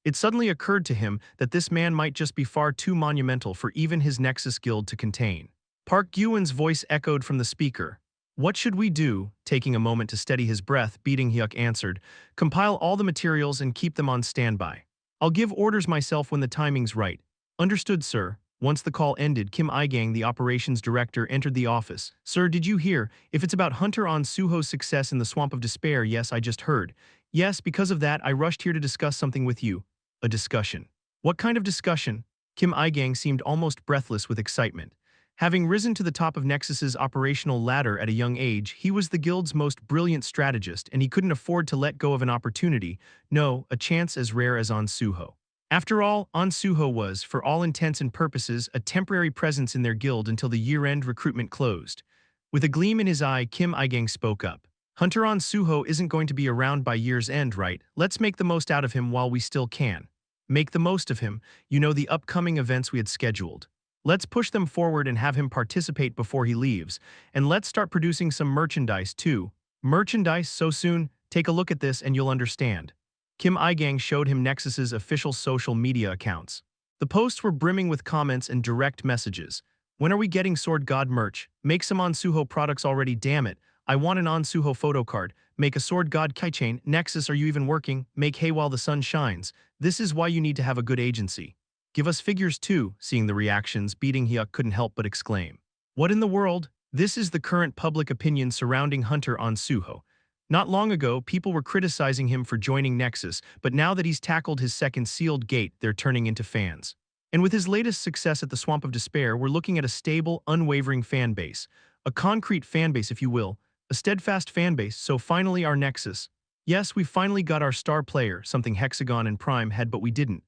It suddenly occurred to him that this man might just be far too monumental for even his Nexus Guild to contain. Park Gyun's voice echoed from the speaker. "What should we do?" Taking a moment to steady his breath, Beating Hyuk answered, "Compile all the materials and keep them on standby. I'll give orders myself when the timing's right." "Understood, sir." Once the call ended, Kim I-gang, the operations director, entered the office. "Sir, did you hear? If it's about Hunter Ahn Su-ho's success in the Swamp of Despair, yes, I just heard. Yes, because of that, I rushed here to discuss something with you." "A discussion? What kind of discussion?" Kim I-gang seemed almost breathless with excitement. Having risen to the top of Nexus's operational ladder at a young age, he was the guild's most brilliant strategist, and he couldn't afford to let go of an opportunity, no, a chance as rare as Ahn Su-ho. After all, Ahn Su-ho was, for all intents and purposes, a temporary presence in their guild until the year-end recruitment closed. With a gleam in his eye, Kim I-gang spoke up. "Hunter Ahn Su-ho isn't going to be around by year's end, right? Let's make the most out of him while we still can." "Make the most of him, you know, the upcoming events we had scheduled. Let's push them forward and have him participate before he leaves. And let's start producing some merchandise too." "Merchandise so soon? Take a look at this and you'll understand." Kim I-gang showed him Nexus's official social media accounts. The posts were brimming with comments and direct messages. "When are we getting Sword God merch? Make some Ahn Su-ho products already, damn it. I want an Ahn Su-ho photo card. Make a Sword God keychain. Nexus, are you even working? Make hay while the sun shines. This is why you need to have a good agency. Give us figures too." Seeing the reactions, Beating Hyuk couldn't help but exclaim, "What in the world?" This is the current public opinion surrounding Hunter Ahn Su-ho. Not long ago, people were criticizing him for joining Nexus, but now that he's tackled his second sealed gate, they're turning into fans. And with his latest success at the Swamp of Despair, we're looking at a stable, unwavering fan base. A concrete fan base, if you will. A steadfast fan base, so finally our Nexus. Yes, we finally got our star player, something Hexagon and Prime had but we didn't.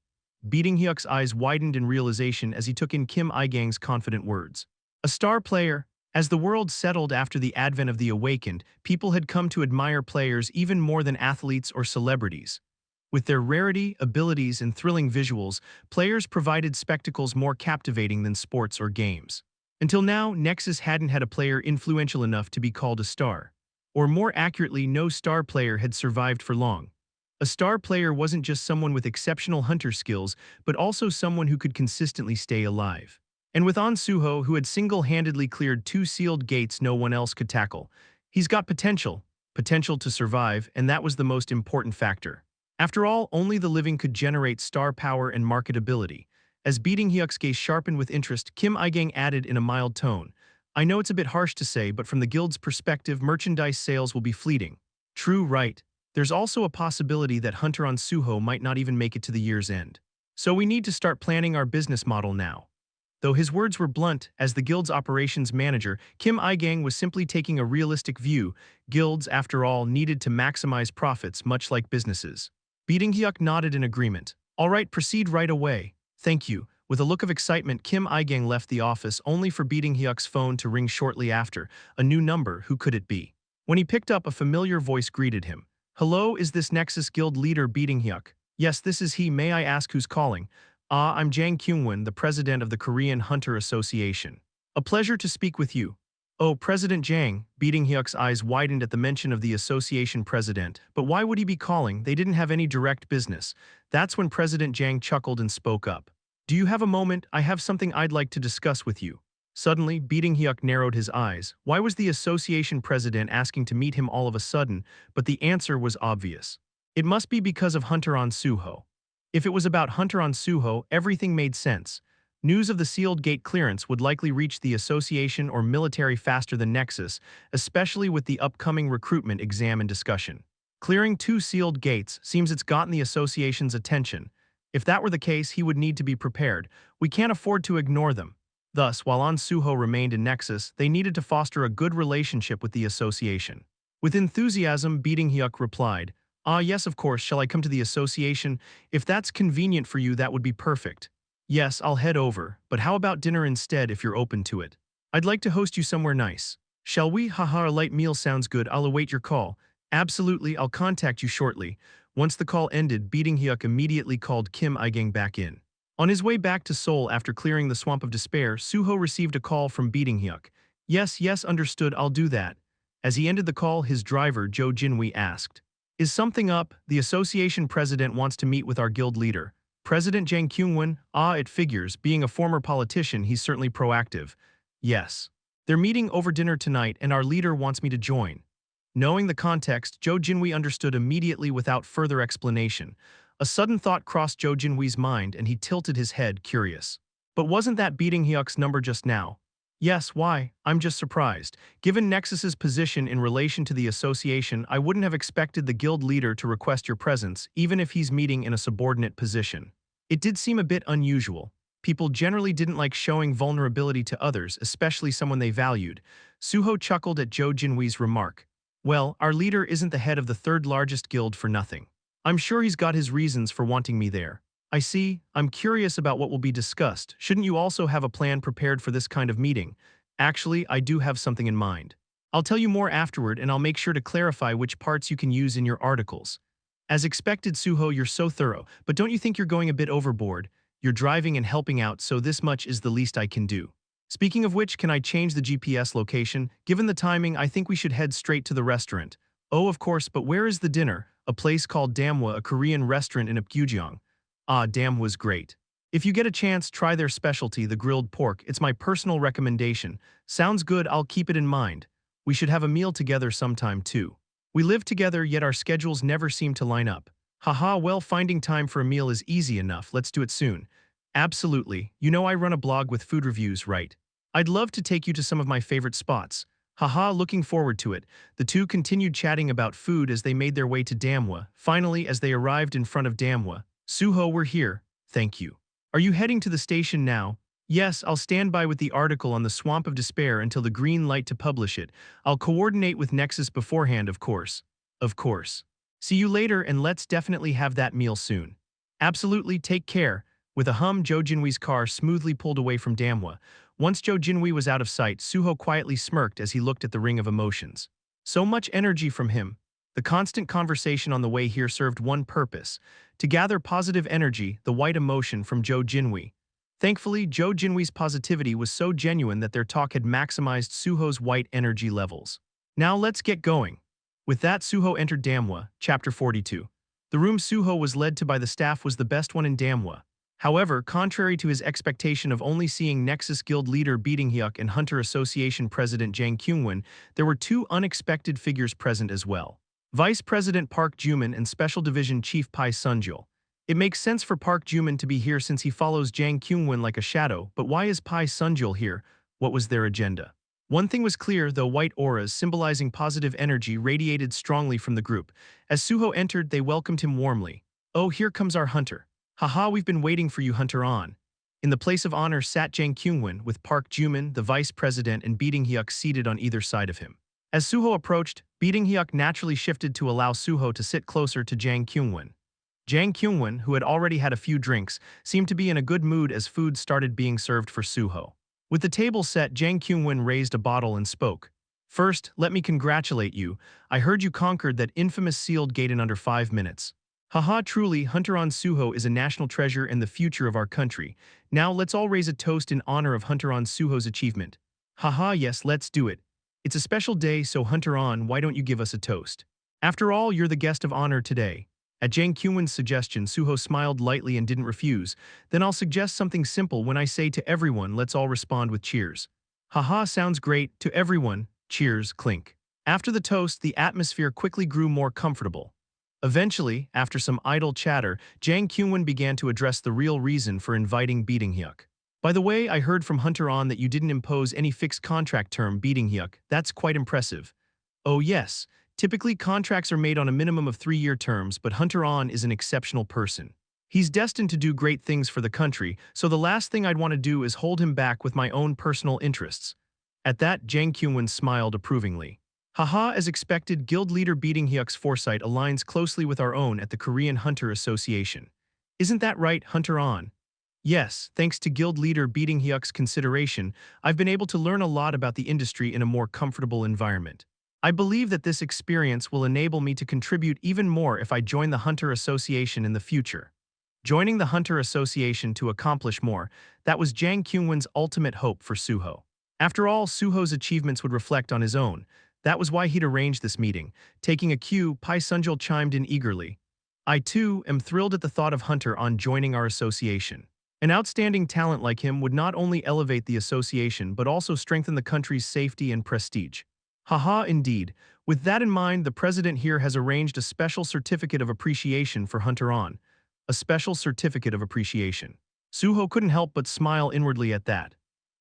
Beating Hyuk's eyes widened in realization as he took in Kim I-gang's confident words. A star player. As the world settled after the advent of the Awakened, people had come to admire players even more than athletes or celebrities. With their rarity, abilities, and thrilling visuals, players provided spectacles more captivating than sports or games. Until now, Nexus hadn't had a player influential enough to be called a star. Or more accurately, no star player had survived for long. A star player wasn't just someone with exceptional hunter skills, but also someone who could consistently stay alive. And with Ahn Su-ho, who had single-handedly cleared 2 sealed gates no one else could tackle, he's got potential to survive, and that was the most important factor. After all, only the living could generate star power and marketability. As Beating Hyuk's gaze sharpened with interest, Kim I-gang added in a mild tone, "I know it's a bit harsh to say, but from the guild's perspective, merchandise sales will be fleeting." "True, right. There's also a possibility that Hunter Ahn Su-ho might not even make it to the year's end. So we need to start planning our business model now." Though his words were blunt, as the guild's operations manager, Kim I-gang was simply taking a realistic view. Guilds, after all, needed to maximize profits, much like businesses. Beating Hyuk nodded in agreement. "All right, proceed right away. Thank you." With a look of excitement, Kim I-gang left the office, only for Beating Hyuk's phone to ring shortly after. A new number, who could it be? When he picked up, a familiar voice greeted him. "Hello, is this Nexus Guild leader Beating Hyuk?" "Yes, this is he. May I ask who's calling?" "Ah, I'm Jang Kyungwon, the president of the Korean Hunter Association." "A pleasure to speak with you." "Oh, President Jang." Beating Hyuk's eyes widened at the mention of the association president. But why would he be calling? They didn't have any direct business. That's when President Jang chuckled and spoke up. "Do you have a moment? I have something I'd like to discuss with you." Suddenly, Beating Hyuk narrowed his eyes. Why was the association president asking to meet him all of a sudden? But the answer was obvious. It must be because of Hunter Ahn Su-ho. If it was about Hunter Ahn Su-ho, everything made sense. News of the sealed gate clearance would likely reach the association or military faster than Nexus, especially with the upcoming recruitment exam and discussion. Clearing 2 sealed gates seems it's gotten the association's attention. If that were the case, he would need to be prepared. We can't afford to ignore them. Thus, while Ahn Su-ho remained in Nexus, they needed to foster a good relationship with the association. With enthusiasm, Beating Hyuk replied, "Ah, yes, of course. Shall I come to the association? If that's convenient for you, that would be perfect." Yes, I'll head over, but how about dinner instead if you're open to it? I'd like to host you somewhere nice. Shall we? Haha, a light meal sounds good. I'll await your call. Absolutely, I'll contact you shortly. Once the call ended, Beating Hyuk immediately called Kim Igang back in. On his way back to Seoul after clearing the Swamp of Despair, Suho received a call from Beating Hyuk. Yes, yes, understood, I'll do that. As he ended the call, his driver, Jo Jinwi, asked, Is something up? The association president wants to meet with our guild leader. President Jang Kyung-won? Ah, it figures. Being a former politician, he's certainly proactive. Yes. They're meeting over dinner tonight and our leader wants me to join. Knowing the context, Jo Jinwi understood immediately without further explanation. A sudden thought crossed Jo Jinwi's mind and he tilted his head, curious. But wasn't that Beating Hyuk's number just now? Yes, why? I'm just surprised. Given Nexus's position in relation to the association, I wouldn't have expected the guild leader to request your presence, even if he's meeting in a subordinate position. It did seem a bit unusual. People generally didn't like showing vulnerability to others, especially someone they valued. Suho chuckled at Jo Jinwi's remark. Well, our leader isn't the head of the third largest guild for nothing. I'm sure he's got his reasons for wanting me there. I see. I'm curious about what will be discussed. Shouldn't you also have a plan prepared for this kind of meeting? Actually, I do have something in mind. I'll tell you more afterward and I'll make sure to clarify which parts you can use in your articles. As expected, Suho, you're so thorough, but don't you think you're going a bit overboard? You're driving and helping out, so this much is the least I can do. Speaking of which, can I change the GPS location? Given the timing, I think we should head straight to the restaurant. Oh, of course, but where is the dinner? A place called Damhwa, a Korean restaurant in Apgujeong. Ah, Damhwa's great. If you get a chance, try their specialty, the grilled pork. It's my personal recommendation. Sounds good, I'll keep it in mind. We should have a meal together sometime too. We live together, yet our schedules never seem to line up. Haha, well, finding time for a meal is easy enough. Let's do it soon. Absolutely. You know I run a blog with food reviews, right? I'd love to take you to some of my favorite spots. Haha, looking forward to it. The two continued chatting about food as they made their way to Damhwa. Finally, as they arrived in front of Damhwa, Suho, we're here. Thank you. Are you heading to the station now? Yes, I'll stand by with the article on the Swamp of Despair until the green light to publish it. I'll coordinate with Nexus beforehand, of course. Of course. See you later and let's definitely have that meal soon. Absolutely, take care. With a hum, Jo Jinwi's car smoothly pulled away from Damhwa. Once Jo Jinwi was out of sight, Suho quietly smirked as he looked at the ring of emotions. So much energy from him. The constant conversation on the way here served one purpose: to gather positive energy, the white emotion from Jo Jinwi. Thankfully, Jo Jinwi's positivity was so genuine that their talk had maximized Suho's white energy levels. Now let's get going. With that, Suho entered Damhwa, Chapter 42. The room Suho was led to by the staff was the best one in Damhwa. However, contrary to his expectation of only seeing Nexus Guild leader Beating Hyuk and Hunter Association President Jang Kyung-won, there were two unexpected figures present as well. Vice President Park Juman and Special Division Chief Pai Sunjul. It makes sense for Park Juman to be here since he follows Jang Kyung-won like a shadow, but why is Pai Sunjul here? What was their agenda? One thing was clear, though: white auras symbolizing positive energy radiated strongly from the group. As Suho entered, they welcomed him warmly. Oh, here comes our Hunter. Haha, we've been waiting for you, Hunter Ahn. In the place of honor sat Jang Kyung-won, with Park Juman, the vice president, and Beating Hyuk seated on either side of him. As Suho approached, Beating Hyuk naturally shifted to allow Suho to sit closer to Jang Kyung-won. Jang Kyung-won, who had already had a few drinks, seemed to be in a good mood as food started being served for Suho. With the table set, Jang Kyung-won raised a bottle and spoke. First, let me congratulate you. I heard you conquered that infamous sealed gate in under 5 minutes. Haha, truly, Hunter Ahn Su-ho is a national treasure and the future of our country. Now let's all raise a toast in honor of Hunter Ahn Su-ho's achievement. Haha, yes, let's do it. It's a special day, so Hunter Ahn, why don't you give us a toast? After all, you're the guest of honor today. At Jang Kyung-won's suggestion, Suho smiled lightly and didn't refuse. Then I'll suggest something simple. When I say to everyone, let's all respond with cheers. Haha, sounds great. To everyone, cheers, clink. After the toast, the atmosphere quickly grew more comfortable. Eventually, after some idle chatter, Jang Kyung-won began to address the real reason for inviting Beating Hyuk. By the way, I heard from Hunter Ahn that you didn't impose any fixed contract term, Beating Hyuk. That's quite impressive. Oh yes. Typically, contracts are made on a minimum of 3-year terms, but Hunter Ahn is an exceptional person. He's destined to do great things for the country, so the last thing I'd want to do is hold him back with my own personal interests. At that, Jang Kyung-won smiled approvingly. Haha, as expected, guild leader Beating Hyuk's foresight aligns closely with our own at the Korean Hunter Association. Isn't that right, Hunter Ahn? Yes, thanks to guild leader Beating Hyuk's consideration, I've been able to learn a lot about the industry in a more comfortable environment. I believe that this experience will enable me to contribute even more if I join the Hunter Association in the future. Joining the Hunter Association to accomplish more, that was Jang Kyung-win's ultimate hope for Su-ho. After all, Su-ho's achievements would reflect on his own. That was why he'd arranged this meeting. Taking a cue, Pai Sunjul chimed in eagerly. I too am thrilled at the thought of Hunter on joining our association. An outstanding talent like him would not only elevate the association but also strengthen the country's safety and prestige. Haha, indeed. With that in mind, the president here has arranged a special certificate of appreciation for Hunter On. A special certificate of appreciation. Su-ho couldn't help but smile inwardly at that.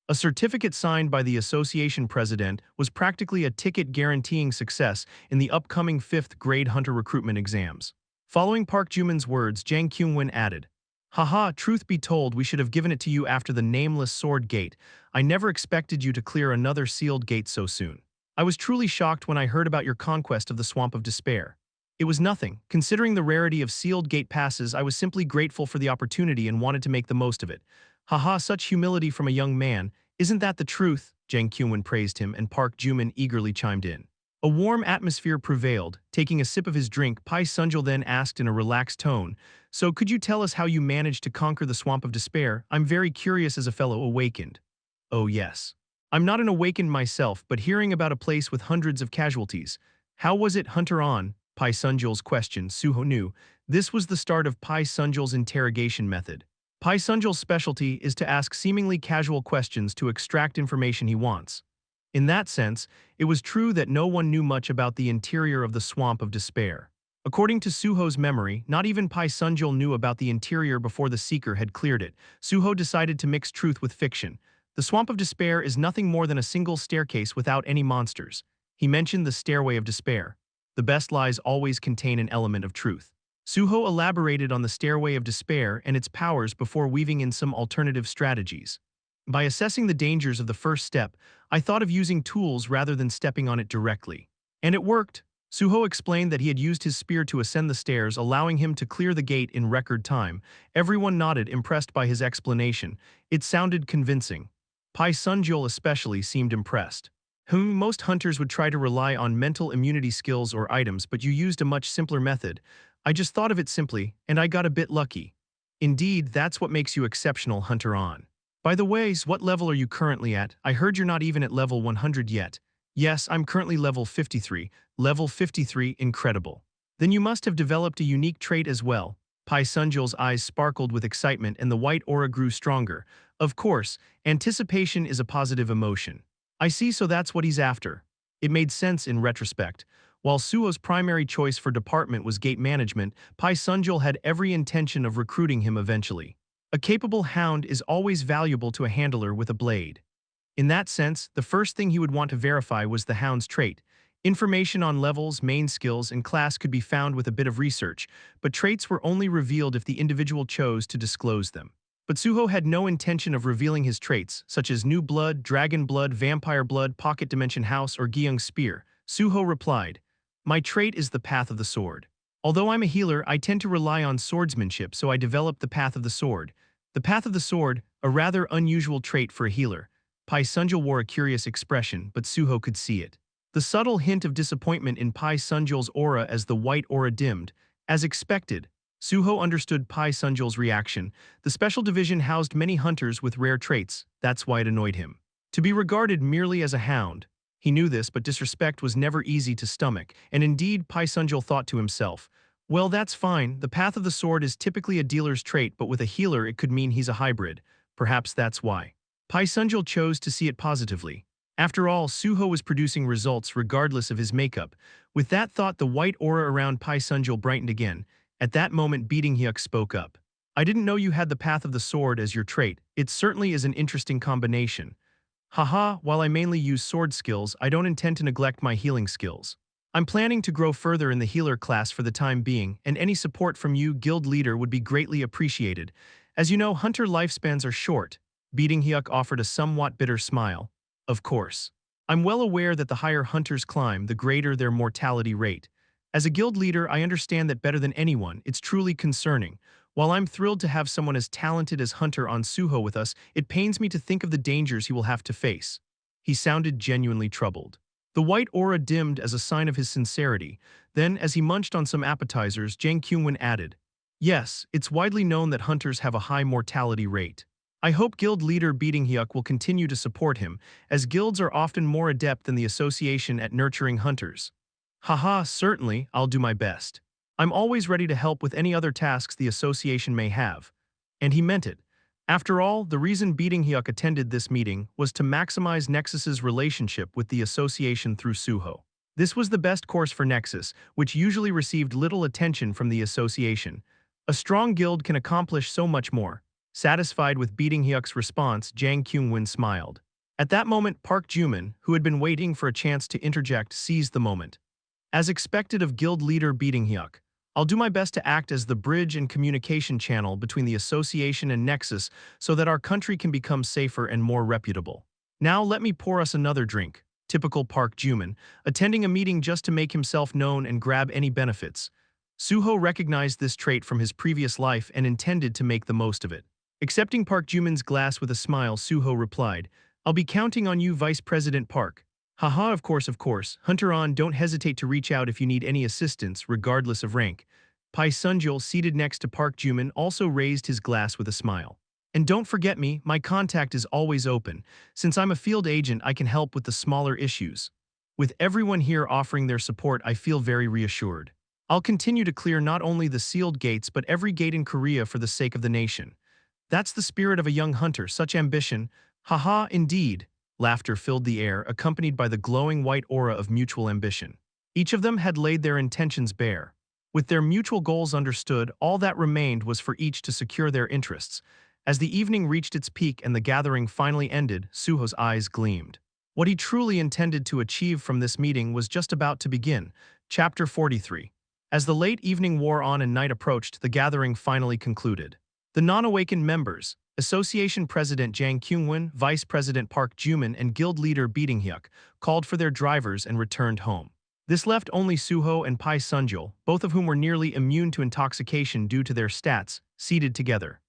A certificate signed by the association president was practically a ticket guaranteeing success in the upcoming 5th grade Hunter recruitment exams. Following Park Juman's words, Jang Kyung-win added, Haha, truth be told, we should have given it to you after the nameless sword gate. I never expected you to clear another sealed gate so soon. I was truly shocked when I heard about your conquest of the Swamp of Despair. It was nothing. Considering the rarity of sealed gate passes, I was simply grateful for the opportunity and wanted to make the most of it. Haha, such humility from a young man. Isn't that the truth? Jang Kyung-win praised him, and Park Juman eagerly chimed in. A warm atmosphere prevailed. Taking a sip of his drink, Pai Sunjul then asked in a relaxed tone, So could you tell us how you managed to conquer the Swamp of Despair? I'm very curious as a fellow awakened. Oh yes. I'm not an awakened myself, but hearing about a place with hundreds of casualties. How was it, Hunter On? Pai Sunjul's question, Su-ho knew. This was the start of Pai Sunjul's interrogation method. Pai Sunjul's specialty is to ask seemingly casual questions to extract information he wants. In that sense, it was true that no one knew much about the interior of the Swamp of Despair. According to Su-ho's memory, not even Pai Sunjul knew about the interior before the Seeker had cleared it. Su-ho decided to mix truth with fiction. The Swamp of Despair is nothing more than a single staircase without any monsters. He mentioned the Stairway of Despair. The best lies always contain an element of truth. Su-ho elaborated on the Stairway of Despair and its powers before weaving in some alternative strategies. By assessing the dangers of the first step, I thought of using tools rather than stepping on it directly. And it worked. Su-ho explained that he had used his spear to ascend the stairs, allowing him to clear the gate in record time. Everyone nodded, impressed by his explanation. It sounded convincing. Pai Sunjul especially seemed impressed. Most hunters would try to rely on mental immunity skills or items, but you used a much simpler method. I just thought of it simply, and I got a bit lucky. Indeed, that's what makes you exceptional, Hunter On. By the way, what level are you currently at? I heard you're not even at level 100 yet. Yes, I'm currently level 53. Level 53, incredible. Then you must have developed a unique trait as well. Pai Sunjul's eyes sparkled with excitement and the white aura grew stronger. Of course, anticipation is a positive emotion. I see, so that's what he's after. It made sense in retrospect. While Su-ho's primary choice for department was gate management, Pai Sunjul had every intention of recruiting him eventually. A capable hound is always valuable to a handler with a blade. In that sense, the first thing he would want to verify was the hound's trait. Information on levels, main skills, and class could be found with a bit of research, but traits were only revealed if the individual chose to disclose them. But Su-ho had no intention of revealing his traits, such as New Blood, Dragon Blood, Vampire Blood, Pocket Dimension House, or Gyeong Spear. Su-ho replied, My trait is the Path of the Sword. Although I'm a healer, I tend to rely on swordsmanship, so I developed the Path of the Sword. The Path of the Sword, a rather unusual trait for a healer. Pai Sunjul wore a curious expression, but Su-ho could see it. The subtle hint of disappointment in Pai Sunjul's aura as the white aura dimmed. As expected, Su-ho understood Pai Sunjul's reaction. The special division housed many hunters with rare traits. That's why it annoyed him. To be regarded merely as a hound. He knew this, but disrespect was never easy to stomach, and indeed Pai Sunjul thought to himself, well, that's fine. The Path of the Sword is typically a dealer's trait, but with a healer it could mean he's a hybrid. Perhaps that's why. Pai Sunjul chose to see it positively. After all, Su-ho was producing results regardless of his makeup. With that thought, the white aura around Pai Sunjul brightened again. At that moment, Beating Hyuk spoke up. I didn't know you had the Path of the Sword as your trait. It certainly is an interesting combination. Haha, while I mainly use sword skills, I don't intend to neglect my healing skills. I'm planning to grow further in the healer class for the time being, and any support from you, guild leader, would be greatly appreciated. As you know, hunter lifespans are short. Beating Hyuk offered a somewhat bitter smile. Of course. I'm well aware that the higher hunters climb, the greater their mortality rate. As a guild leader, I understand that better than anyone. It's truly concerning. While I'm thrilled to have someone as talented as Hunter Ahn Su-ho with us, it pains me to think of the dangers he will have to face. He sounded genuinely troubled. The white aura dimmed as a sign of his sincerity. Then, as he munched on some appetizers, Jang Kyung-won added, "Yes, it's widely known that hunters have a high mortality rate. I hope guild leader Beating Hyuk will continue to support him, as guilds are often more adept than the association at nurturing hunters." Haha, certainly, I'll do my best. I'm always ready to help with any other tasks the association may have. And he meant it. After all, the reason Beating Hyuk attended this meeting was to maximize Nexus's relationship with the association through Su-ho. This was the best course for Nexus, which usually received little attention from the association. A strong guild can accomplish so much more. Satisfied with Beating Hyuk's response, Jang Kyung-won smiled. At that moment, Park Juman, who had been waiting for a chance to interject, seized the moment. As expected of guild leader Beating Hyuk, I'll do my best to act as the bridge and communication channel between the association and Nexus so that our country can become safer and more reputable. Now let me pour us another drink. Typical Park Juman, attending a meeting just to make himself known and grab any benefits. Su-ho recognized this trait from his previous life and intended to make the most of it. Accepting Park Juman's glass with a smile, Su-ho replied, "I'll be counting on you, Vice President Park." Haha, of course. Hunter Ahn, don't hesitate to reach out if you need any assistance, regardless of rank. Pai Sunjul, seated next to Park Juman, also raised his glass with a smile. And don't forget me, my contact is always open. Since I'm a field agent, I can help with the smaller issues. With everyone here offering their support, I feel very reassured. I'll continue to clear not only the sealed gates but every gate in Korea for the sake of the nation. That's the spirit of a young hunter, such ambition. Haha, indeed. Laughter filled the air, accompanied by the glowing white aura of mutual ambition. Each of them had laid their intentions bare. With their mutual goals understood, all that remained was for each to secure their interests. As the evening reached its peak and the gathering finally ended, Su-ho's eyes gleamed. What he truly intended to achieve from this meeting was just about to begin. Chapter 43. As the late evening wore on and night approached, the gathering finally concluded. The non-awakened members, Association President Jang Kyung-won, Vice President Park Juman, and Guild Leader Beating Hyuk, called for their drivers and returned home. This left only Su-ho and Pai Sunjul, both of whom were nearly immune to intoxication due to their stats, seated together.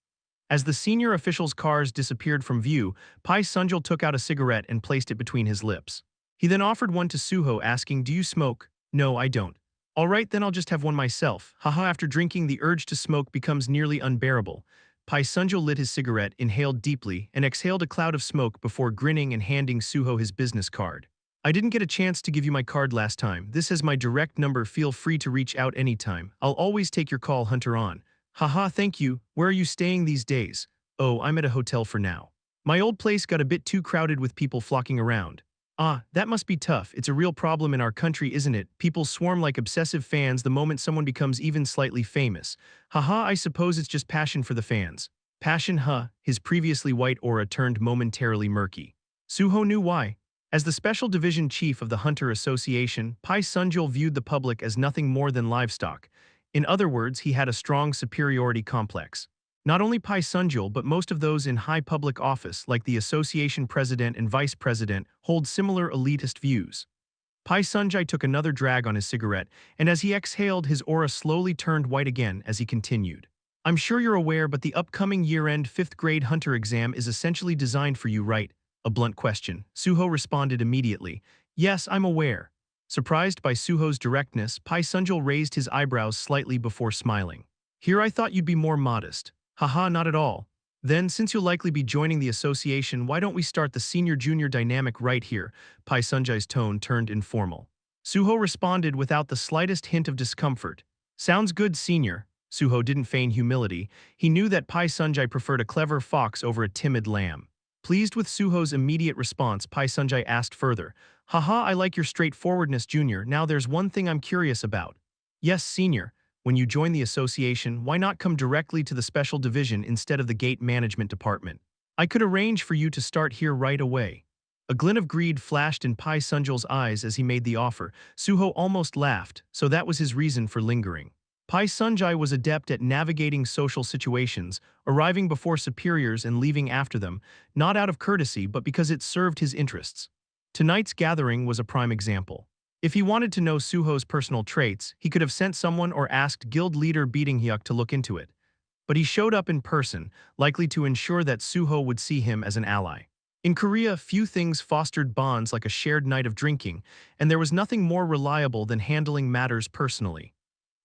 As the senior officials' cars disappeared from view, Pai Sunjul took out a cigarette and placed it between his lips. He then offered one to Su-ho, asking, "Do you smoke?" "No, I don't." "All right, then I'll just have one myself." Haha, after drinking, the urge to smoke becomes nearly unbearable. Pai Sunjul lit his cigarette, inhaled deeply, and exhaled a cloud of smoke before grinning and handing Su-ho his business card. "I didn't get a chance to give you my card last time. This is my direct number. Feel free to reach out anytime. I'll always take your call, Hunter Ahn." "Haha, thank you. Where are you staying these days?" "Oh, I'm at a hotel for now. My old place got a bit too crowded with people flocking around." "Ah, that must be tough. It's a real problem in our country, isn't it? People swarm like obsessive fans the moment someone becomes even slightly famous." "Haha, I suppose it's just passion for the fans." "Passion, huh?" His previously white aura turned momentarily murky. Su-ho knew why. As the Special Division Chief of the Hunter Association, Pai Sunjul viewed the public as nothing more than livestock. In other words, he had a strong superiority complex. Not only Pai Sunjul but most of those in high public office, like the association president and vice president, hold similar elitist views. Pai Sunjai took another drag on his cigarette, and as he exhaled, his aura slowly turned white again as he continued. "I'm sure you're aware, but the upcoming year-end 5th grade hunter exam is essentially designed for you, right?" A blunt question. Su-ho responded immediately. "Yes, I'm aware." Surprised by Su-ho's directness, Pai Sunjul raised his eyebrows slightly before smiling. "Here I thought you'd be more modest." "Haha, not at all." "Then, since you'll likely be joining the association, why don't we start the senior-junior dynamic right here?" Pai Sunjai's tone turned informal. Su-ho responded without the slightest hint of discomfort. "Sounds good, senior." Su-ho didn't feign humility. He knew that Pai Sunjai preferred a clever fox over a timid lamb. Pleased with Su-ho's immediate response, Pai Sunjai asked further, "Haha, I like your straightforwardness, Junior. Now there's one thing I'm curious about." "Yes, Senior. When you join the association, why not come directly to the Special Division instead of the Gate Management Department? I could arrange for you to start here right away." A glint of greed flashed in Pai Sunjul's eyes as he made the offer. Su-ho almost laughed, so that was his reason for lingering. Pai Sunjai was adept at navigating social situations, arriving before superiors and leaving after them, not out of courtesy but because it served his interests. Tonight's gathering was a prime example. If he wanted to know Su-ho's personal traits, he could have sent someone or asked guild leader Beating Hyuk to look into it. But he showed up in person, likely to ensure that Su-ho would see him as an ally. In Korea, few things fostered bonds like a shared night of drinking, and there was nothing more reliable than handling matters personally.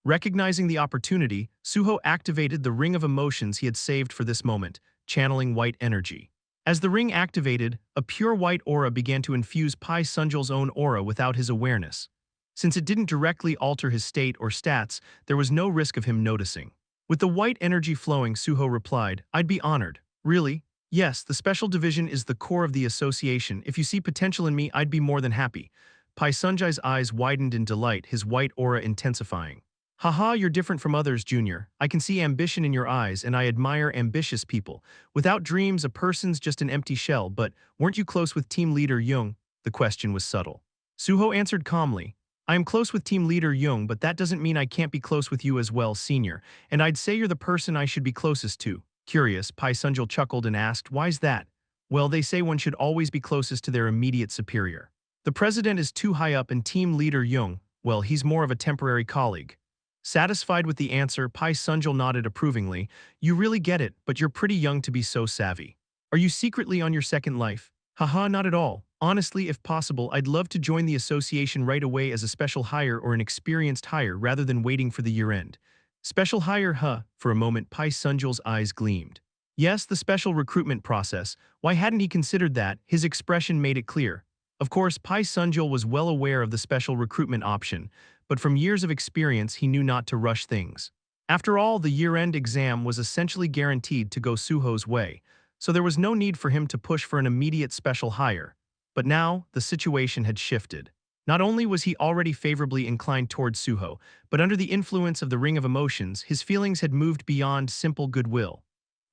Recognizing the opportunity, Su-ho activated the ring of emotions he had saved for this moment, channeling white energy. As the ring activated, a pure white aura began to infuse Pai Sunjul's own aura without his awareness. Since it didn't directly alter his state or stats, there was no risk of him noticing. With the white energy flowing, Su-ho replied, "I'd be honored." "Really?" "Yes, the special division is the core of the association. If you see potential in me, I'd be more than happy." Pai Sunjai's eyes widened in delight, his white aura intensifying. "Haha, you're different from others, Junior. I can see ambition in your eyes, and I admire ambitious people. Without dreams, a person's just an empty shell, but weren't you close with team leader Jung?" The question was subtle. Su-ho answered calmly, "I am close with team leader Jung, but that doesn't mean I can't be close with you as well, Senior, and I'd say you're the person I should be closest to." Curious, Pai Sunjul chuckled and asked, "Why's that?" "Well, they say one should always be closest to their immediate superior. The president is too high up and team leader Jung, well, he's more of a temporary colleague." Satisfied with the answer, Pai Sunjul nodded approvingly. "You really get it, but you're pretty young to be so savvy. Are you secretly on your second life?" "Haha, not at all. Honestly, if possible, I'd love to join the association right away as a special hire or an experienced hire rather than waiting for the year-end." "Special hire, huh?" For a moment, Pai Sunjul's eyes gleamed. "Yes, the special recruitment process. Why hadn't he considered that?" His expression made it clear. Of course, Pai Sunjul was well aware of the special recruitment option, but from years of experience he knew not to rush things. After all, the year-end exam was essentially guaranteed to go Su-ho's way, so there was no need for him to push for an immediate special hire. But now, the situation had shifted. Not only was he already favorably inclined towards Su-ho, but under the influence of the ring of emotions, his feelings had moved beyond simple goodwill.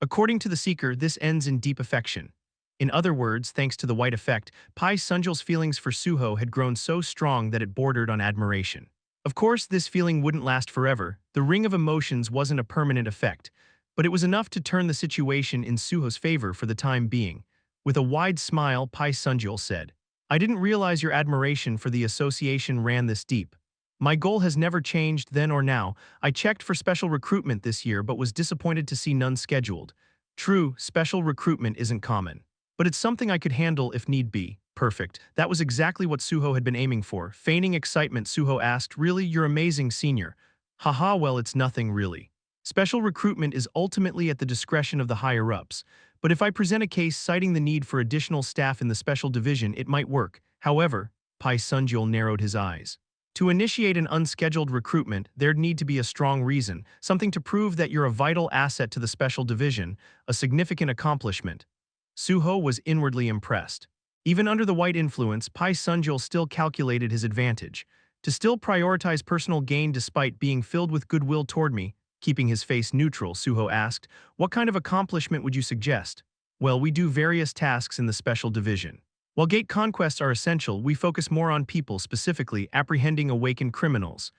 According to the seeker, this ends in deep affection. In other words, thanks to the white effect, Pai Sunjul's feelings for Su-ho had grown so strong that it bordered on admiration. Of course, this feeling wouldn't last forever. The ring of emotions wasn't a permanent effect, but it was enough to turn the situation in Su-ho's favor for the time being. With a wide smile, Pai Sunjul said, "I didn't realize your admiration for the association ran this deep. My goal has never changed then or now. I checked for special recruitment this year but was disappointed to see none scheduled. True, special recruitment isn't common, but it's something I could handle if need be." Perfect. That was exactly what Su-ho had been aiming for. Feigning excitement, Su-ho asked, "Really, you're amazing, Senior." "Haha, well, it's nothing really. Special recruitment is ultimately at the discretion of the higher-ups, but if I present a case citing the need for additional staff in the special division, it might work." However, Pai Sunjul narrowed his eyes. To initiate an unscheduled recruitment, there'd need to be a strong reason, something to prove that you're a vital asset to the special division, a significant accomplishment. Su-ho was inwardly impressed. Even under the white influence, Pai Sunjul still calculated his advantage. To still prioritize personal gain despite being filled with goodwill toward me, keeping his face neutral, Su-ho asked, "What kind of accomplishment would you suggest?" "Well, we do various tasks in the special division. While gate conquests are essential, we focus more on people, specifically apprehending awakened criminals."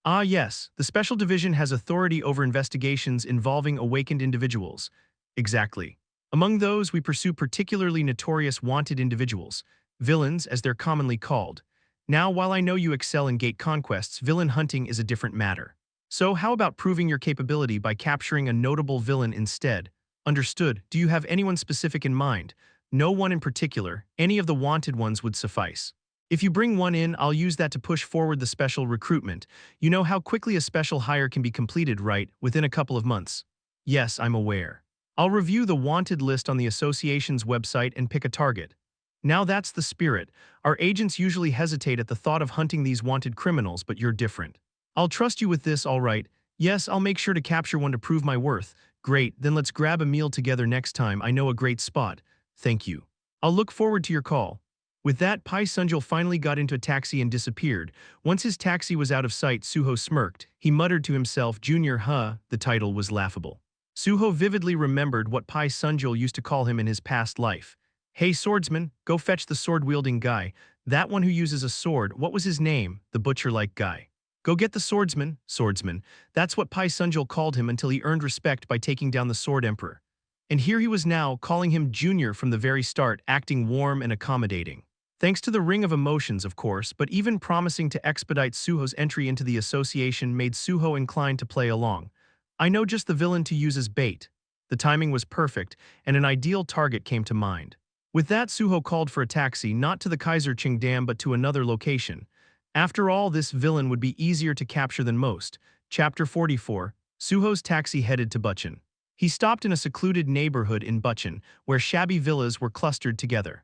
"Ah yes, the special division has authority over investigations involving awakened individuals." "Exactly. Among those, we pursue particularly notorious wanted individuals, villains as they're commonly called. Now, while I know you excel in gate conquests, villain hunting is a different matter. So how about proving your capability by capturing a notable villain instead?" "Understood. Do you have anyone specific in mind?" "No one in particular. Any of the wanted ones would suffice. If you bring one in, I'll use that to push forward the special recruitment. You know how quickly a special hire can be completed, right? Within a couple of months." "Yes, I'm aware. I'll review the wanted list on the association's website and pick a target." Now that's the spirit. Our agents usually hesitate at the thought of hunting these wanted criminals, but you're different. "I'll trust you with this, all right. Yes, I'll make sure to capture one to prove my worth." "Great, then let's grab a meal together next time. I know a great spot." "Thank you. I'll look forward to your call." With that, Pai Sunjul finally got into a taxi and disappeared. Once his taxi was out of sight, Su-ho smirked. He muttered to himself, "Junior, huh?" The title was laughable. Su-ho vividly remembered what Pai Sunjul used to call him in his past life. "Hey, swordsman, go fetch the sword-wielding guy. That one who uses a sword, what was his name? The butcher-like guy. Go get the swordsman." Swordsman. That's what Pai Sunjul called him until he earned respect by taking down the Sword Emperor. And here he was now, calling him Junior from the very start, acting warm and accommodating. Thanks to the ring of emotions, of course, but even promising to expedite Su-ho's entry into the association made Su-ho inclined to play along. I know just the villain to use as bait. The timing was perfect, and an ideal target came to mind. With that, Su-ho called for a taxi, not to the Kaiser Qing Dam but to another location. After all, this villain would be easier to capture than most. Chapter 44, Su-ho's taxi headed to Bucheon. He stopped in a secluded neighborhood in Bucheon, where shabby villas were clustered together.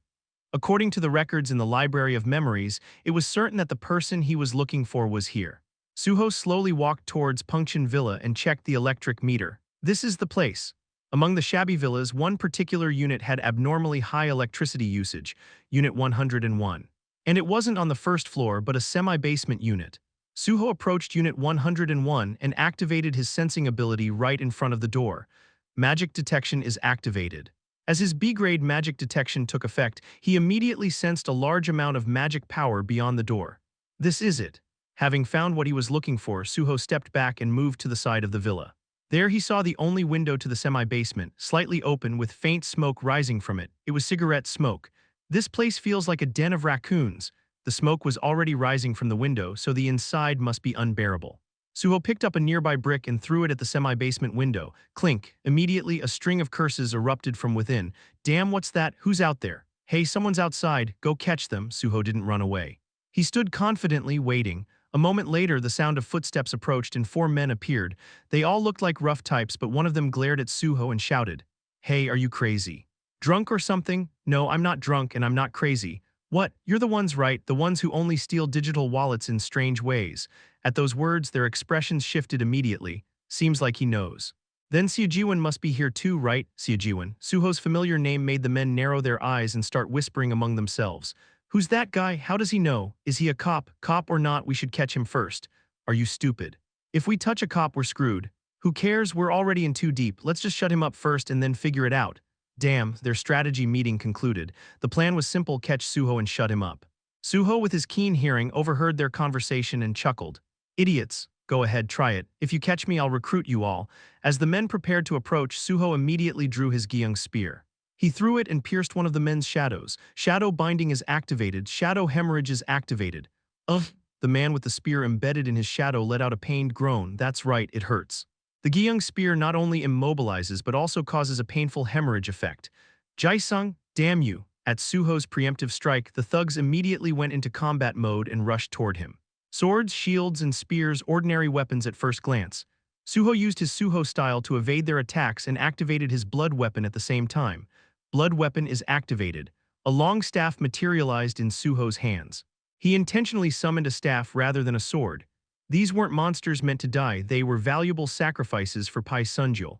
According to the records in the Library of Memories, it was certain that the person he was looking for was here. Su-ho slowly walked towards Pengchon Villa and checked the electric meter. This is the place. Among the shabby villas, one particular unit had abnormally high electricity usage, Unit 101. And it wasn't on the first floor but a semi-basement unit. Su-ho approached Unit 101 and activated his sensing ability right in front of the door. Magic detection is activated. As his B-grade magic detection took effect, he immediately sensed a large amount of magic power beyond the door. This is it. Having found what he was looking for, Su-ho stepped back and moved to the side of the villa. There he saw the only window to the semi-basement, slightly open with faint smoke rising from it. It was cigarette smoke. This place feels like a den of raccoons. The smoke was already rising from the window, so the inside must be unbearable. Su-ho picked up a nearby brick and threw it at the semi-basement window. Clink. Immediately, a string of curses erupted from within. Damn, what's that? Who's out there? Hey, someone's outside. Go catch them. Su-ho didn't run away. He stood confidently, waiting. A moment later, the sound of footsteps approached and 4 men appeared. They all looked like rough types, but one of them glared at Su-ho and shouted, "Hey, are you crazy? Drunk or something?" "No, I'm not drunk and I'm not crazy." "What? You're the ones, right? The ones who only steal digital wallets in strange ways." At those words, their expressions shifted immediately. Seems like he knows. Then Seojiwan must be here too, right? Seojiwan. Suho's familiar name made the men narrow their eyes and start whispering among themselves. Who's that guy? How does he know? Is he a cop? Cop or not, we should catch him first. Are you stupid? If we touch a cop, we're screwed. Who cares? We're already in too deep. Let's just shut him up first and then figure it out. Damn, their strategy meeting concluded. The plan was simple: catch Su-ho and shut him up. Su-ho, with his keen hearing, overheard their conversation and chuckled. Idiots. Go ahead, try it. If you catch me, I'll recruit you all. As the men prepared to approach, Su-ho immediately drew his Gyeong spear. He threw it and pierced one of the men's shadows. Shadow binding is activated. Shadow hemorrhage is activated. Ugh. The man with the spear embedded in his shadow let out a pained groan. That's right, it hurts. The Gyeong spear not only immobilizes but also causes a painful hemorrhage effect. Jae-sung, damn you. At Su-ho's preemptive strike, the thugs immediately went into combat mode and rushed toward him. Swords, shields, and spears, ordinary weapons at first glance. Su-ho used his Su-ho style to evade their attacks and activated his blood weapon at the same time. Blood weapon is activated. A long staff materialized in Su-ho's hands. He intentionally summoned a staff rather than a sword. These weren't monsters meant to die, they were valuable sacrifices for Pai Sunjul.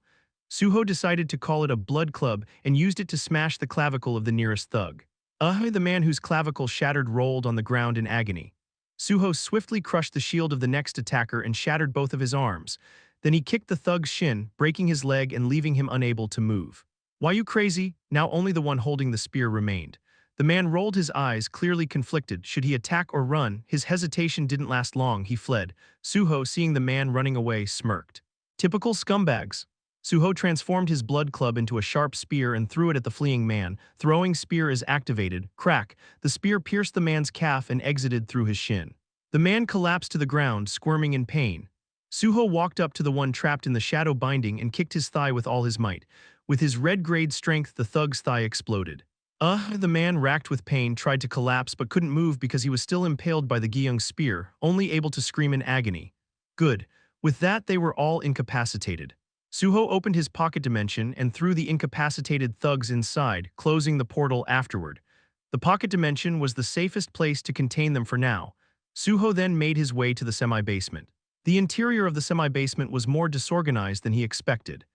Su-ho decided to call it a blood club and used it to smash the clavicle of the nearest thug. The man whose clavicle shattered rolled on the ground in agony. Su-ho swiftly crushed the shield of the next attacker and shattered both of his arms. Then he kicked the thug's shin, breaking his leg and leaving him unable to move. Why you crazy? Now only the one holding the spear remained. The man rolled his eyes, clearly conflicted. Should he attack or run? His hesitation didn't last long. He fled. Su-ho, seeing the man running away, smirked. Typical scumbags. Su-ho transformed his blood club into a sharp spear and threw it at the fleeing man. Throwing spear is activated. Crack. The spear pierced the man's calf and exited through his shin. The man collapsed to the ground, squirming in pain. Su-ho walked up to the one trapped in the shadow binding and kicked his thigh with all his might. With his red-grade strength, the thug's thigh exploded. The man, racked with pain, tried to collapse but couldn't move because he was still impaled by the Gyeong spear, only able to scream in agony. Good. With that, they were all incapacitated. Su-ho opened his pocket dimension and threw the incapacitated thugs inside, closing the portal afterward. The pocket dimension was the safest place to contain them for now. Su-ho then made his way to the semi-basement. The interior of the semi-basement was more disorganized than he expected.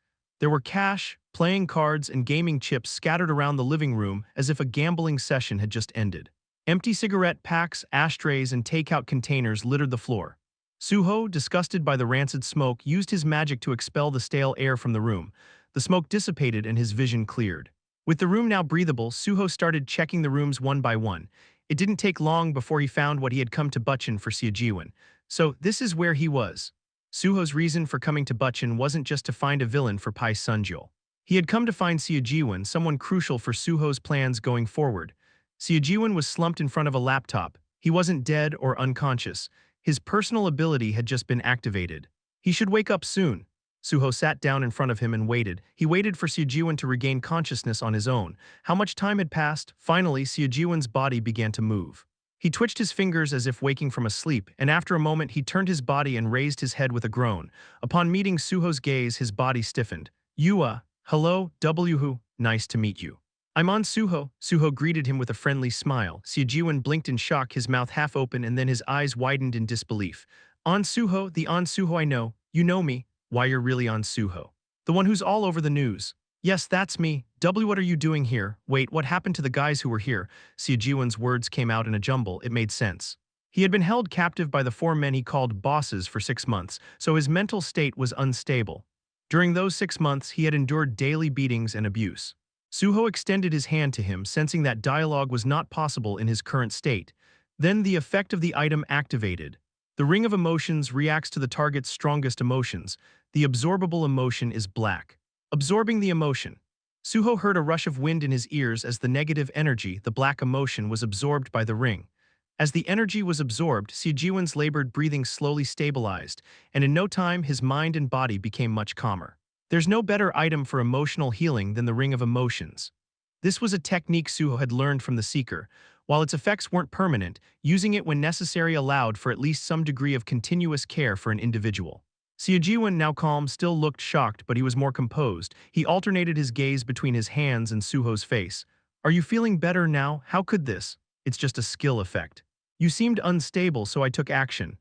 There were cash, playing cards, and gaming chips scattered around the living room as if a gambling session had just ended. Empty cigarette packs, ashtrays, and takeout containers littered the floor. Su-ho, disgusted by the rancid smoke, used his magic to expel the stale air from the room. The smoke dissipated and his vision cleared. With the room now breathable, Su-ho started checking the rooms one by one. It didn't take long before he found what he had come to Bucheon for Seojiwan. So, this is where he was. Su-ho's reason for coming to Bucheon wasn't just to find a villain for Pai Sunjul. He had come to find Seojiwan, someone crucial for Su-ho's plans going forward. Seojiwan was slumped in front of a laptop. He wasn't dead or unconscious. His personal ability had just been activated. He should wake up soon. Su-ho sat down in front of him and waited. He waited for Seo to regain consciousness on his own. How much time had passed? Finally, Seo-jiwon's body began to move. He twitched his fingers as if waking from a sleep, and after a moment he turned his body and raised his head with a groan. Upon meeting Suho's gaze, his body stiffened. Hello, Who, nice to meet you. I'm Ahn Su-ho. Su-ho greeted him with a friendly smile. Seo blinked in shock, his mouth half open and then his eyes widened in disbelief. Ahn Su-ho, the Ahn Su-ho I know. You know me. Why, you're really Ahn Su-ho. The one who's all over the news. Yes, that's me. What are you doing here? Wait, what happened to the guys who were here? Seo-jiwon's words came out in a jumble. It made sense. He had been held captive by the 4 men he called bosses for 6 months, so his mental state was unstable. During those 6 months, he had endured daily beatings and abuse. Su-ho extended his hand to him, sensing that dialogue was not possible in his current state. Then the effect of the item activated. The ring of emotions reacts to the target's strongest emotions. The absorbable emotion is black. Absorbing the emotion. Su-ho heard a rush of wind in his ears as the negative energy, the black emotion, was absorbed by the ring. As the energy was absorbed, Seo-jiwon's labored breathing slowly stabilized, and in no time his mind and body became much calmer. There's no better item for emotional healing than the Ring of Emotions. This was a technique Su-ho had learned from the Seeker. While its effects weren't permanent, using it when necessary allowed for at least some degree of continuous care for an individual. Seo-jiwon, now calm, still looked shocked, but he was more composed. He alternated his gaze between his hands and Su-ho's face. Are you feeling better now? How could this? It's just a skill effect. You seemed unstable, so I took action.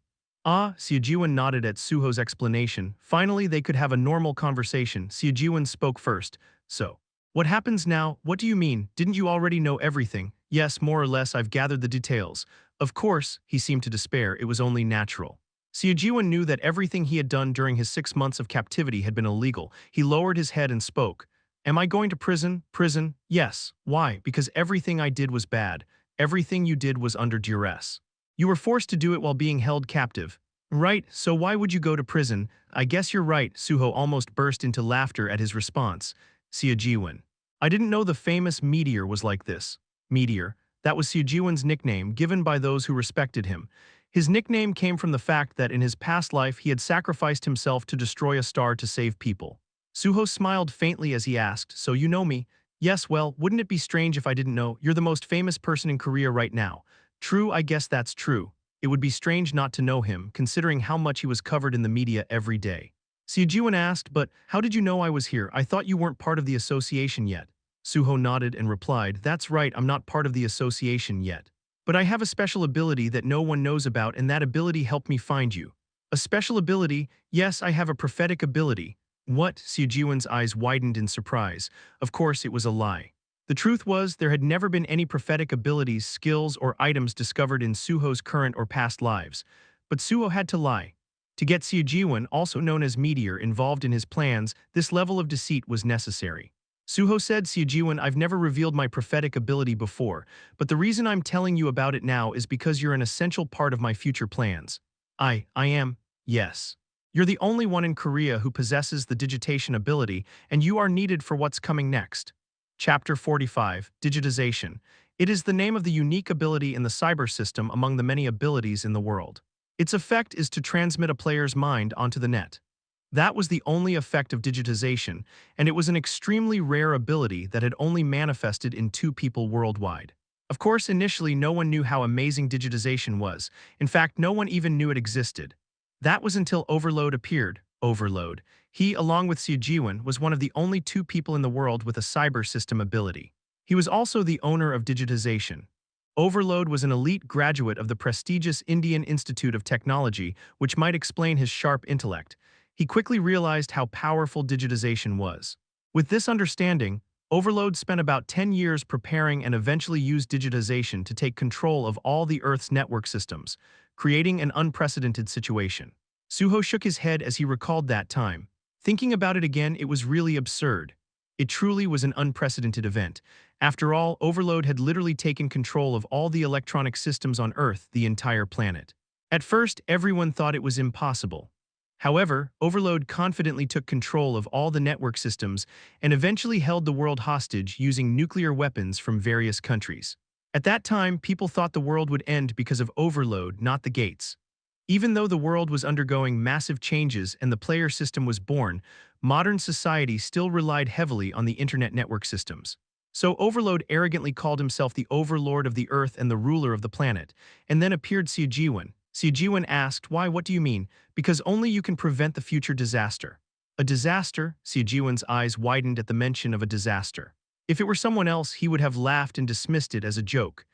Seo-jiwon nodded at Su-ho's explanation. Finally, they could have a normal conversation. Seo-jiwon spoke first. So, what happens now? What do you mean? Didn't you already know everything? Yes, more or less, I've gathered the details. Of course, he seemed to despair. It was only natural. Seo-jiwon knew that everything he had done during his 6 months of captivity had been illegal. He lowered his head and spoke. Am I going to prison? Prison? Yes. Why? Because everything I did was bad. Everything you did was under duress. You were forced to do it while being held captive. Right, so why would you go to prison? I guess you're right. Su-ho almost burst into laughter at his response. Seo-jiwon. I didn't know the famous Meteor was like this. Meteor, that was Seo-jiwon's nickname given by those who respected him. His nickname came from the fact that in his past life he had sacrificed himself to destroy a star to save people. Su-ho smiled faintly as he asked, so you know me? Yes, well, wouldn't it be strange if I didn't know? You're the most famous person in Korea right now. True, I guess that's true. It would be strange not to know him, considering how much he was covered in the media every day. Seo-jiwon asked, but how did you know I was here? I thought you weren't part of the association yet. Su-ho nodded and replied, that's right, I'm not part of the association yet. But I have a special ability that no one knows about, and that ability helped me find you. A special ability? Yes, I have a prophetic ability. What? Seo-jiwon's eyes widened in surprise. Of course, it was a lie. The truth was, there had never been any prophetic abilities, skills, or items discovered in Su-ho's current or past lives. But Su-ho had to lie. To get Seo-jiwon, also known as Meteor, involved in his plans, this level of deceit was necessary. Su-ho said, Seo-jiwon, I've never revealed my prophetic ability before, but the reason I'm telling you about it now is because you're an essential part of my future plans. I am, yes. You're the only one in Korea who possesses the digitation ability, and you are needed for what's coming next. Chapter 45, Digitization. It is the name of the unique ability in the cyber system among the many abilities in the world. Its effect is to transmit a player's mind onto the net. That was the only effect of digitization, and it was an extremely rare ability that had only manifested in 2 people worldwide. Of course, initially no one knew how amazing digitization was. In fact, no one even knew it existed. That was until Overload appeared. Overload. He, along with Seo-jiwon, was one of the only 2 people in the world with a cyber system ability. He was also the owner of digitization. Overload was an elite graduate of the prestigious Indian Institute of Technology, which might explain his sharp intellect. He quickly realized how powerful digitization was. With this understanding, Overload spent about 10 years preparing and eventually used digitization to take control of all the Earth's network systems, creating an unprecedented situation. Su-ho shook his head as he recalled that time. Thinking about it again, it was really absurd. It truly was an unprecedented event. After all, Overload had literally taken control of all the electronic systems on Earth, the entire planet. At first, everyone thought it was impossible. However, Overload confidently took control of all the network systems and eventually held the world hostage using nuclear weapons from various countries. At that time, people thought the world would end because of Overload, not the gates. Even though the world was undergoing massive changes and the player system was born, modern society still relied heavily on the internet network systems. So Overload arrogantly called himself the overlord of the earth and the ruler of the planet, and then appeared Seo. Seo asked, "Why, what do you mean? Because only you can prevent the future disaster." A disaster? Seo's eyes widened at the mention of a disaster. If it were someone else, he would have laughed and dismissed it as a joke.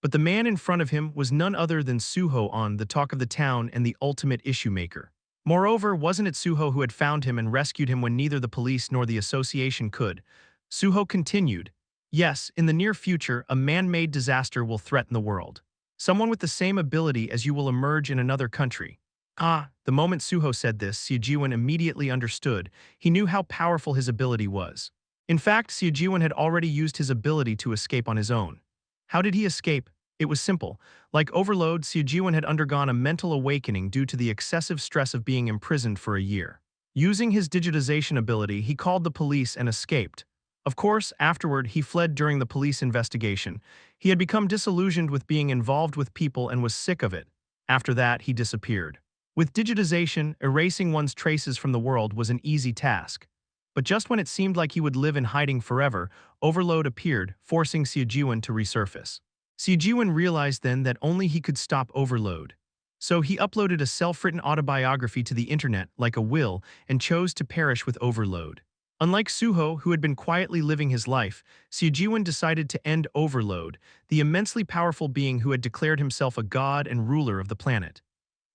But the man in front of him was none other than Suho, on the talk of the town and the ultimate issue maker. Moreover, wasn't it Suho who had found him and rescued him when neither the police nor the association could? Suho continued, "Yes, in the near future, a man-made disaster will threaten the world. Someone with the same ability as you will emerge in another country." Ah, the moment Suho said this, Seojiwan immediately understood. He knew how powerful his ability was. In fact, Seojiwan had already used his ability to escape on his own. How did he escape? It was simple. Like Overload, Seojiwan had undergone a mental awakening due to the excessive stress of being imprisoned for a year. Using his digitization ability, he called the police and escaped. Of course, afterward, he fled during the police investigation. He had become disillusioned with being involved with people and was sick of it. After that, he disappeared. With digitization, erasing one's traces from the world was an easy task. But just when it seemed like he would live in hiding forever, Overload appeared, forcing Seojiwan to resurface. Seojiwan realized then that only he could stop Overload. So he uploaded a self-written autobiography to the internet like a will and chose to perish with Overload. Unlike Suho, who had been quietly living his life, Seojiwan decided to end Overload, the immensely powerful being who had declared himself a god and ruler of the planet.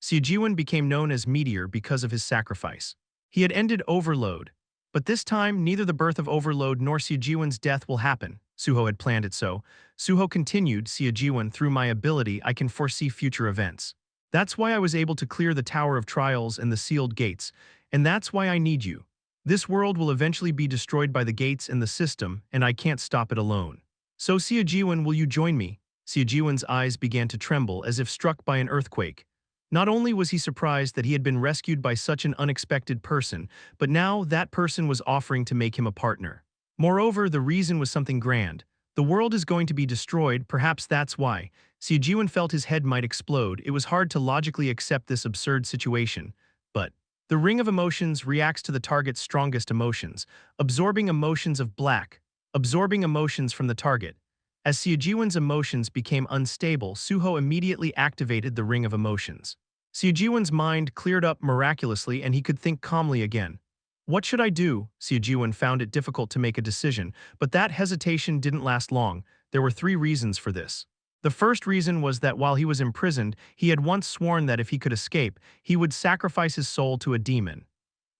Seojiwan became known as Meteor because of his sacrifice. He had ended Overload. But this time, neither the birth of Overload nor Seojiwan's death will happen. Suho had planned it so. Suho continued, "Seojiwan, through my ability, I can foresee future events. That's why I was able to clear the Tower of Trials and the sealed gates, and that's why I need you. This world will eventually be destroyed by the gates and the system, and I can't stop it alone. So Seojiwan, will you join me?" Seojiwan's eyes began to tremble as if struck by an earthquake. Not only was he surprised that he had been rescued by such an unexpected person, but now that person was offering to make him a partner. Moreover, the reason was something grand. The world is going to be destroyed, perhaps that's why. Seojiwan felt his head might explode. It was hard to logically accept this absurd situation. But the ring of emotions reacts to the target's strongest emotions, absorbing emotions of black, absorbing emotions from the target. As Seojiwan's emotions became unstable, Suho immediately activated the Ring of Emotions. Seojiwan's mind cleared up miraculously and he could think calmly again. What should I do? Seojiwan found it difficult to make a decision, but that hesitation didn't last long. There were 3 reasons for this. The first reason was that while he was imprisoned, he had once sworn that if he could escape, he would sacrifice his soul to a demon.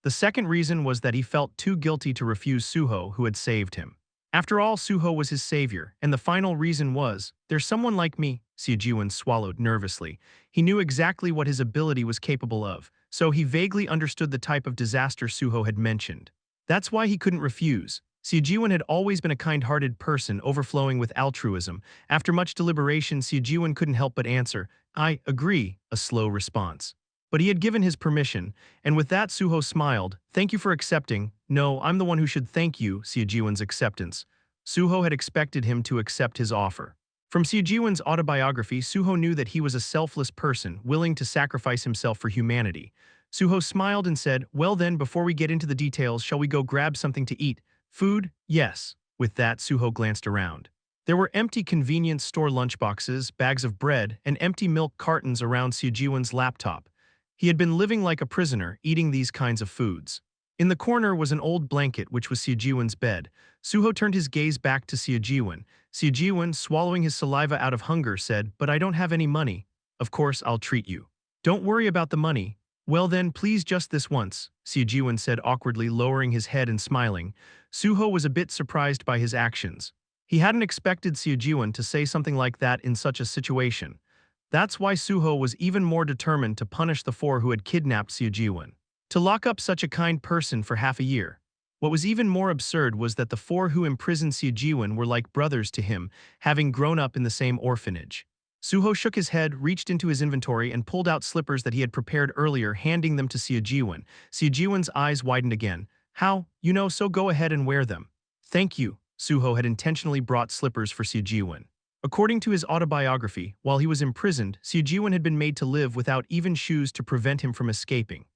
The second reason was that he felt too guilty to refuse Suho, who had saved him. After all, Suho was his savior, and the final reason was, "There's someone like me." Seojiwan swallowed nervously. He knew exactly what his ability was capable of, so he vaguely understood the type of disaster Suho had mentioned. That's why he couldn't refuse. Seojiwan had always been a kind-hearted person, overflowing with altruism. After much deliberation, Seojiwan couldn't help but answer, "I agree," a slow response. But he had given his permission, and with that Suho smiled. "Thank you for accepting." "No, I'm the one who should thank you." Seojiwan's acceptance. Suho had expected him to accept his offer. From Seojiwan's autobiography, Suho knew that he was a selfless person, willing to sacrifice himself for humanity. Suho smiled and said, "Well then, before we get into the details, shall we go grab something to eat? Food?" "Yes." With that, Suho glanced around. There were empty convenience store lunchboxes, bags of bread, and empty milk cartons around Seojiwan's laptop. He had been living like a prisoner, eating these kinds of foods. In the corner was an old blanket, which was Seojiwan's bed. Suho turned his gaze back to Seojiwan. Seojiwan, swallowing his saliva out of hunger, said, "But I don't have any money." "Of course, I'll treat you." "Don't worry about the money." "Well then, please just this once," Seojiwan said awkwardly, lowering his head and smiling. Suho was a bit surprised by his actions. He hadn't expected Seojiwan to say something like that in such a situation. That's why Suho was even more determined to punish the 4 who had kidnapped Seojiwan. To lock up such a kind person for half a year. What was even more absurd was that the 4 who imprisoned Seojiwan were like brothers to him, having grown up in the same orphanage. Suho shook his head, reached into his inventory, and pulled out slippers that he had prepared earlier, handing them to Seojiwan. Seojiwan's eyes widened again. "How? You know, so go ahead and wear them." "Thank you." Suho had intentionally brought slippers for Seojiwan. According to his autobiography, while he was imprisoned, Seo had been made to live without even shoes to prevent him from escaping.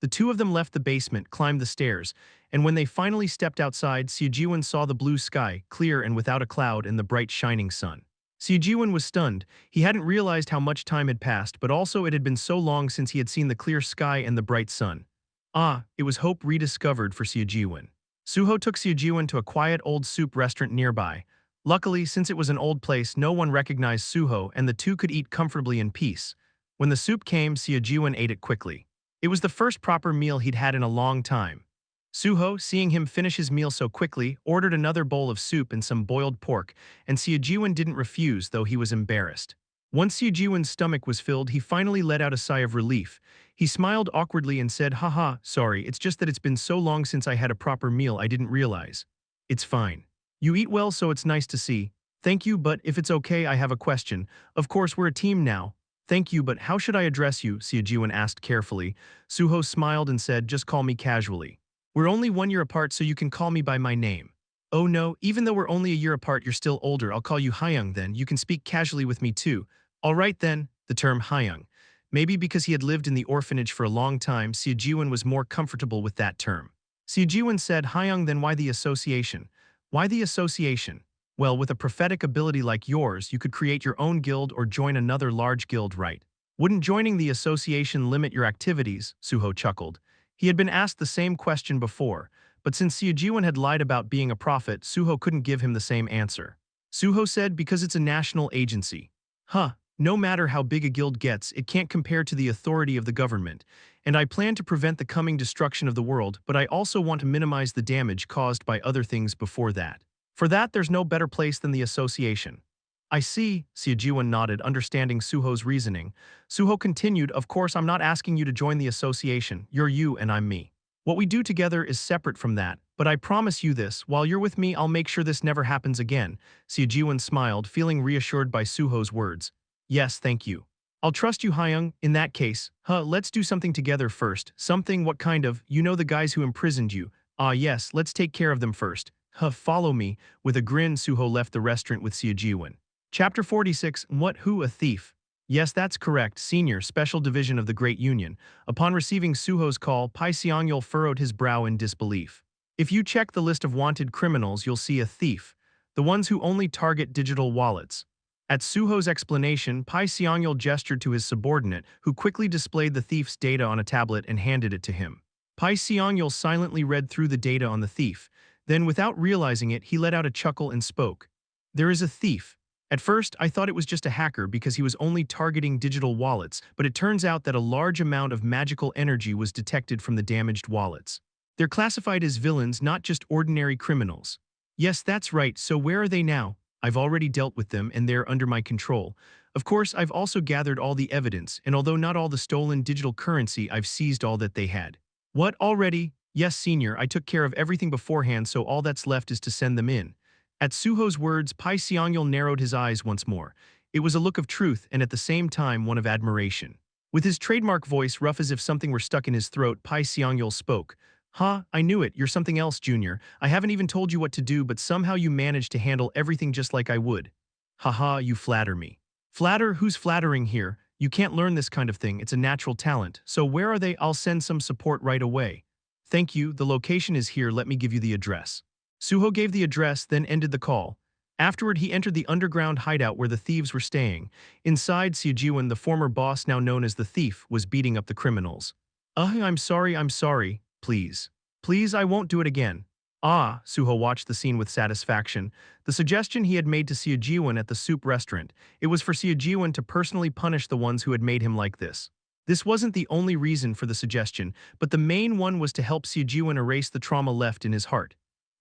The two of them left the basement, climbed the stairs, and when they finally stepped outside, Seo saw the blue sky, clear and without a cloud, and the bright shining sun. Seo was stunned. He hadn't realized how much time had passed, but also it had been so long since he had seen the clear sky and the bright sun. Ah, it was hope rediscovered for Seo. Su-ho took Seo to a quiet old soup restaurant nearby. Luckily, since it was an old place, no one recognized Su-ho and the two could eat comfortably in peace. When the soup came, Seo ate it quickly. It was the first proper meal he'd had in a long time. Su-ho, seeing him finish his meal so quickly, ordered another bowl of soup and some boiled pork, and Seo didn't refuse, though he was embarrassed. Once Seo's stomach was filled, he finally let out a sigh of relief. He smiled awkwardly and said, "Haha, sorry, it's just that it's been so long since I had a proper meal I didn't realize." "It's fine. You eat well, so it's nice to see." "Thank you, but if it's okay, I have a question. Of course, we're a team now." "Thank you, but how should I address you?" Seo asked carefully. Su-ho smiled and said, "Just call me casually. We're only 1 year apart, so you can call me by my name." "Oh no, even though we're only a year apart, you're still older. I'll call you Hyung then. You can speak casually with me too." "All right then." The term Hyung. Maybe because he had lived in the orphanage for a long time, Seo was more comfortable with that term. Seo said, "Hyung, then why the association?" "Why the association?" "Well, with a prophetic ability like yours, you could create your own guild or join another large guild, right? Wouldn't joining the association limit your activities?" Su-ho chuckled. He had been asked the same question before, but since Seo had lied about being a prophet, Su-ho couldn't give him the same answer. Su-ho said, "Because it's a national agency." "Huh. No matter how big a guild gets, it can't compare to the authority of the government, and I plan to prevent the coming destruction of the world, but I also want to minimize the damage caused by other things before that. For that, there's no better place than the association." "I see," Seo nodded, understanding Su-ho's reasoning. Su-ho continued, "Of course, I'm not asking you to join the association. You're you and I'm me. What we do together is separate from that, but I promise you this, while you're with me, I'll make sure this never happens again." Seo smiled, feeling reassured by Su-ho's words. "Yes, thank you. I'll trust you, Hyung. In that case, let's do something together first." "Something? What kind of? You know the guys who imprisoned you." "Ah yes, let's take care of them first." Follow me." With a grin, Su-ho left the restaurant with Seo. Chapter 46, What Who a Thief? Yes, that's correct, Senior, Special Division of the Great Union. Upon receiving Su-ho's call, Pai Seongyul furrowed his brow in disbelief. If you check the list of wanted criminals, you'll see a thief. The ones who only target digital wallets. At Su-ho's explanation, Pai Seongyul gestured to his subordinate, who quickly displayed the thief's data on a tablet and handed it to him. Pai Seongyul silently read through the data on the thief. Then, without realizing it, he let out a chuckle and spoke. "There is a thief. At first, I thought it was just a hacker because he was only targeting digital wallets, but it turns out that a large amount of magical energy was detected from the damaged wallets. They're classified as villains, not just ordinary criminals." "Yes, that's right, so where are they now?" "I've already dealt with them and they're under my control. Of course, I've also gathered all the evidence, and although not all the stolen digital currency, I've seized all that they had." "What, already?" "Yes, Senior, I took care of everything beforehand, so all that's left is to send them in." At Su-ho's words, Pai Seongyul narrowed his eyes once more. It was a look of truth and at the same time one of admiration. With his trademark voice rough as if something were stuck in his throat, Pai Seongyul spoke. I knew it, you're something else, Junior. I haven't even told you what to do, but somehow you managed to handle everything just like I would." "Haha, you flatter me." "Flatter? Who's flattering here? You can't learn this kind of thing, it's a natural talent. So where are they? I'll send some support right away." "Thank you, the location is here, let me give you the address." Su-ho gave the address, then ended the call. Afterward, he entered the underground hideout where the thieves were staying. Inside, Seo, the former boss now known as the Thief, was beating up the criminals. I'm sorry, please. Please, I won't do it again." "Ah," Su-ho watched the scene with satisfaction. The suggestion he had made to Seo at the soup restaurant, it was for Seo to personally punish the ones who had made him like this. This wasn't the only reason for the suggestion, but the main one was to help Seo erase the trauma left in his heart.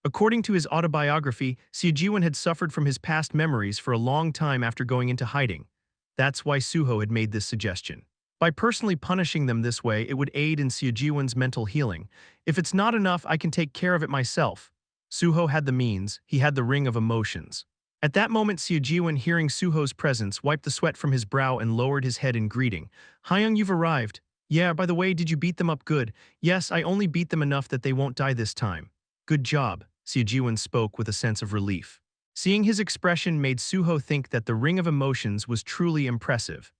According to his autobiography, Seo had suffered from his past memories for a long time after going into hiding. That's why Su-ho had made this suggestion. By personally punishing them this way, it would aid in Seo's mental healing. "If it's not enough, I can take care of it myself." Su-ho had the means, he had the ring of emotions. At that moment, Seo, hearing Su-ho's presence, wiped the sweat from his brow and lowered his head in greeting. "Hyung, you've arrived." "Yeah, by the way, did you beat them up good?" "Yes, I only beat them enough that they won't die this time." "Good job," Seo spoke with a sense of relief. Seeing his expression made Su-ho think that the ring of emotions was truly impressive.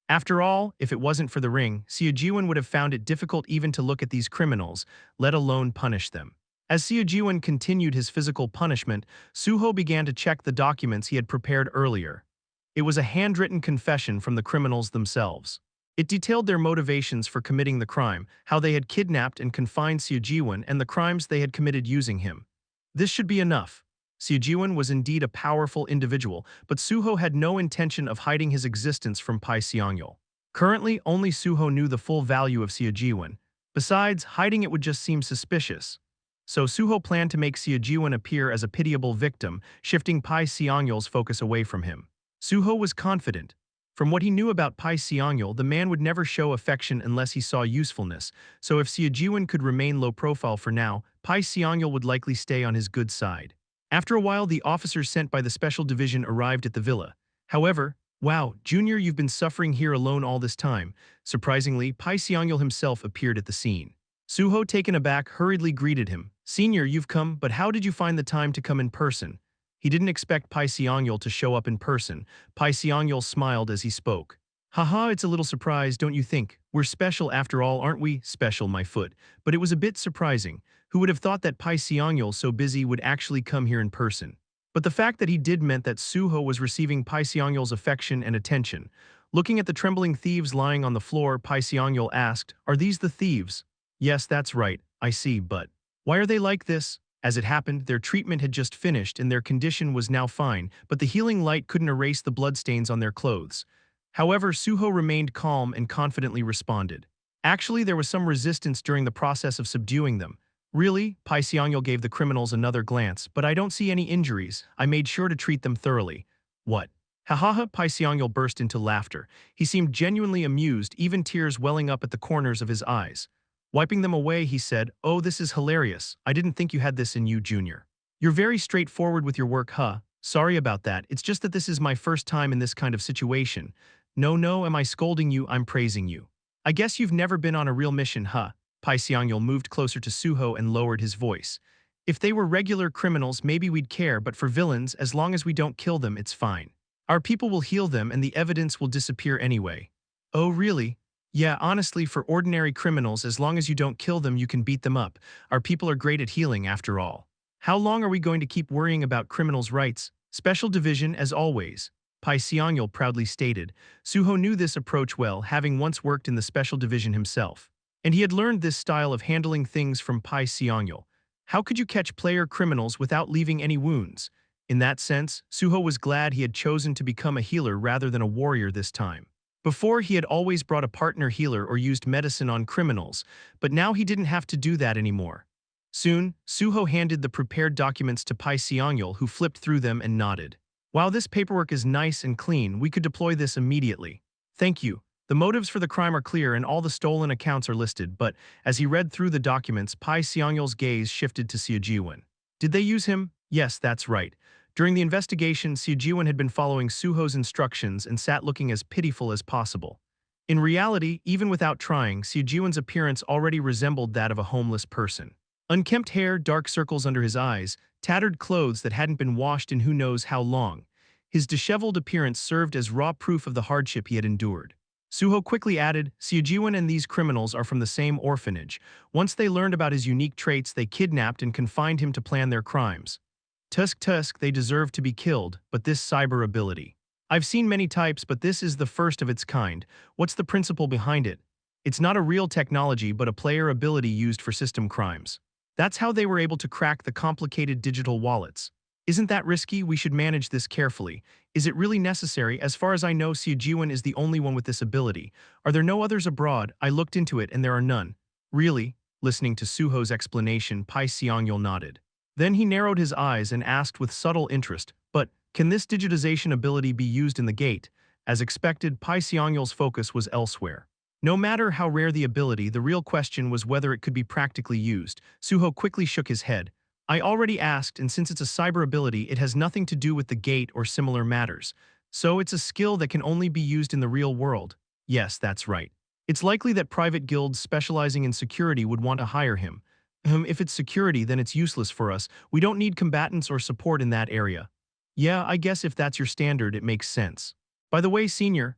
After all, if it wasn't for the ring, Seo-jiwon would have found it difficult even to look at these criminals, let alone punish them. As Seo-jiwon continued his physical punishment, Su-ho began to check the documents he had prepared earlier. It was a handwritten confession from the criminals themselves. It detailed their motivations for committing the crime, how they had kidnapped and confined Seo-jiwon, and the crimes they had committed using him. This should be enough. Seo-jiwon was indeed a powerful individual, but Su-ho had no intention of hiding his existence from Pai Seong-yeol. Currently, only Su-ho knew the full value of Seo-jiwon. Besides, hiding it would just seem suspicious. So Su-ho planned to make Seo-jiwon appear as a pitiable victim, shifting Pai Seong-yeol's focus away from him. Su-ho was confident. From what he knew about Pai Seong-yeol, the man would never show affection unless he saw usefulness, so if Seo-jiwon could remain low profile for now, Pai Seong-yeol would likely stay on his good side. After a while, the officers sent by the special division arrived at the villa. However, wow, Junior, you've been suffering here alone all this time. Surprisingly, Pai Seong-yeol himself appeared at the scene. Su-ho, taken aback, hurriedly greeted him. Senior, you've come, but how did you find the time to come in person? He didn't expect Pai Seong-yeol to show up in person. Pai Seong-yeol smiled as he spoke. Haha, it's a little surprise, don't you think? We're special after all, aren't we? Special, my foot. But it was a bit surprising. Who would have thought that Pai Seong-yeol, so busy, would actually come here in person? But the fact that he did meant that Su-ho was receiving Pai Seong-yeol's affection and attention. Looking at the trembling thieves lying on the floor, Pai Seong-yeol asked, "Are these the thieves?" "Yes, that's right, I see, but why are they like this?" As it happened, their treatment had just finished and their condition was now fine, but the healing light couldn't erase the bloodstains on their clothes. However, Su-ho remained calm and confidently responded. Actually, there was some resistance during the process of subduing them. Really? Pai Seong-yeol gave the criminals another glance, but I don't see any injuries. I made sure to treat them thoroughly. What? Ha! Pai Seong-yeol burst into laughter. He seemed genuinely amused, even tears welling up at the corners of his eyes. Wiping them away, he said, "Oh, this is hilarious. I didn't think you had this in you, Junior. You're very straightforward with your work, huh? Sorry about that. It's just that this is my first time in this kind of situation. No, am I scolding you? I'm praising you. I guess you've never been on a real mission, huh?" Pai Seong-yeol moved closer to Su-ho and lowered his voice. "If they were regular criminals, maybe we'd care, but for villains, as long as we don't kill them, it's fine. Our people will heal them and the evidence will disappear anyway." "Oh, really?" "Yeah, honestly, for ordinary criminals, as long as you don't kill them, you can beat them up. Our people are great at healing, after all. How long are we going to keep worrying about criminals' rights? Special division, as always," Pai Seong-yeol proudly stated. Su-ho knew this approach well, having once worked in the special division himself. And he had learned this style of handling things from Pai Seong-yeol. How could you catch player criminals without leaving any wounds? In that sense, Su-ho was glad he had chosen to become a healer rather than a warrior this time. Before, he had always brought a partner healer or used medicine on criminals, but now he didn't have to do that anymore. Soon, Su-ho handed the prepared documents to Pai Seong-yeol, who flipped through them and nodded. "While this paperwork is nice and clean, we could deploy this immediately. Thank you. The motives for the crime are clear and all the stolen accounts are listed," but as he read through the documents, Pai Seong-yeol's gaze shifted to Seo-jiwon. "Did they use him?" "Yes, that's right. During the investigation, Seo-jiwon had been following Su-ho's instructions and sat looking as pitiful as possible. In reality, even without trying, Seo-jiwon's appearance already resembled that of a homeless person. Unkempt hair, dark circles under his eyes, tattered clothes that hadn't been washed in who knows how long. His disheveled appearance served as raw proof of the hardship he had endured. Su-ho quickly added, "Seo-jiwon and these criminals are from the same orphanage. Once they learned about his unique traits, they kidnapped and confined him to plan their crimes. Tusk, they deserve to be killed, but this cyber ability. I've seen many types, but this is the first of its kind. What's the principle behind it? It's not a real technology, but a player ability used for system crimes. That's how they were able to crack the complicated digital wallets. Isn't that risky? We should manage this carefully. Is it really necessary? As far as I know, Seo-jiwon is the only one with this ability. Are there no others abroad? I looked into it and there are none." "Really?" Listening to Su-ho's explanation, Pai Seong-yeol nodded. Then he narrowed his eyes and asked with subtle interest, "But can this digitization ability be used in the gate?" As expected, Pai Seong-yeol's focus was elsewhere. No matter how rare the ability, the real question was whether it could be practically used. Su-ho quickly shook his head. "I already asked, and since it's a cyber ability, it has nothing to do with the gate or similar matters. So it's a skill that can only be used in the real world." "Yes, that's right. It's likely that private guilds specializing in security would want to hire him. If it's security, then it's useless for us. We don't need combatants or support in that area." Yeah, I guess if that's your standard, it makes sense. By the way, senior,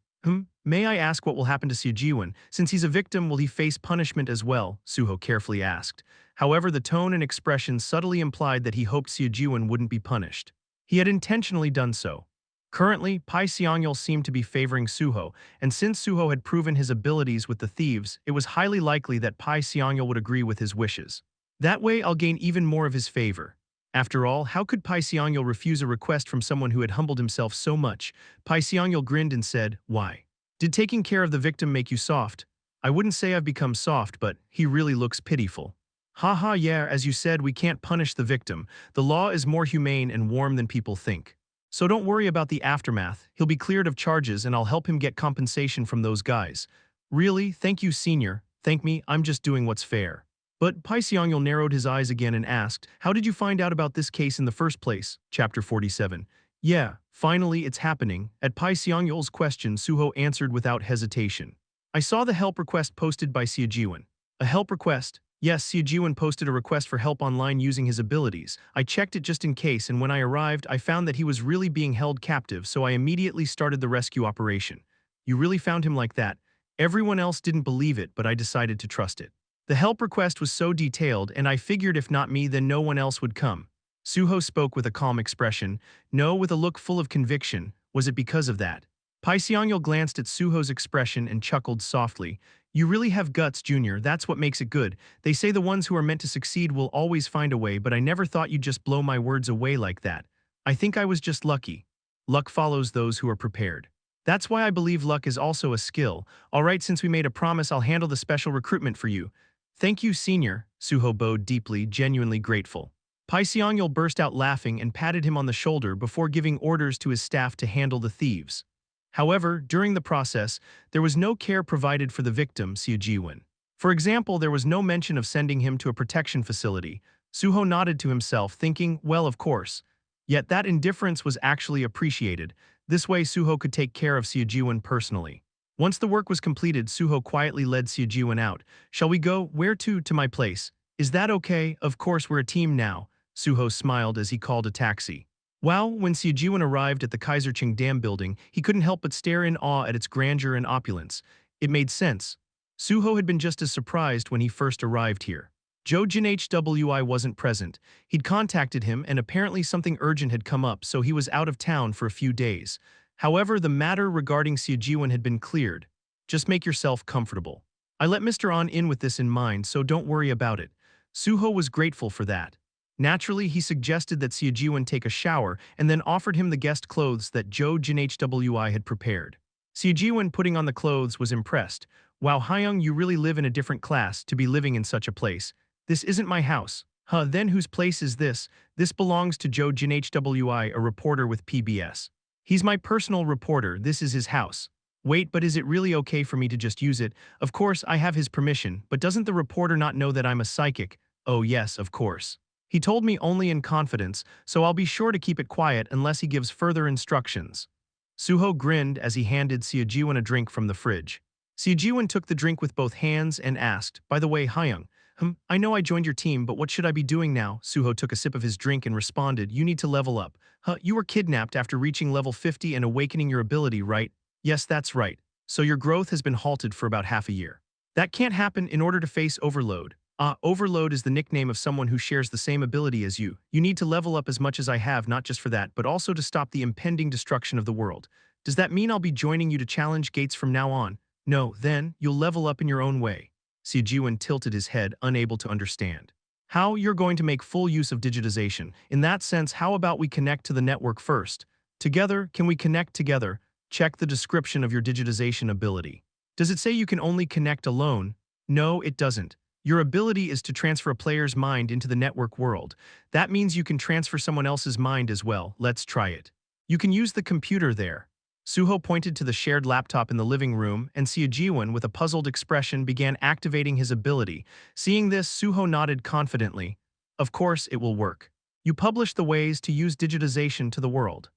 may I ask what will happen to Seo Since he's a victim, will he face punishment as well? Suho carefully asked. However, the tone and expression subtly implied that he hoped Seo wouldn't be punished. He had intentionally done so. Currently, Pai Seongyul seemed to be favoring Suho, and since Suho had proven his abilities with the thieves, it was highly likely that Pai Seongyul would agree with his wishes. That way, I'll gain even more of his favor. After all, how could Pai Seongyul refuse a request from someone who had humbled himself so much? Pai Seongyul grinned and said, "Why? Did taking care of the victim make you soft?" "I wouldn't say I've become soft, but he really looks pitiful." "Haha, yeah, as you said, we can't punish the victim. The law is more humane and warm than people think. So don't worry about the aftermath. He'll be cleared of charges and I'll help him get compensation from those guys." "Really? Thank you, senior. Thank me, I'm just doing what's fair." But Pai Seongyul narrowed his eyes again and asked, "How did you find out about this case in the first place?" Chapter 47. "Yeah, finally it's happening." At Pai Seongyul's question, Suho answered without hesitation. "I saw the help request posted by Seo. "A help request?" "Yes, Seo posted a request for help online using his abilities. I checked it just in case, and when I arrived, I found that he was really being held captive, so I immediately started the rescue operation." "You really found him like that?" "Everyone else didn't believe it, but I decided to trust it. The help request was so detailed, and I figured if not me, then no one else would come." Suho spoke with a calm expression, no, with a look full of conviction. "Was it because of that?" Pai Seongyul glanced at Suho's expression and chuckled softly. "You really have guts, Junior, that's what makes it good. They say the ones who are meant to succeed will always find a way, but I never thought you'd just blow my words away like that. I think I was just lucky. Luck follows those who are prepared. That's why I believe luck is also a skill. Alright, since we made a promise, I'll handle the special recruitment for you." "Thank you, senior," Suho bowed deeply, genuinely grateful. Pai Seongyul burst out laughing and patted him on the shoulder before giving orders to his staff to handle the thieves. However, during the process, there was no care provided for the victim, Seo. For example, there was no mention of sending him to a protection facility. Suho nodded to himself, thinking, well, of course. Yet that indifference was actually appreciated. This way Suho could take care of Seo personally. Once the work was completed, Suho quietly led Seo out. "Shall we go? Where to? To my place. Is that okay? Of course, we're a team now." Suho smiled as he called a taxi. Wow, when Seo arrived at the Kaiserqing Dam building, he couldn't help but stare in awe at its grandeur and opulence. It made sense. Suho had been just as surprised when he first arrived here. Jo Jin Hwi wasn't present. He'd contacted him and apparently something urgent had come up, so he was out of town for a few days. However, the matter regarding Seo had been cleared. "Just make yourself comfortable. I let Mr. Ahn in with this in mind, so don't worry about it." Suho was grateful for that. Naturally, he suggested that Seo take a shower and then offered him the guest clothes that Jo Jin Hwi had prepared. Seo, putting on the clothes, was impressed. "Wow, Hyung, you really live in a different class to be living in such a place. This isn't my house." "Huh, then whose place is this?" "This belongs to Jo Jin Hwi, a reporter with PBS. He's my personal reporter, this is his house." "Wait, but is it really okay for me to just use it?" "Of course, I have his permission, but doesn't the reporter not know that I'm a psychic?" "Oh yes, of course. He told me only in confidence, so I'll be sure to keep it quiet unless he gives further instructions." Suho grinned as he handed Seo a drink from the fridge. Seo took the drink with both hands and asked, "By the way, Hyung, I know I joined your team, but what should I be doing now?" Suho took a sip of his drink and responded, "You need to level up." You were kidnapped after reaching level 50 and awakening your ability, right?" "Yes, that's right. So your growth has been halted for about half a year." "That can't happen in order to face Overload." Overload is the nickname of someone who shares the same ability as you. You need to level up as much as I have, not just for that, but also to stop the impending destruction of the world." "Does that mean I'll be joining you to challenge gates from now on?" "No, then, you'll level up in your own way." Seo tilted his head, unable to understand. "How? You're going to make full use of digitization. In that sense, how about we connect to the network first? Together, can we connect together? Check the description of your digitization ability. Does it say you can only connect alone?" "No, it doesn't. Your ability is to transfer a player's mind into the network world. That means you can transfer someone else's mind as well. Let's try it. You can use the computer there." Suho pointed to the shared laptop in the living room, and Seo, with a puzzled expression, began activating his ability. Seeing this, Suho nodded confidently. "Of course, it will work. You published the ways to use digitization to the world."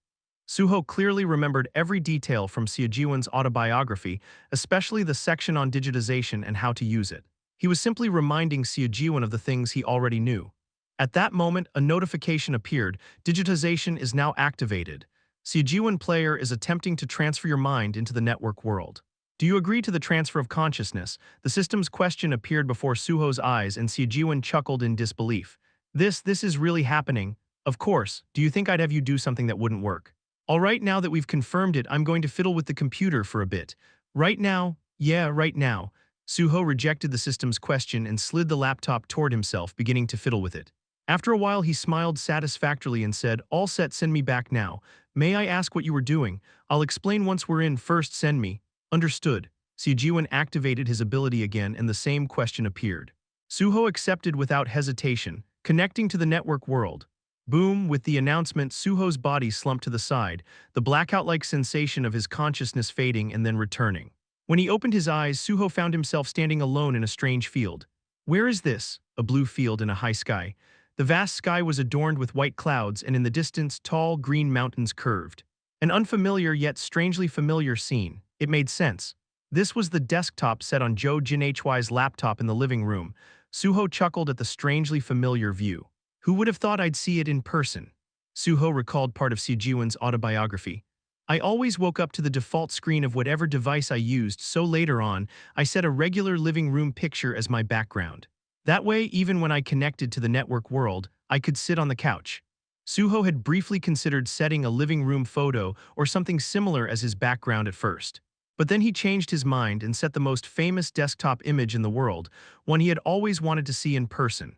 Suho clearly remembered every detail from Seo's autobiography, especially the section on digitization and how to use it. He was simply reminding Seo of the things he already knew. At that moment, a notification appeared. Digitization is now activated. Siejiwan player is attempting to transfer your mind into the network world. Do you agree to the transfer of consciousness? The system's question appeared before Suho's eyes and Siejiwan chuckled in disbelief. This is really happening. Of course, do you think I'd have you do something that wouldn't work? All right, now that we've confirmed it, I'm going to fiddle with the computer for a bit. Right now? Yeah, right now. Suho rejected the system's question and slid the laptop toward himself, beginning to fiddle with it. After a while, he smiled satisfactorily and said, "All set, send me back now. May I ask what you were doing? I'll explain once we're in, first send me." Understood. Siejiwan activated his ability again and the same question appeared. Suho accepted without hesitation, connecting to the network world. Boom, with the announcement, Suho's body slumped to the side, the blackout-like sensation of his consciousness fading and then returning. When he opened his eyes, Suho found himself standing alone in a strange field. Where is this? A blue field in a high sky. The vast sky was adorned with white clouds, and in the distance, tall, green mountains curved. An unfamiliar yet strangely familiar scene. It made sense. This was the desktop set on Jo Jinhy's laptop in the living room. Suho chuckled at the strangely familiar view. Who would have thought I'd see it in person? Suho recalled part of Siejiwan's autobiography. I always woke up to the default screen of whatever device I used, so later on, I set a regular living room picture as my background. That way, even when I connected to the network world, I could sit on the couch. Suho had briefly considered setting a living room photo or something similar as his background at first. But then he changed his mind and set the most famous desktop image in the world, one he had always wanted to see in person.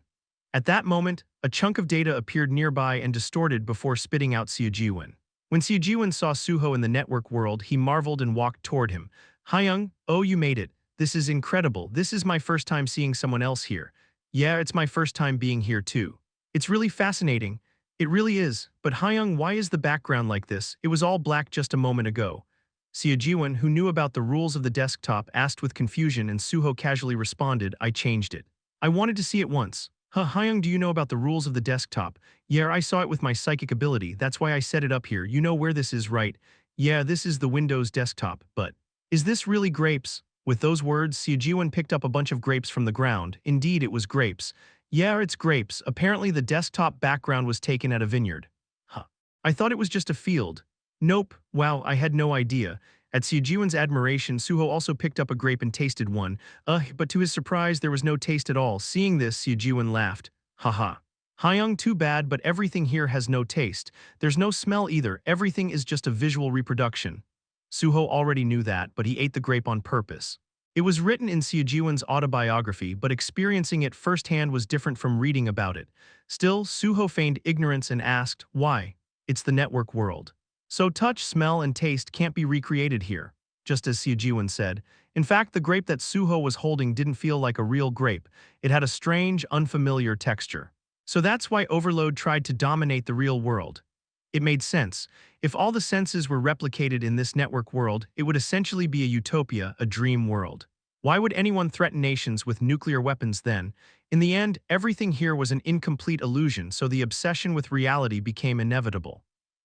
At that moment, a chunk of data appeared nearby and distorted before spitting out Siejiwan. When Siejiwan saw Suho in the network world, he marveled and walked toward him. "Hyung, oh, you made it. This is incredible. This is my first time seeing someone else here. Yeah, it's my first time being here too. It's really fascinating. It really is. But Hyung, why is the background like this? It was all black just a moment ago." Siejiwan, who knew about the rules of the desktop, asked with confusion, and Suho casually responded, "I changed it. I wanted to see it once." Hyung, do you know about the rules of the desktop? Yeah, I saw it with my psychic ability. That's why I set it up here. You know where this is, right? Yeah, this is the Windows desktop, but is this really grapes? With those words, Siejiwan picked up a bunch of grapes from the ground. Indeed, it was grapes. Yeah, it's grapes. Apparently the desktop background was taken at a vineyard. I thought it was just a field. Nope. Wow, I had no idea. At Siejiwan's admiration, Suho also picked up a grape and tasted one. But to his surprise, there was no taste at all. Seeing this, Siejiwan laughed. Haha. Hyung, too bad, but everything here has no taste. There's no smell either. Everything is just a visual reproduction. Suho already knew that, but he ate the grape on purpose. It was written in Siejiwan's autobiography, but experiencing it firsthand was different from reading about it. Still, Suho feigned ignorance and asked, why? It's the network world. So touch, smell, and taste can't be recreated here, just as Siejiwan said. In fact, the grape that Suho was holding didn't feel like a real grape. It had a strange, unfamiliar texture. So that's why Overload tried to dominate the real world. It made sense. If all the senses were replicated in this network world, it would essentially be a utopia, a dream world. Why would anyone threaten nations with nuclear weapons then? In the end, everything here was an incomplete illusion, so the obsession with reality became inevitable.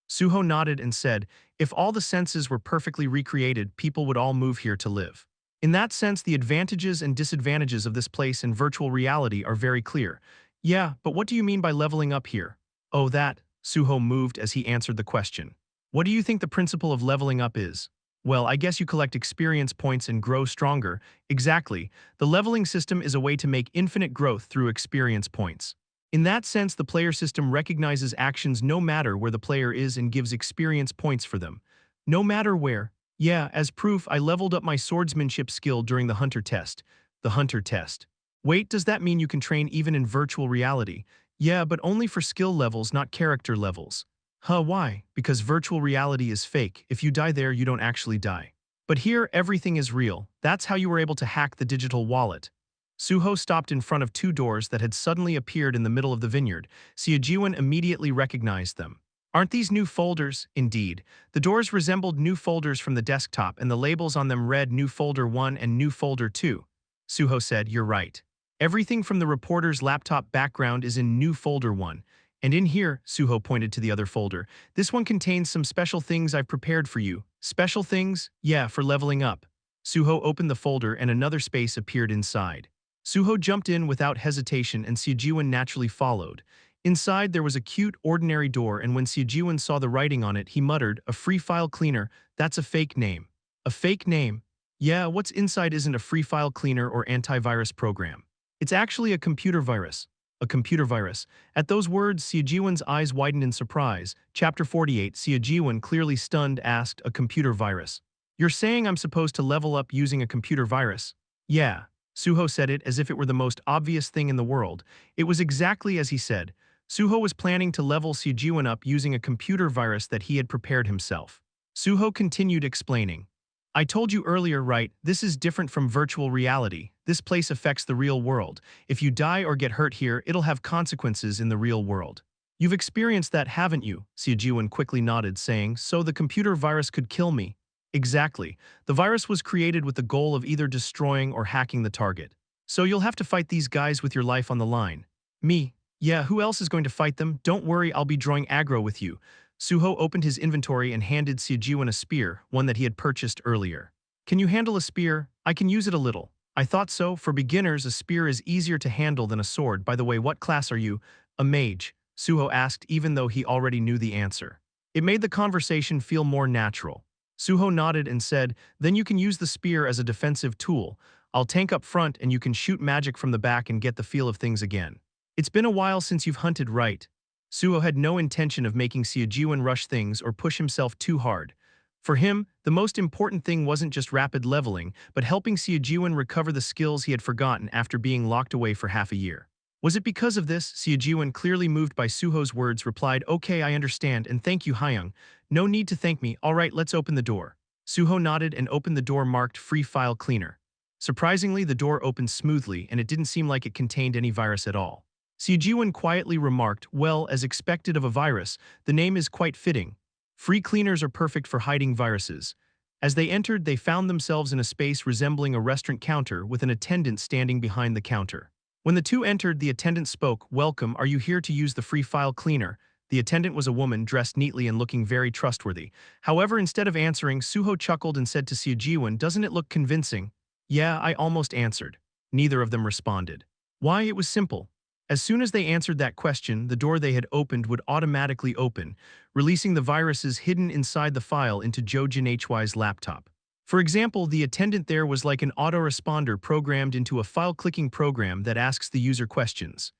Suho nodded and said, if all the senses were perfectly recreated, people would all move here to live. In that sense, the advantages and disadvantages of this place in virtual reality are very clear. Yeah, but what do you mean by leveling up here? Oh, that, Suho moved as he answered the question. What do you think the principle of leveling up is? Well, I guess you collect experience points and grow stronger. Exactly. The leveling system is a way to make infinite growth through experience points. In that sense, the player system recognizes actions no matter where the player is and gives experience points for them. No matter where. Yeah, as proof, I leveled up my swordsmanship skill during the hunter test. The hunter test. Wait, does that mean you can train even in virtual reality? Yeah, but only for skill levels, not character levels. Why? Because virtual reality is fake. If you die there, you don't actually die. But here, everything is real. That's how you were able to hack the digital wallet. Suho stopped in front of two doors that had suddenly appeared in the middle of the vineyard. Siejiwan immediately recognized them. Aren't these new folders? Indeed. The doors resembled new folders from the desktop, and the labels on them read New Folder 1 and New Folder 2. Suho said, you're right. Everything from the reporter's laptop background is in New Folder 1. And in here, Suho pointed to the other folder, this one contains some special things I've prepared for you. Special things? Yeah, for leveling up. Suho opened the folder and another space appeared inside. Su-ho jumped in without hesitation and Seo naturally followed. Inside, there was a cute, ordinary door, and when Seo saw the writing on it, he muttered, "A free file cleaner, that's a fake name." A fake name? Yeah, what's inside isn't a free file cleaner or antivirus program. It's actually a computer virus. A computer virus. At those words, Seo eyes widened in surprise. Chapter 48, Seo, clearly stunned, asked, "A computer virus? You're saying I'm supposed to level up using a computer virus?" Yeah. Su-ho said it as if it were the most obvious thing in the world. It was exactly as he said. Su-ho was planning to level Seo up using a computer virus that he had prepared himself. Su-ho continued explaining. "I told you earlier, right, this is different from virtual reality. This place affects the real world. If you die or get hurt here, it'll have consequences in the real world. You've experienced that, haven't you?" Seo quickly nodded, saying, "So the computer virus could kill me?" Exactly. The virus was created with the goal of either destroying or hacking the target. "So you'll have to fight these guys with your life on the line." "Me? Yeah, who else is going to fight them? Don't worry, I'll be drawing aggro with you." Su-ho opened his inventory and handed Seo a spear, one that he had purchased earlier. "Can you handle a spear? I can use it a little." "I thought so. For beginners, a spear is easier to handle than a sword. By the way, what class are you?" "A mage," Su-ho asked, even though he already knew the answer. It made the conversation feel more natural. Su-ho nodded and said, "Then you can use the spear as a defensive tool. I'll tank up front and you can shoot magic from the back and get the feel of things again." "It's been a while since you've hunted, right?" Su-ho had no intention of making Seo rush things or push himself too hard. For him, the most important thing wasn't just rapid leveling, but helping Seo recover the skills he had forgotten after being locked away for half a year. Was it because of this? Seo, clearly moved by Su-ho's words, replied, "Okay, I understand, and thank you, Hyung. No need to thank me. All right, let's open the door." Su-ho nodded and opened the door marked Free File Cleaner. Surprisingly, the door opened smoothly, and it didn't seem like it contained any virus at all. Seo quietly remarked, "Well, as expected of a virus, the name is quite fitting. Free cleaners are perfect for hiding viruses." As they entered, they found themselves in a space resembling a restaurant counter with an attendant standing behind the counter. When the two entered, the attendant spoke, "Welcome, are you here to use the free file cleaner?" The attendant was a woman, dressed neatly and looking very trustworthy. However, instead of answering, Su-ho chuckled and said to Seo, "Doesn't it look convincing?" "Yeah, I almost answered." Neither of them responded. Why? It was simple. As soon as they answered that question, the door they had opened would automatically open, releasing the viruses hidden inside the file into Jojin Hy's laptop. For example, the attendant there was like an autoresponder programmed into a file-clicking program that asks the user questions.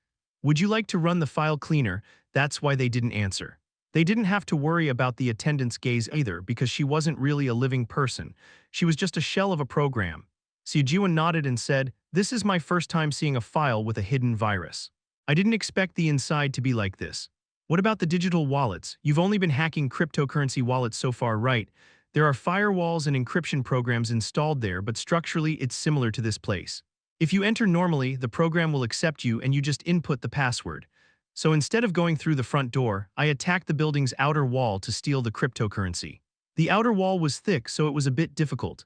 "Would you like to run the file cleaner?" That's why they didn't answer. They didn't have to worry about the attendant's gaze either because she wasn't really a living person. She was just a shell of a program. Seo nodded and said, "This is my first time seeing a file with a hidden virus. I didn't expect the inside to be like this." "What about the digital wallets? You've only been hacking cryptocurrency wallets so far, right? There are firewalls and encryption programs installed there, but structurally it's similar to this place. If you enter normally, the program will accept you and you just input the password. So instead of going through the front door, I attacked the building's outer wall to steal the cryptocurrency. The outer wall was thick, so it was a bit difficult.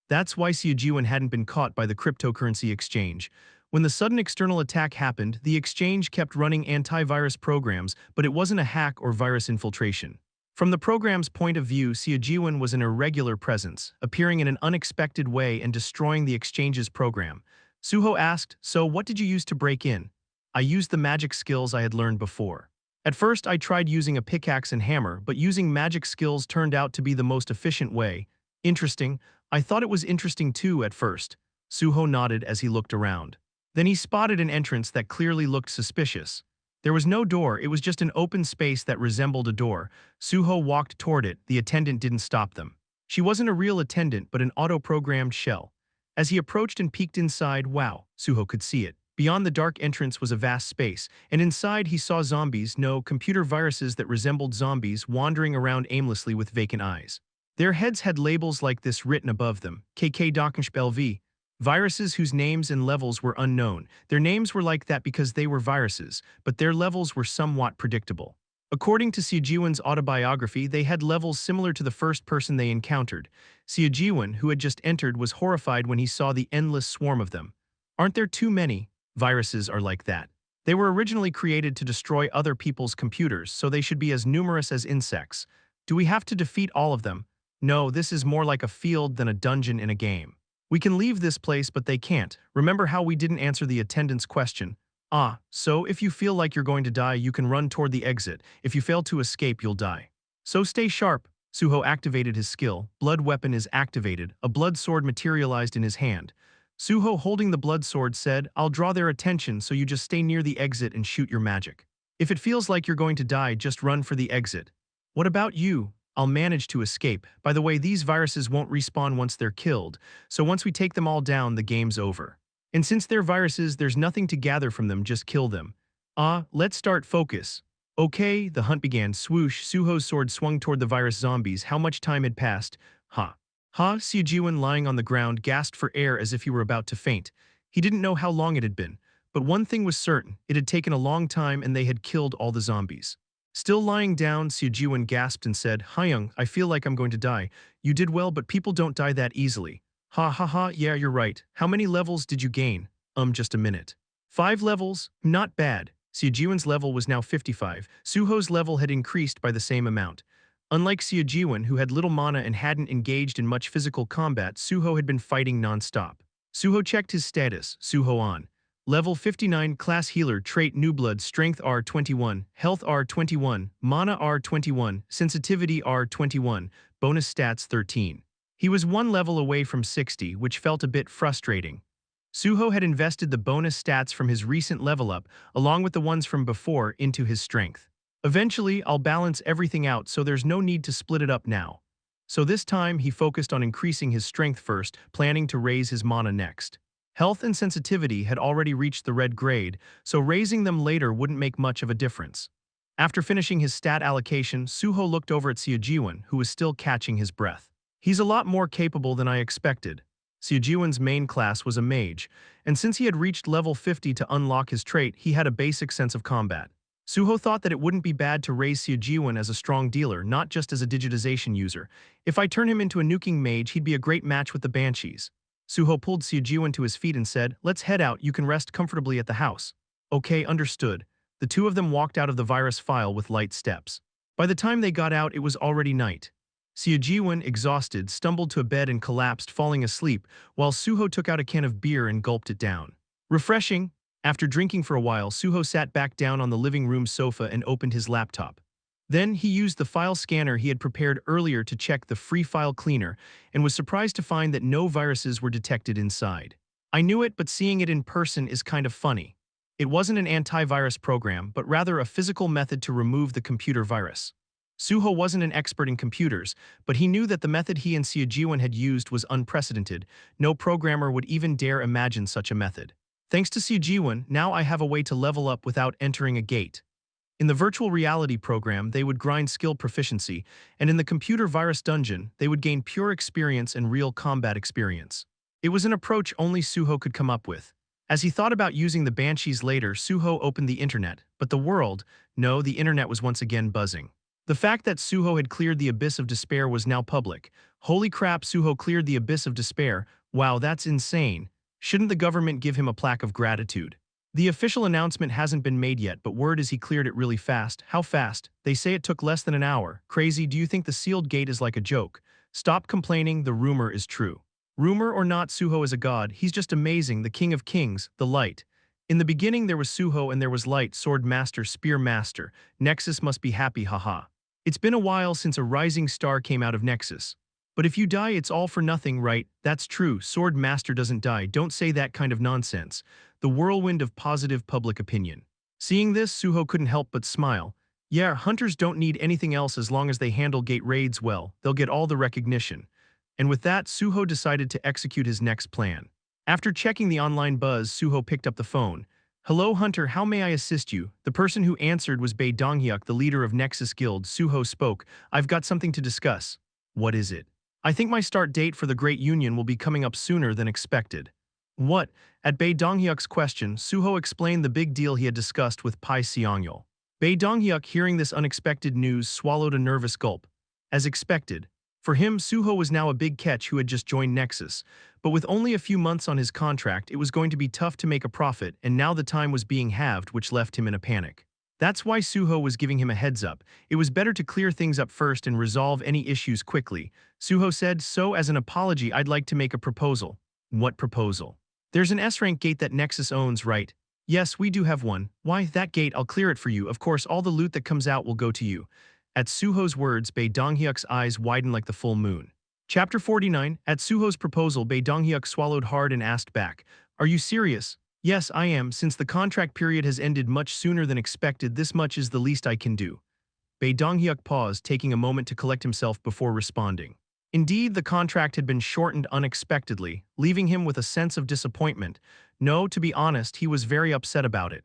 That's why Seo hadn't been caught by the cryptocurrency exchange. When the sudden external attack happened, the exchange kept running antivirus programs, but it wasn't a hack or virus infiltration. From the program's point of view, Seo was an irregular presence, appearing in an unexpected way and destroying the exchange's program. Su-ho asked, "So what did you use to break in?" "I used the magic skills I had learned before. At first I tried using a pickaxe and hammer, but using magic skills turned out to be the most efficient way." "Interesting. I thought it was interesting too at first." Su-ho nodded as he looked around. Then he spotted an entrance that clearly looked suspicious. There was no door, it was just an open space that resembled a door. Su-ho walked toward it, the attendant didn't stop them. She wasn't a real attendant but an auto-programmed shell. As he approached and peeked inside, wow, Su-ho could see it. Beyond the dark entrance was a vast space, and inside he saw zombies, no, computer viruses that resembled zombies, wandering around aimlessly with vacant eyes. Their heads had labels like this written above them, KK-LV. Viruses whose names and levels were unknown. Their names were like that because they were viruses, but their levels were somewhat predictable. According to Seojiwan's autobiography, they had levels similar to the first person they encountered. Seojiwan, who had just entered, was horrified when he saw the endless swarm of them. Aren't there too many? Viruses are like that. They were originally created to destroy other people's computers, so they should be as numerous as insects. Do we have to defeat all of them? No, this is more like a field than a dungeon in a game. We can leave this place, but they can't. Remember how we didn't answer the attendant's question? Ah, so if you feel like you're going to die, you can run toward the exit. If you fail to escape, you'll die. So stay sharp. Su-ho activated his skill. Blood weapon is activated. A blood sword materialized in his hand. Su-ho, holding the blood sword, said, I'll draw their attention, so you just stay near the exit and shoot your magic. If it feels like you're going to die, just run for the exit. What about you? I'll manage to escape. By the way, these viruses won't respawn once they're killed, so once we take them all down, the game's over. And since they're viruses, there's nothing to gather from them, just kill them. Let's start focus. Okay, the hunt began. Swoosh, Su-ho's sword swung toward the virus zombies. How much time had passed? Seo-jiwon, lying on the ground, gasped for air as if he were about to faint. He didn't know how long it had been, but one thing was certain, it had taken a long time and they had killed all the zombies. Still lying down, Seo-jiwon gasped and said, Hyung, I feel like I'm going to die. You did well, but people don't die that easily. Yeah, you're right. How many levels did you gain? Just a minute. 5 levels? Not bad. Seo-jiwon's level was now 55. Su-ho's level had increased by the same amount. Unlike Seo-jiwon, who had little mana and hadn't engaged in much physical combat, Su-ho had been fighting non-stop. Su-ho checked his status. Su-ho on. Level 59, class healer, trait new blood, strength R21, health R21, mana R21, sensitivity R21, bonus stats 13. He was 1 level away from 60, which felt a bit frustrating. Su-ho had invested the bonus stats from his recent level up, along with the ones from before, into his strength. Eventually, I'll balance everything out, so there's no need to split it up now. So this time, he focused on increasing his strength first, planning to raise his mana next. Health and sensitivity had already reached the red grade, so raising them later wouldn't make much of a difference. After finishing his stat allocation, Su-ho looked over at Seo-jiwon, who was still catching his breath. He's a lot more capable than I expected. Seo-jiwon's main class was a mage, and since he had reached level 50 to unlock his trait, he had a basic sense of combat. Su-ho thought that it wouldn't be bad to raise Seo-jiwon as a strong dealer, not just as a digitization user. If I turn him into a nuking mage, he'd be a great match with the banshees. Su-ho pulled Seo-jiwon to his feet and said, Let's head out, you can rest comfortably at the house. Okay, understood. The two of them walked out of the virus file with light steps. By the time they got out, it was already night. Seo-jiwon, exhausted, stumbled to a bed and collapsed, falling asleep, while Su-ho took out a can of beer and gulped it down. Refreshing. After drinking for a while, Su-ho sat back down on the living room sofa and opened his laptop. Then he used the file scanner he had prepared earlier to check the free file cleaner and was surprised to find that no viruses were detected inside. I knew it, but seeing it in person is kind of funny. It wasn't an antivirus program, but rather a physical method to remove the computer virus. Su-ho wasn't an expert in computers, but he knew that the method he and Seo-jiwon had used was unprecedented. No programmer would even dare imagine such a method. Thanks to Seo-jiwon, now I have a way to level up without entering a gate. In the virtual reality program, they would grind skill proficiency, and in the computer virus dungeon, they would gain pure experience and real combat experience. It was an approach only Su-ho could come up with. As he thought about using the banshees later, Su-ho opened the internet, but the internet was once again buzzing. The fact that Su-ho had cleared the abyss of despair was now public. Holy crap, Su-ho cleared the abyss of despair. Wow, that's insane. Shouldn't the government give him a plaque of gratitude? The official announcement hasn't been made yet, but word is he cleared it really fast. How fast? They say it took less than an hour. Crazy, do you think the sealed gate is like a joke? Stop complaining, the rumor is true. Rumor or not, Su-ho is a god. He's just amazing, the king of kings, the light. In the beginning there was Su-ho and there was light, sword master, spear master. Nexus must be happy, haha. It's been a while since a rising star came out of Nexus. But if you die, it's all for nothing, right? That's true, sword master doesn't die, don't say that kind of nonsense. The whirlwind of positive public opinion. Seeing this, Su-ho couldn't help but smile. Yeah, hunters don't need anything else as long as they handle gate raids well, they'll get all the recognition. And with that, Su-ho decided to execute his next plan. After checking the online buzz, Su-ho picked up the phone. Hello, Hunter, how may I assist you? The person who answered was Bae Donghyuk, the leader of Nexus Guild. Su-ho spoke. I've got something to discuss. What is it? I think my start date for the Great Union will be coming up sooner than expected. What? At Bae Donghyuk's question, Su-ho explained the big deal he had discussed with Pai Seongyul. Bae Donghyuk, hearing this unexpected news, swallowed a nervous gulp. As expected. For him, Su-ho was now a big catch who had just joined Nexus, but with only a few months on his contract, it was going to be tough to make a profit, and now the time was being halved, which left him in a panic. That's why Su-ho was giving him a heads up. It was better to clear things up first and resolve any issues quickly. Su-ho said, so as an apology, I'd like to make a proposal. What proposal? There's an S-rank gate that Nexus owns, right? Yes, we do have one. Why, that gate, I'll clear it for you. Of course, all the loot that comes out will go to you. At Su-ho's words, Bae Donghyuk's eyes widen like the full moon. Chapter 49, at Su-ho's proposal, Bae Donghyuk swallowed hard and asked back, "Are you serious?" "Yes, I am. Since the contract period has ended much sooner than expected, this much is the least I can do." Bae Donghyuk paused, taking a moment to collect himself before responding. Indeed, the contract had been shortened unexpectedly, leaving him with a sense of disappointment. No, to be honest, he was very upset about it.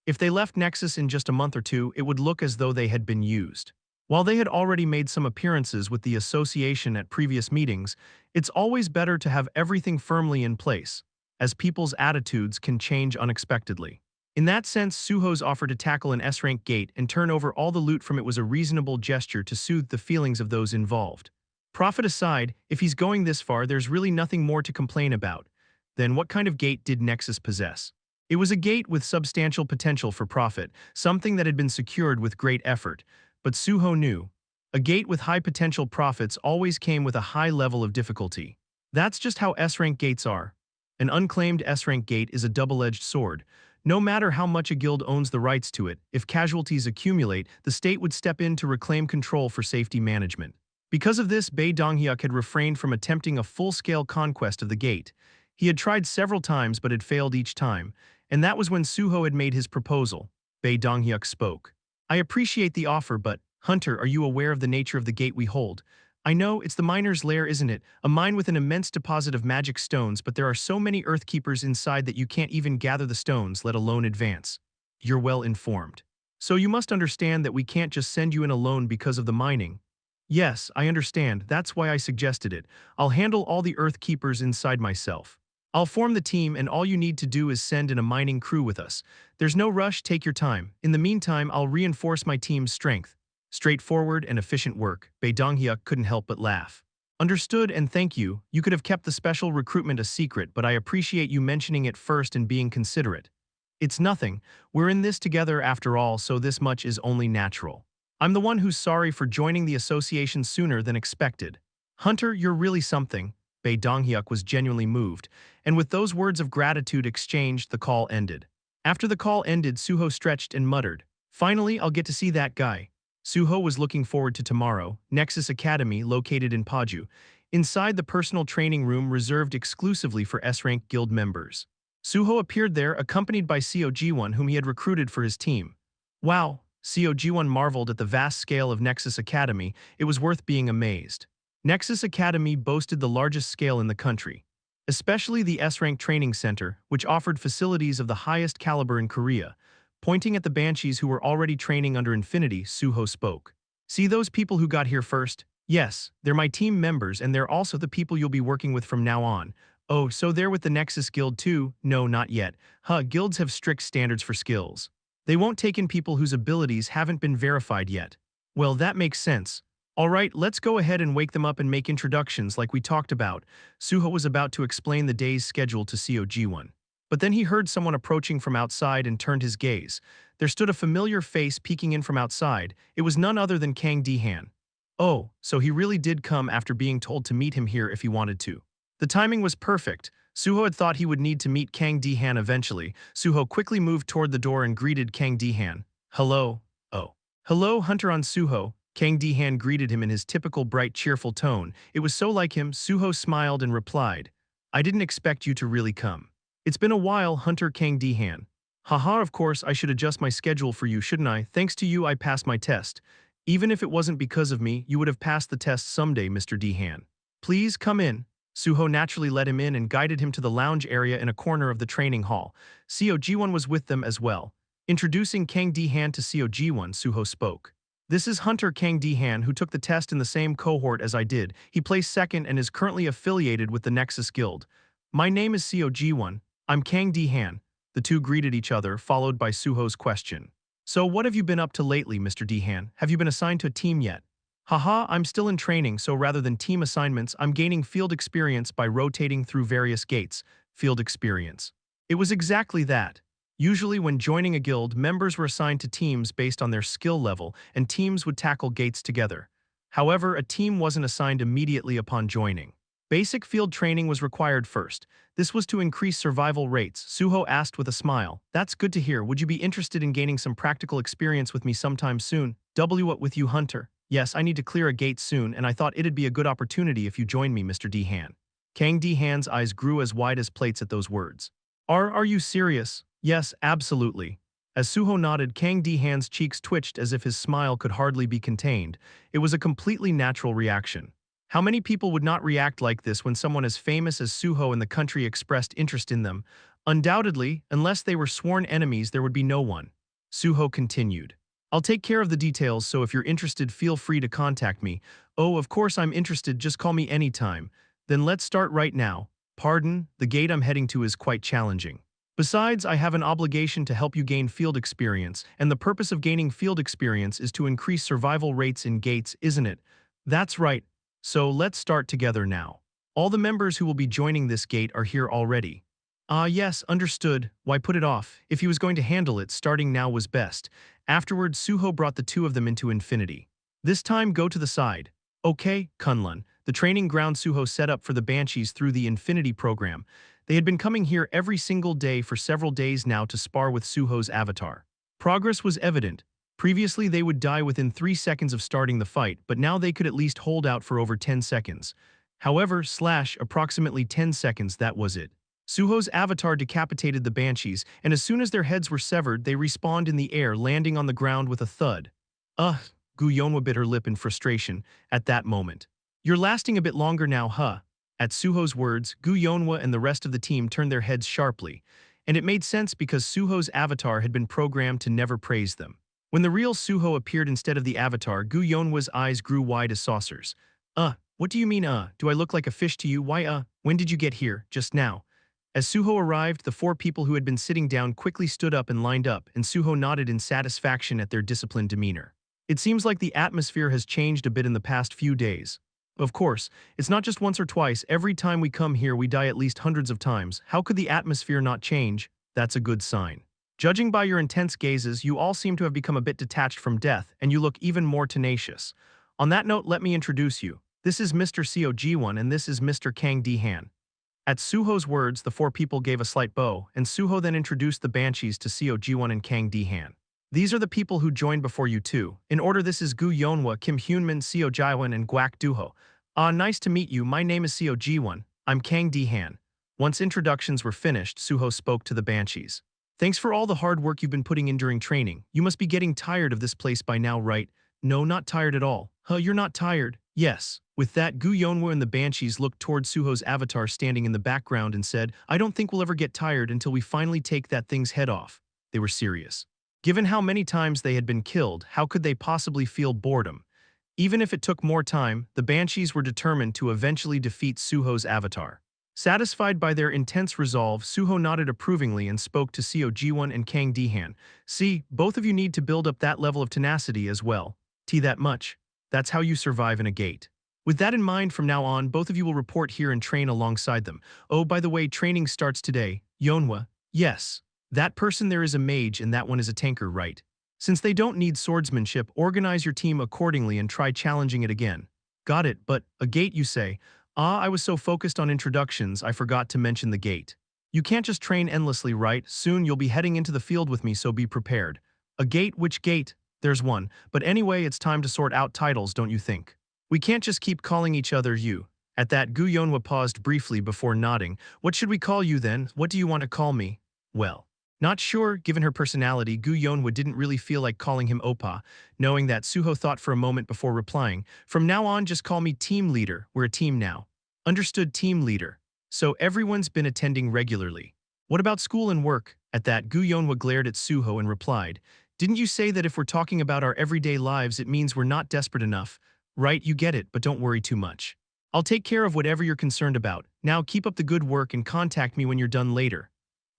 If they left Nexus in just a month or two, it would look as though they had been used. While they had already made some appearances with the association at previous meetings, it's always better to have everything firmly in place, as people's attitudes can change unexpectedly. In that sense, Su-ho's offer to tackle an S-rank gate and turn over all the loot from it was a reasonable gesture to soothe the feelings of those involved. Profit aside, if he's going this far, there's really nothing more to complain about. Then what kind of gate did Nexus possess? It was a gate with substantial potential for profit, something that had been secured with great effort. But Su-ho knew. A gate with high potential profits always came with a high level of difficulty. That's just how S-rank gates are. An unclaimed S-rank gate is a double-edged sword. No matter how much a guild owns the rights to it, if casualties accumulate, the state would step in to reclaim control for safety management. Because of this, Bae Donghyuk had refrained from attempting a full-scale conquest of the gate. He had tried several times but had failed each time, and that was when Su-ho had made his proposal. Bae Donghyuk spoke. "I appreciate the offer, but, Hunter, are you aware of the nature of the gate we hold? I know, it's the miner's lair, isn't it? A mine with an immense deposit of magic stones, but there are so many Earthkeepers inside that you can't even gather the stones, let alone advance." "You're well informed. So you must understand that we can't just send you in alone because of the mining." "Yes, I understand. That's why I suggested it. I'll handle all the Earthkeepers inside myself. I'll form the team, and all you need to do is send in a mining crew with us. There's no rush, take your time. In the meantime, I'll reinforce my team's strength." Straightforward and efficient work. Bae Donghyuk couldn't help but laugh. "Understood, and thank you. You could have kept the special recruitment a secret, but I appreciate you mentioning it first and being considerate. It's nothing. We're in this together after all, so this much is only natural. I'm the one who's sorry for joining the association sooner than expected." "Hunter, you're really something." Bae Donghyuk was genuinely moved, and with those words of gratitude exchanged, the call ended. After the call ended, Su-ho stretched and muttered, "Finally, I'll get to see that guy." Su-ho was looking forward to tomorrow. Nexus Academy, located in Paju, inside the personal training room reserved exclusively for S-rank guild members. Su-ho appeared there, accompanied by Seo Ji-won, whom he had recruited for his team. "Wow," Seo Ji-won marveled at the vast scale of Nexus Academy. It was worth being amazed. Nexus Academy boasted the largest scale in the country, especially the S-rank training center, which offered facilities of the highest caliber in Korea. Pointing at the banshees who were already training under Infinity, Su-ho spoke. "See those people who got here first? Yes, they're my team members, and they're also the people you'll be working with from now on." "Oh, so they're with the Nexus Guild too?" "No, not yet. Guilds have strict standards for skills. They won't take in people whose abilities haven't been verified yet." "Well, that makes sense. All right, let's go ahead and wake them up and make introductions like we talked about." Su-ho was about to explain the day's schedule to Seo Ji-won. But then he heard someone approaching from outside and turned his gaze. There stood a familiar face peeking in from outside. It was none other than Kang Di-han. Oh, so he really did come after being told to meet him here if he wanted to. The timing was perfect. Su-ho had thought he would need to meet Kang Di-han eventually. Su-ho quickly moved toward the door and greeted Kang Di-han. "Hello." "Oh. Hello, Hunter on Su-ho." Kang Di-han greeted him in his typical bright, cheerful tone. It was so like him. Su-ho smiled and replied, "I didn't expect you to really come. It's been a while, Hunter." Kang Di-han. "Haha, of course I should adjust my schedule for you, shouldn't I? Thanks to you I passed my test. Even if it wasn't because of me, you would have passed the test someday, Mr. Di-han. Please come in." Su-ho naturally let him in and guided him to the lounge area in a corner of the training hall. Seo Ji-won was with them as well. Introducing Kang Di-han to Seo Ji-won, Su-ho spoke. "This is Hunter Kang Di-han, who took the test in the same cohort as I did. He placed second and is currently affiliated with the Nexus Guild. My name is Seo Ji-won. I'm Kang Di-han." The two greeted each other, followed by Su-ho's question. "So what have you been up to lately, Mr. Di-han? Have you been assigned to a team yet?" "Haha, I'm still in training, so rather than team assignments, I'm gaining field experience by rotating through various gates." Field experience. It was exactly that. Usually when joining a guild, members were assigned to teams based on their skill level, and teams would tackle gates together. However, a team wasn't assigned immediately upon joining. Basic field training was required first. This was to increase survival rates. Su-ho asked with a smile. That's good to hear. Would you be interested in gaining some practical experience with me sometime soon? What with you, Hunter? Yes, I need to clear a gate soon, and I thought it'd be a good opportunity if you joined me, Mr. D-Han. Kang D-Han's eyes grew as wide as plates at those words. Are you serious? Yes, absolutely. As Su-ho nodded, Kang D-Han's cheeks twitched as if his smile could hardly be contained. It was a completely natural reaction. How many people would not react like this when someone as famous as Su-ho in the country expressed interest in them? Undoubtedly, unless they were sworn enemies, there would be no one. Su-ho continued. I'll take care of the details, so if you're interested, feel free to contact me. Oh, of course I'm interested, just call me anytime. Then let's start right now. Pardon, the gate I'm heading to is quite challenging. Besides, I have an obligation to help you gain field experience, and the purpose of gaining field experience is to increase survival rates in gates, isn't it? That's right. So let's start together now. All the members who will be joining this gate are here already. Yes, understood. Why put it off? If he was going to handle it, starting now was best. Afterwards, Su-ho brought the two of them into infinity. This time, go to the side. Okay, Kunlun. The training ground Su-ho set up for the Banshees through the Infinity program. They had been coming here every single day for several days now to spar with Su-ho's avatar. Progress was evident. Previously, they would die within 3 seconds of starting the fight, but now they could at least hold out for over 10 seconds. However, approximately 10 seconds, that was it. Su-ho's avatar decapitated the Banshees, and as soon as their heads were severed, they respawned in the air, landing on the ground with a thud. Gu Yonhwa bit her lip in frustration at that moment. You're lasting a bit longer now, huh? At Su-ho's words, Gu Yonhwa and the rest of the team turned their heads sharply, and it made sense because Su-ho's avatar had been programmed to never praise them. When the real Su-ho appeared instead of the avatar, Gu Yonhwa's eyes grew wide as saucers. What do you mean, do I look like a fish to you? Why, when did you get here? Just now. As Su-ho arrived, the 4 people who had been sitting down quickly stood up and lined up, and Su-ho nodded in satisfaction at their disciplined demeanor. It seems like the atmosphere has changed a bit in the past few days. Of course, it's not just once or twice. Every time we come here, we die at least hundreds of times. How could the atmosphere not change? That's a good sign. Judging by your intense gazes, you all seem to have become a bit detached from death, and you look even more tenacious. On that note, let me introduce you. This is Mr. Seo Ji-won, and this is Mr. Kang D-Han. At Su-ho's words, the 4 people gave a slight bow, and Su-ho then introduced the Banshees to Seo Ji-won and Kang D-Han. These are the people who joined before you two. In order, this is Gu Yonhwa, Kim Hyunmin, Seo Ji-won, and Guak Do-ho. Nice to meet you. My name is Seo Ji-won. I'm Kang D-Han. Once introductions were finished, Su-ho spoke to the Banshees. Thanks for all the hard work you've been putting in during training. You must be getting tired of this place by now, right? No, not tired at all. You're not tired? Yes. With that, Gu Yonhwa and the Banshees looked toward Su-ho's avatar standing in the background and said, I don't think we'll ever get tired until we finally take that thing's head off. They were serious. Given how many times they had been killed, how could they possibly feel boredom? Even if it took more time, the Banshees were determined to eventually defeat Su-ho's avatar. Satisfied by their intense resolve, Su-ho nodded approvingly and spoke to Seo Ji-won and Kang D-Han. See, both of you need to build up that level of tenacity as well. That much. That's how you survive in a gate. With that in mind, from now on, both of you will report here and train alongside them. Oh, by the way, training starts today. Yonhwa. Yes. That person there is a mage and that one is a tanker, right? Since they don't need swordsmanship, organize your team accordingly and try challenging it again. Got it, but a gate, you say? I was so focused on introductions, I forgot to mention the gate. You can't just train endlessly, right? Soon you'll be heading into the field with me, so be prepared. A gate? Which gate? There's one. But anyway, it's time to sort out titles, don't you think? We can't just keep calling each other you. At that, Gu Yonhwa paused briefly before nodding. What should we call you then? What do you want to call me? Well, not sure. Given her personality, Gu Yonhwa didn't really feel like calling him Oppa. Knowing that, Su-ho thought for a moment before replying. From now on, just call me team leader. We're a team now. Understood, team leader. So everyone's been attending regularly. What about school and work? At that, Gu Yonhwa glared at Su-ho and replied, Didn't you say that if we're talking about our everyday lives, it means we're not desperate enough? Right, you get it, but don't worry too much. I'll take care of whatever you're concerned about. Now keep up the good work and contact me when you're done later.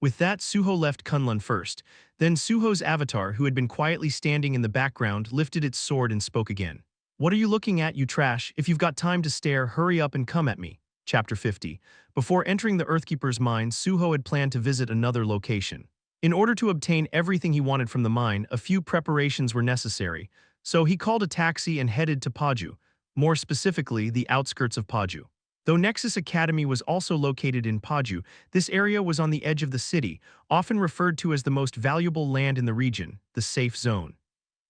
With that, Su-ho left Kunlun first. Then Su-ho's avatar, who had been quietly standing in the background, lifted its sword and spoke again. What are you looking at, you trash? If you've got time to stare, hurry up and come at me. Chapter 50. Before entering the Earthkeeper's mine, Su-ho had planned to visit another location. In order to obtain everything he wanted from the mine, a few preparations were necessary, so he called a taxi and headed to Paju, more specifically the outskirts of Paju. Though Nexus Academy was also located in Paju, this area was on the edge of the city, often referred to as the most valuable land in the region, the safe zone.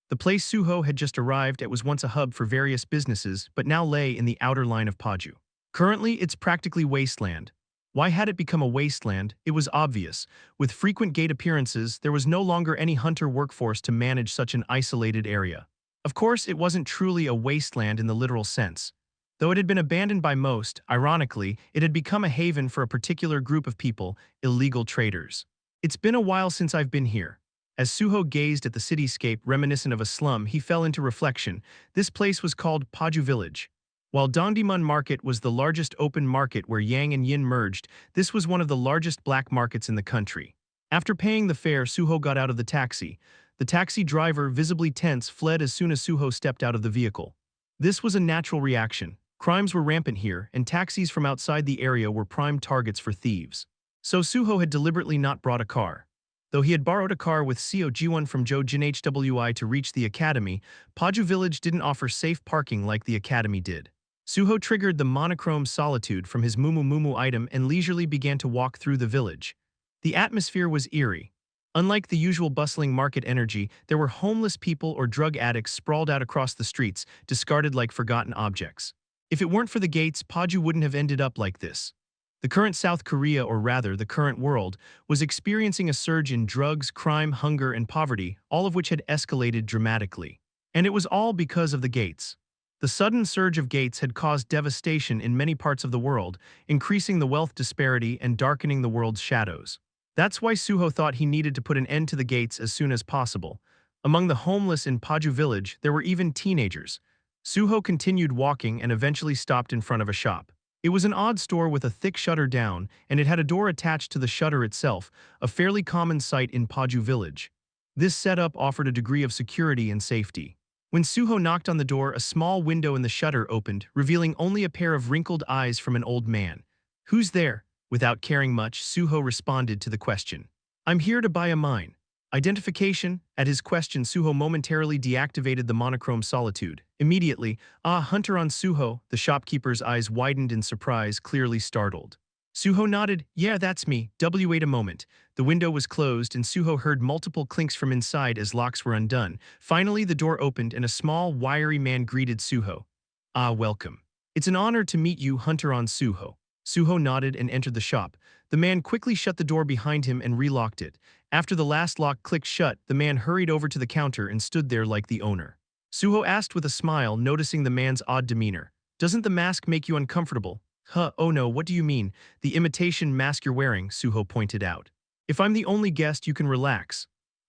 The place Su-ho had just arrived at was once a hub for various businesses, but now lay in the outer line of Paju. Currently, it's practically wasteland. Why had it become a wasteland? It was obvious. With frequent gate appearances, there was no longer any hunter workforce to manage such an isolated area. Of course, it wasn't truly a wasteland in the literal sense. Though it had been abandoned by most, ironically, it had become a haven for a particular group of people, illegal traders. It's been a while since I've been here. As Su-ho gazed at the cityscape reminiscent of a slum, he fell into reflection. This place was called Paju Village. While Dongdaemun Market was the largest open market where Yang and Yin merged, this was one of the largest black markets in the country. After paying the fare, Su-ho got out of the taxi. The taxi driver, visibly tense, fled as soon as Su-ho stepped out of the vehicle. This was a natural reaction. Crimes were rampant here, and taxis from outside the area were prime targets for thieves. So Su-ho had deliberately not brought a car. Though he had borrowed a car with Seo Ji-won from Jo Jin Hwi to reach the academy, Paju Village didn't offer safe parking like the academy did. Su-ho triggered the monochrome solitude from his Mumu Mumu item and leisurely began to walk through the village. The atmosphere was eerie. Unlike the usual bustling market energy, there were homeless people or drug addicts sprawled out across the streets, discarded like forgotten objects. If it weren't for the gates, Paju wouldn't have ended up like this. The current South Korea, or rather the current world, was experiencing a surge in drugs, crime, hunger, and poverty, all of which had escalated dramatically. And it was all because of the gates. The sudden surge of gates had caused devastation in many parts of the world, increasing the wealth disparity and darkening the world's shadows. That's why Su-ho thought he needed to put an end to the gates as soon as possible. Among the homeless in Paju Village, there were even teenagers. Su-ho continued walking and eventually stopped in front of a shop. It was an odd store with a thick shutter down, and it had a door attached to the shutter itself, a fairly common sight in Paju Village. This setup offered a degree of security and safety. When Su-ho knocked on the door, a small window in the shutter opened, revealing only a pair of wrinkled eyes from an old man. "Who's there?" Without caring much, Su-ho responded to the question. "I'm here to buy a mine." Identification? At his question, Su-ho momentarily deactivated the monochrome solitude. Immediately, "Ah, Hunter Ahn Su-ho," the shopkeeper's eyes widened in surprise, clearly startled. Su-ho nodded. "Yeah, that's me. Wait a moment." The window was closed and Su-ho heard multiple clinks from inside as locks were undone. Finally, the door opened and a small, wiry man greeted Su-ho. "Ah, welcome. It's an honor to meet you, Hunter Ahn Su-ho." Su-ho nodded and entered the shop. The man quickly shut the door behind him and relocked it. After the last lock clicked shut, the man hurried over to the counter and stood there like the owner. Su-ho asked with a smile, noticing the man's odd demeanor. "Doesn't the mask make you uncomfortable?" "Huh, oh no, what do you mean?" "The imitation mask you're wearing," Su-ho pointed out. "If I'm the only guest, you can relax."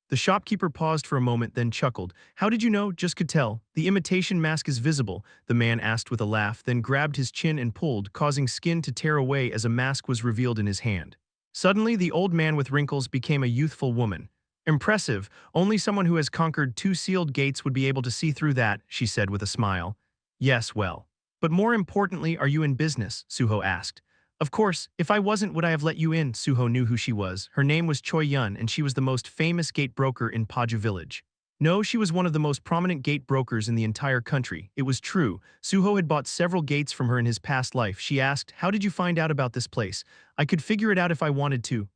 The shopkeeper paused for a moment, then chuckled. "How did you know?" "Just could tell. The imitation mask is visible," the man asked with a laugh, then grabbed his chin and pulled, causing skin to tear away as a mask was revealed in his hand. Suddenly, the old man with wrinkles became a youthful woman. "Impressive. Only someone who has conquered 2 sealed gates would be able to see through that," she said with a smile. "Yes, well. But more importantly, are you in business?" Su-ho asked. "Of course. If I wasn't, would I have let you in?" Su-ho knew who she was. Her name was Choi Yun, and she was the most famous gate broker in Paju Village. No, she was one of the most prominent gate brokers in the entire country. It was true. Su-ho had bought several gates from her in his past life. She asked, "How did you find out about this place?" "I could figure it out if I wanted to."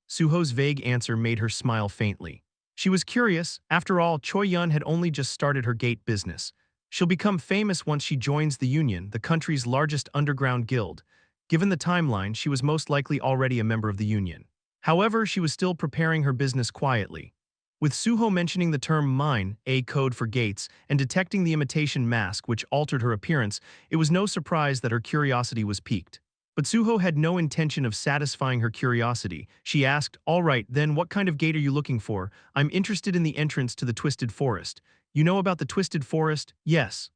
Su-ho's vague answer made her smile faintly. She was curious. After all, Choi Yun had only just started her gate business. She'll become famous once she joins the Union, the country's largest underground guild. Given the timeline, she was most likely already a member of the Union. However, she was still preparing her business quietly. With Su-ho mentioning the term mine, a code for gates, and detecting the imitation mask which altered her appearance, it was no surprise that her curiosity was piqued. But Su-ho had no intention of satisfying her curiosity. She asked, "All right, then what kind of gate are you looking for?" "I'm interested in the entrance to the Twisted Forest." "You know about the Twisted Forest?" "Yes."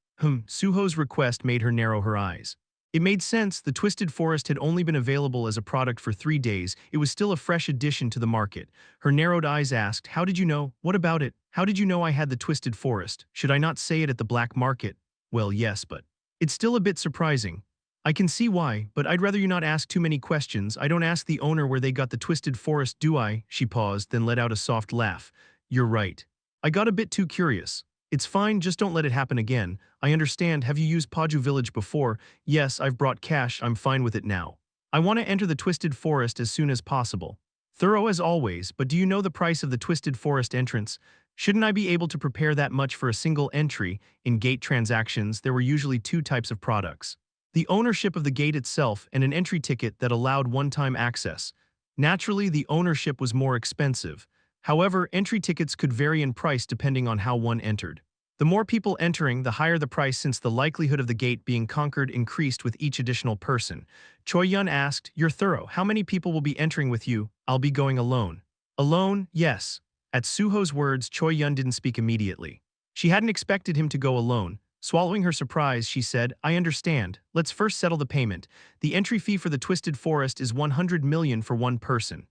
Su-ho's request made her narrow her eyes. It made sense. The Twisted Forest had only been available as a product for 3 days. It was still a fresh addition to the market. Her narrowed eyes asked, "How did you know?" "What about it? How did you know I had the Twisted Forest? Should I not say it at the black market?" "Well, yes, but it's still a bit surprising." "I can see why, but I'd rather you not ask too many questions. I don't ask the owner where they got the Twisted Forest, do I?" She paused, then let out a soft laugh. "You're right. I got a bit too curious. It's fine, just don't let it happen again. I understand, have you used Paju village before? Yes, I've brought cash, I'm fine with it now. I want to enter the Twisted Forest as soon as possible. Thorough as always, but do you know the price of the Twisted Forest entrance? Shouldn't I be able to prepare that much for a single entry? In gate transactions, there were usually two types of products: the ownership of the gate itself and an entry ticket that allowed one-time access. Naturally, the ownership was more expensive. However, entry tickets could vary in price depending on how one entered. The more people entering, the higher the price, since the likelihood of the gate being conquered increased with each additional person. Choi Yun asked, "You're thorough. How many people will be entering with you?" "I'll be going alone." "Alone?" "Yes." At Su-ho's words, Choi Yun didn't speak immediately. She hadn't expected him to go alone. Swallowing her surprise, she said, "I understand. Let's first settle the payment. The entry fee for the Twisted Forest is 100 million for one person."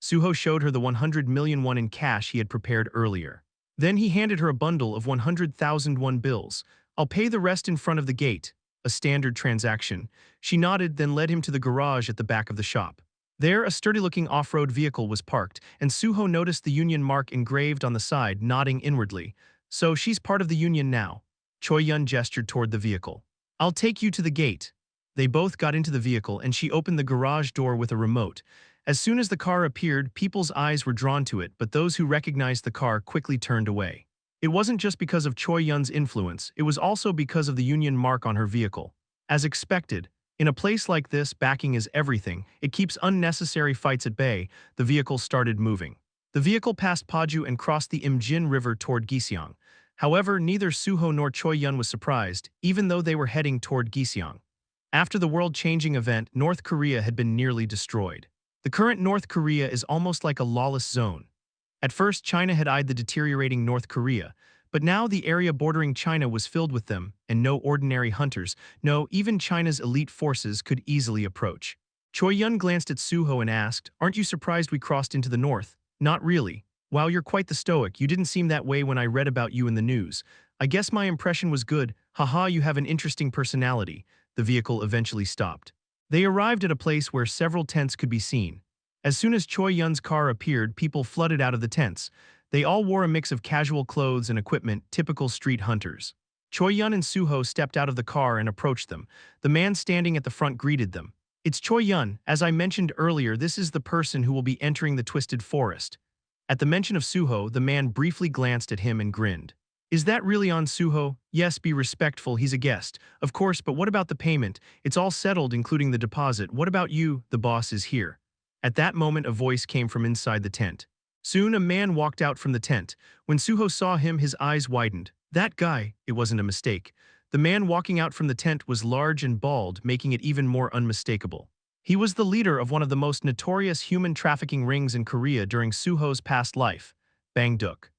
Su-ho showed her the 100 million won in cash he had prepared earlier. Then he handed her a bundle of 100,000 won bills. "I'll pay the rest in front of the gate." A standard transaction. She nodded, then led him to the garage at the back of the shop. There, a sturdy-looking off-road vehicle was parked, and Su-ho noticed the union mark engraved on the side, nodding inwardly. "So she's part of the union now." Choi Yun gestured toward the vehicle. "I'll take you to the gate." They both got into the vehicle, and she opened the garage door with a remote. As soon as the car appeared, people's eyes were drawn to it, but those who recognized the car quickly turned away. It wasn't just because of Choi Yun's influence, it was also because of the union mark on her vehicle. As expected, in a place like this, backing is everything. It keeps unnecessary fights at bay. The vehicle started moving. The vehicle passed Paju and crossed the Imjin River toward Giseong. However, neither Su-ho nor Choi Yun was surprised, even though they were heading toward Giseong. After the world-changing event, North Korea had been nearly destroyed. The current North Korea is almost like a lawless zone. At first, China had eyed the deteriorating North Korea, but now the area bordering China was filled with them, and no ordinary hunters, no, even China's elite forces could easily approach. Choi Yun glanced at Su-ho and asked, "Aren't you surprised we crossed into the north?" "Not really. While you're quite the stoic, you didn't seem that way when I read about you in the news. I guess my impression was good. Haha, you have an interesting personality." The vehicle eventually stopped. They arrived at a place where several tents could be seen. As soon as Choi Yun's car appeared, people flooded out of the tents. They all wore a mix of casual clothes and equipment, typical street hunters. Choi Yun and Su-ho stepped out of the car and approached them. The man standing at the front greeted them. "It's Choi Yun. As I mentioned earlier, this is the person who will be entering the Twisted Forest." At the mention of Su-ho, the man briefly glanced at him and grinned. "Is that really Ahn Su-ho?" "Yes, be respectful, he's a guest." "Of course, but what about the payment?" "It's all settled, including the deposit." "What about you?" "The boss is here." At that moment, a voice came from inside the tent. Soon, a man walked out from the tent. When Su-ho saw him, his eyes widened. That guy, it wasn't a mistake. The man walking out from the tent was large and bald, making it even more unmistakable. He was the leader of one of the most notorious human trafficking rings in Korea during Su-ho's past life, Bangduk.